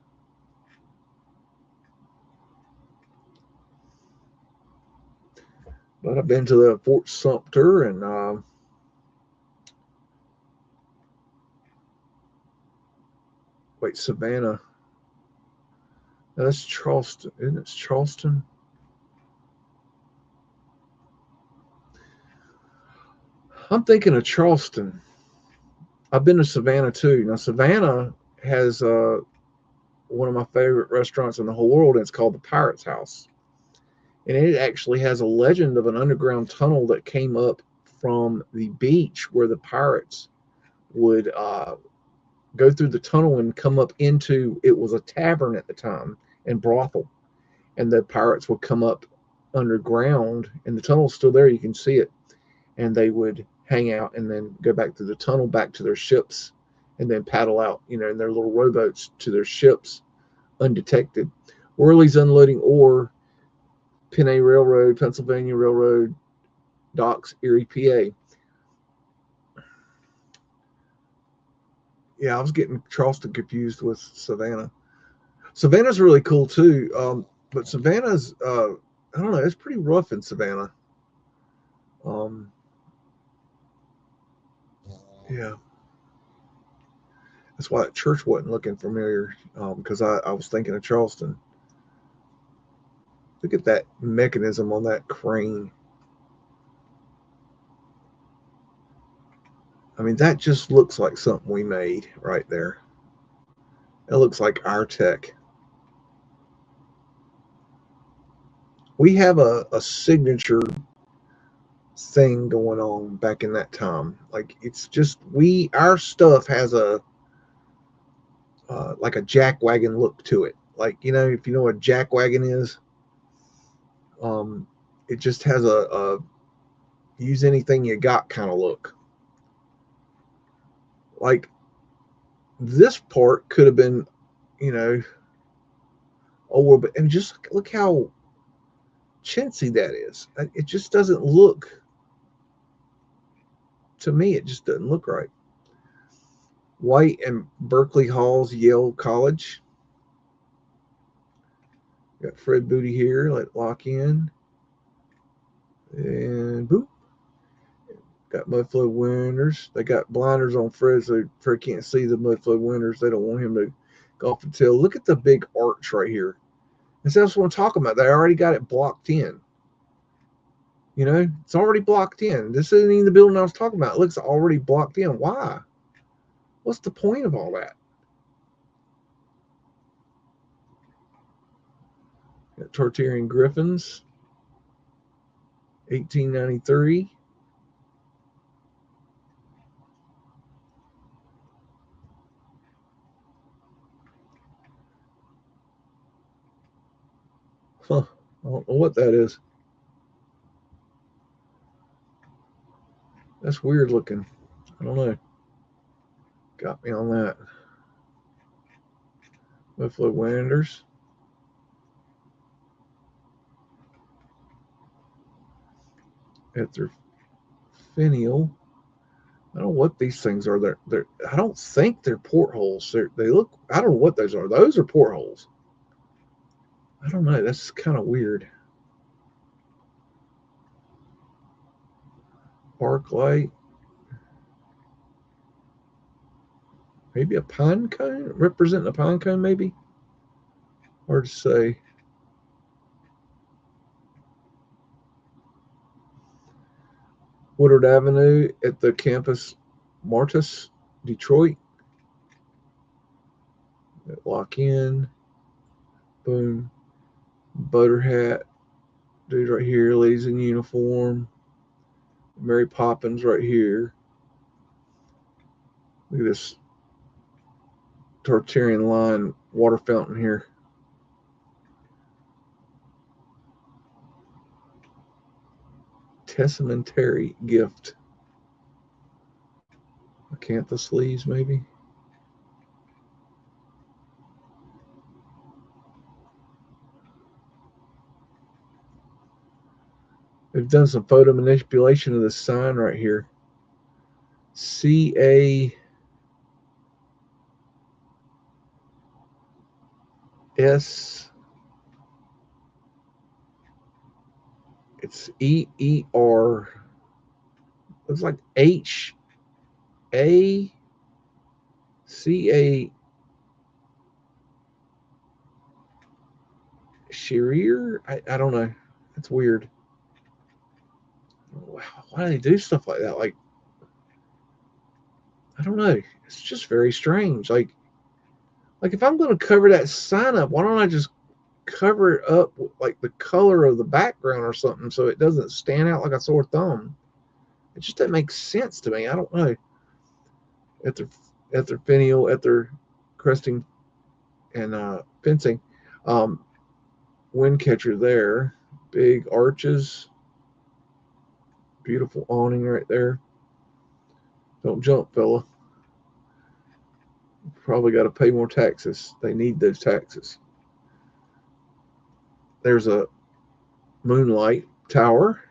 Speaker 2: But I've been to the Fort Sumter, and Savannah. That's Charleston, isn't it? Charleston. I'm thinking of Charleston. I've been to Savannah too. Now Savannah has one of my favorite restaurants in the whole world, and it's called the Pirate's House. And it actually has a legend of an underground tunnel that came up from the beach where the pirates would go through the tunnel and come up into, it was a tavern at the time and brothel. and the pirates would come up underground, and the tunnel's still there. You can see it, and they would hang out and then go back through the tunnel back to their ships, and then paddle out, in their little rowboats to their ships undetected. Worley's unloading ore, Penn Railroad, Pennsylvania Railroad docks, Erie, PA. Yeah, I was getting Charleston confused with Savannah. Savannah's really cool too, but Savannah's I don't know, it's pretty rough in Savannah. Yeah, that's why that church wasn't looking familiar, because I was thinking of Charleston. Look at that mechanism on that crane. I mean, that just looks like something we made right there. It looks like our tech. We have a signature thing going on back in that time. Like, it's just, our stuff has a like a jackwagon look to it. Like, if you know what a jackwagon is, it just has a use anything you got kind of look. Like, this part could have been, but and just look how chintzy that is. It just doesn't look, to me, it just doesn't look right. White and Berkeley Halls, Yale College. Got Fred Booty here, let lock in. And boop. Got Mudflood winners. They got blinders on Fred, so Fred can't see the Mudflood winners. They don't want him to go off the tail. Look at the big arch right here. That's what I'm talking about. They already got it blocked in. It's already blocked in. This isn't even the building I was talking about. It looks already blocked in. Why? What's the point of all that? Got Tartarian Griffins, 1893. Huh. I don't know what that is. That's weird looking. I don't know. Got me on that. Mudflood Wanderers. At their finial. I don't know what these things are. They're I don't think they're portholes. They look, I don't know what those are. Those are portholes. I don't know. That's kind of weird. Arc light. Maybe a pine cone? Representing a pine cone, maybe? Hard to say. Woodward Avenue at the campus Martis, Detroit. Lock in. Boom. Butter hat. Dude right here. Ladies in uniform. Mary Poppins right here. Look at this Tartarian line water fountain here. Testamentary gift. Acanthus leaves, maybe. They've done some photo manipulation of this sign right here. CAS. It's EER. Looks like HACA. Shearer? I don't know. That's weird. Wow, why do they do stuff like that? Like, I don't know. It's just very strange. Like if I'm going to cover that sign up, why don't I just cover it up with, like, the color of the background or something, so it doesn't stand out like a sore thumb? It just doesn't make sense to me. I don't know. At their finial, at their cresting and fencing. wind catcher there. Big arches. Beautiful awning right there. Don't jump, fella. Probably got to pay more taxes. They need those taxes. There's a moonlight tower,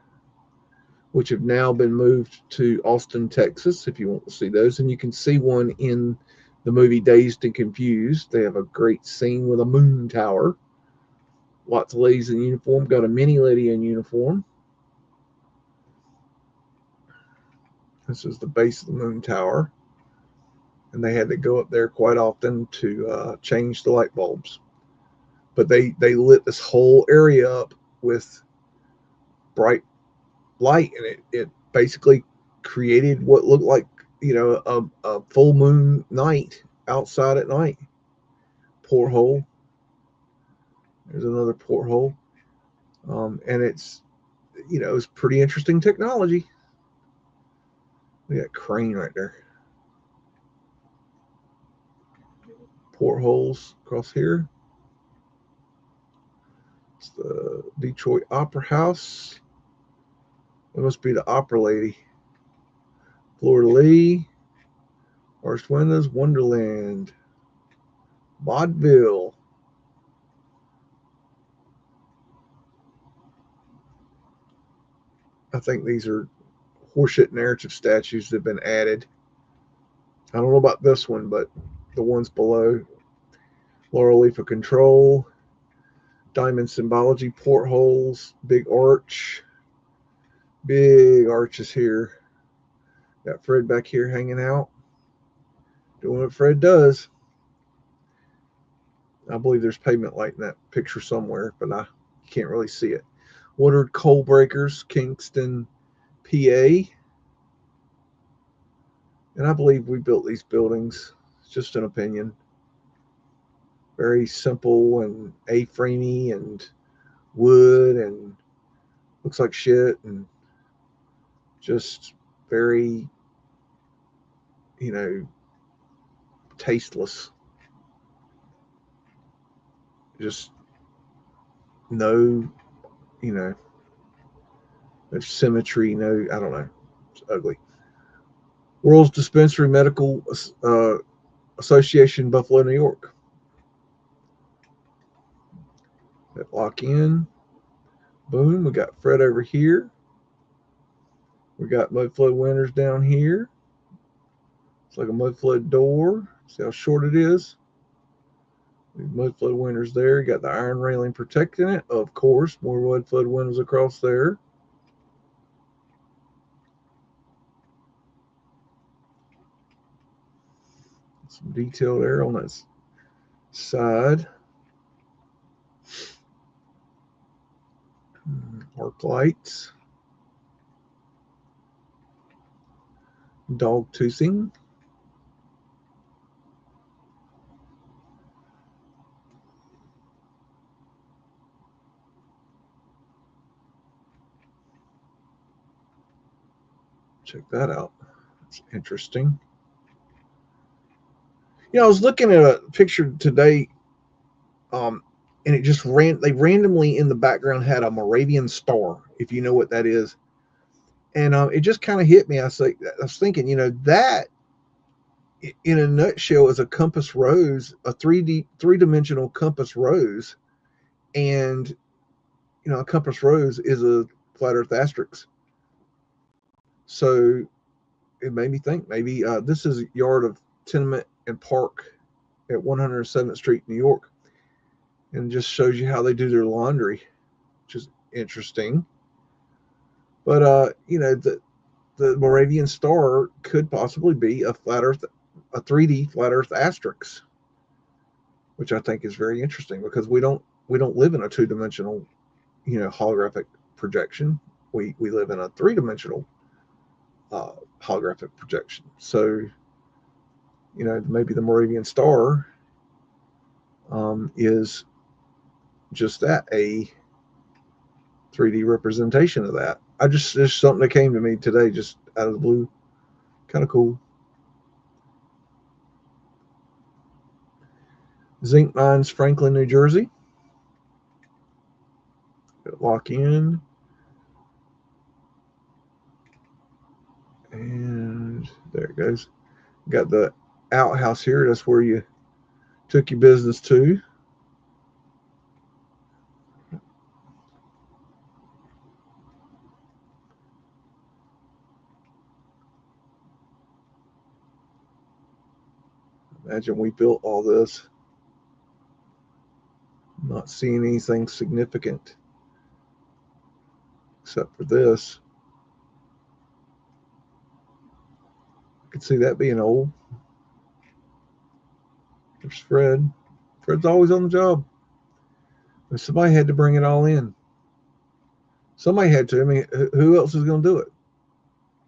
Speaker 2: which have now been moved to Austin, Texas, if you want to see those. And you can see one in the movie Dazed and Confused. They have a great scene with a moon tower. Lots of ladies in uniform. Got a mini lady in uniform. This is the base of the moon tower. And they had to go up there quite often to change the light bulbs. But they lit this whole area up with bright light, and it basically created what looked like, you know, a full moon night outside at night. Porthole. There's another porthole. And it's, you know, it's pretty interesting technology. We got crane right there. Portholes across here. It's the Detroit Opera House. It must be the opera lady. Florida Lee. Arched Windows. Wonderland. Vaudeville. I think these are horseshit narrative statues that have been added. I don't know about this one, but the ones below. Laurel Leaf of Control. Diamond Symbology. Portholes. Big arch. Big arches here. Got Fred back here hanging out. Doing what Fred does. I believe there's pavement light in that picture somewhere, but I can't really see it. Woodard Coal Breakers, Kingston, PA. And I believe we built these buildings. It's just an opinion. Very simple and A-framey and wood and looks like shit and just very, you know, tasteless. Just no, you know, no symmetry, no, I don't know. It's ugly. World's Dispensary Medical Association, Buffalo, New York. That lock in. Boom. We got Fred over here. We got Mudflood Winters down here. It's like a Mudflood door. See how short it is? Mudflood Winters there. You got the iron railing protecting it. Of course, more Mudflood Winters across there. Some detail there on that side. Arc lights. Dog toothing. Check that out. It's interesting. You know, I was looking at a picture today, and it just they randomly in the background had a Moravian star, if you know what that is. And it just kind of hit me. I was thinking, you know, that in a nutshell is a compass rose, a three-dimensional compass rose. And, you know, a compass rose is a flat earth asterisk. So it made me think maybe this is a yard of Tenement and Park at 107th Street, New York. And just shows you how they do their laundry, which is interesting. But, you know, the Moravian star could possibly be a flat earth, a 3D flat earth asterisk, which I think is very interesting because we don't live in a two-dimensional, you know, holographic projection. We live in a three-dimensional holographic projection. So, you know, maybe the Moravian star is just that, a 3D representation of that. Just something that came to me today, just out of the blue. Kind of cool. Zinc Mines, Franklin, New Jersey. lock in. And there it goes. Got the outhouse here. That's where you took your business to. Imagine we built all this, not seeing anything significant except for this. I could see that being old. There's Fred. Fred's always on the job. But somebody had to bring it all in. Somebody had to. I mean, who else is going to do it?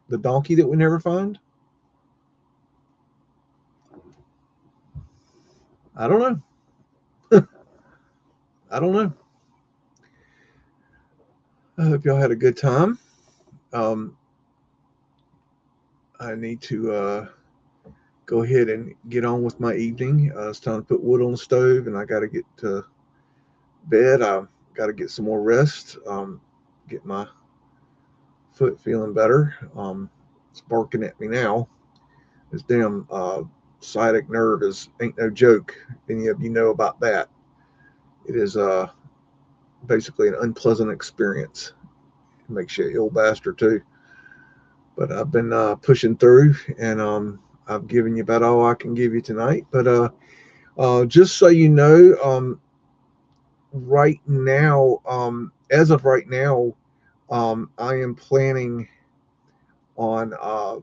Speaker 2: The donkey that we never find? I don't know. I don't know. I hope y'all had a good time. I need to go ahead and get on with my evening. It's time to put wood on the stove, and I got to get to bed. I've got to get some more rest. Get my foot feeling better. It's barking at me now. This damn sciatic nerve ain't no joke. Any of you know about that? It is basically an unpleasant experience. It makes you an ill bastard too. But I've been pushing through, and I've given you about all I can give you tonight. But just so you know, right now, as of right now, I am planning on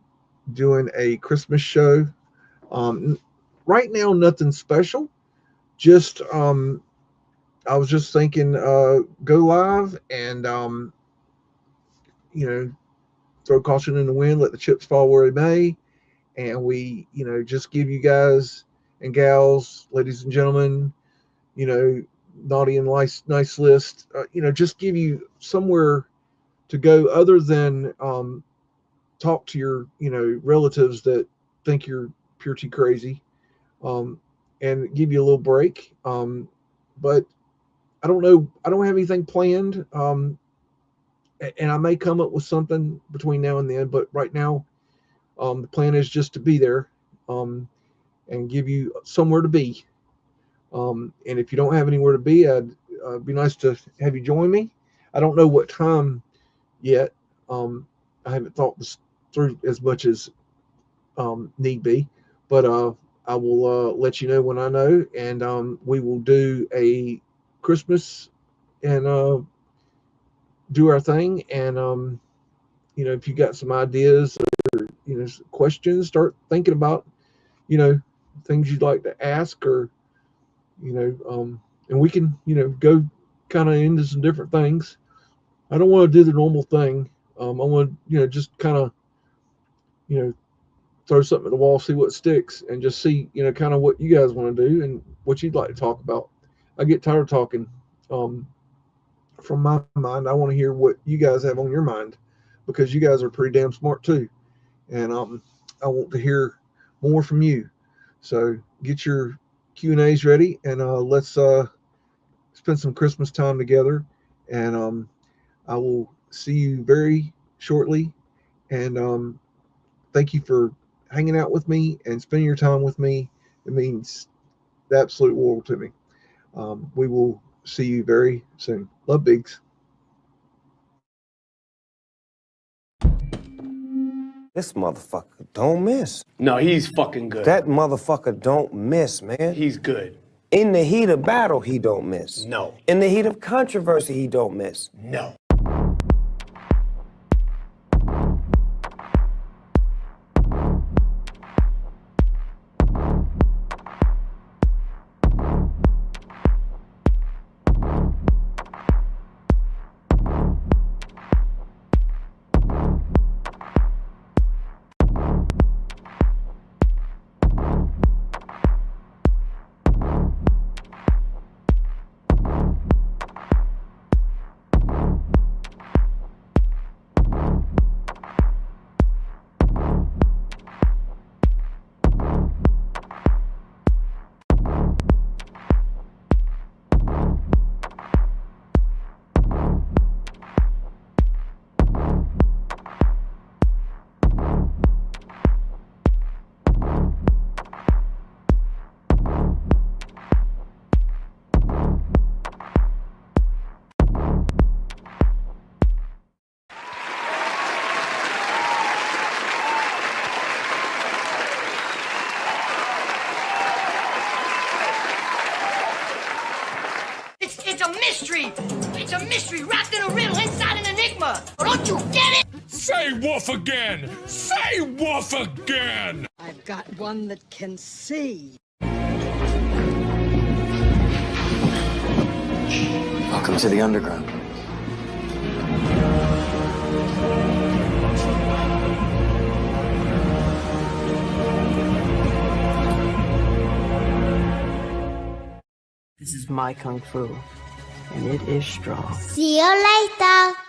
Speaker 2: doing a Christmas show. Right now, nothing special. Just I was just thinking, go live and throw caution in the wind, let the chips fall where they may, and we just give you guys and gals, ladies and gentlemen, naughty and nice list, just give you somewhere to go other than talk to your relatives that think you're pure tea crazy, and give you a little break. But I don't know, I don't have anything planned, and I may come up with something between now and then, but right now the plan is just to be there, and give you somewhere to be. And if you don't have anywhere to be, it'd be nice to have you join me. I don't know what time yet. I haven't thought this through as much as need be, but I will let you know when I know, and we will do a Christmas and do our thing. And if you got some ideas or questions, start thinking about things you'd like to ask, or and we can go kind of into some different things. I don't want to do the normal thing. I want to just kind of throw something at the wall, see what sticks, and just see kind of what you guys want to do and what you'd like to talk about. I get tired of talking from my mind. I want to hear what you guys have on your mind, because you guys are pretty damn smart too, and I want to hear more from you. So get your Q&As ready, and let's spend some Christmas time together. And I will see you very shortly. And thank you for hanging out with me and spending your time with me. It means the absolute world to me. We will see you very soon. Love, Biggs.
Speaker 3: This motherfucker don't miss.
Speaker 4: No, he's fucking good.
Speaker 3: That motherfucker don't miss, man.
Speaker 4: He's good.
Speaker 3: In the heat of battle, he don't miss.
Speaker 4: No.
Speaker 3: In the heat of controversy, he don't miss.
Speaker 4: No. mystery. It's a mystery wrapped in a riddle inside an enigma. Don't you get it?
Speaker 5: Say woof again! Say woof again!
Speaker 6: I've got one that can see.
Speaker 7: Welcome to the underground.
Speaker 6: This is my kung fu, and it is strong.
Speaker 8: See you later.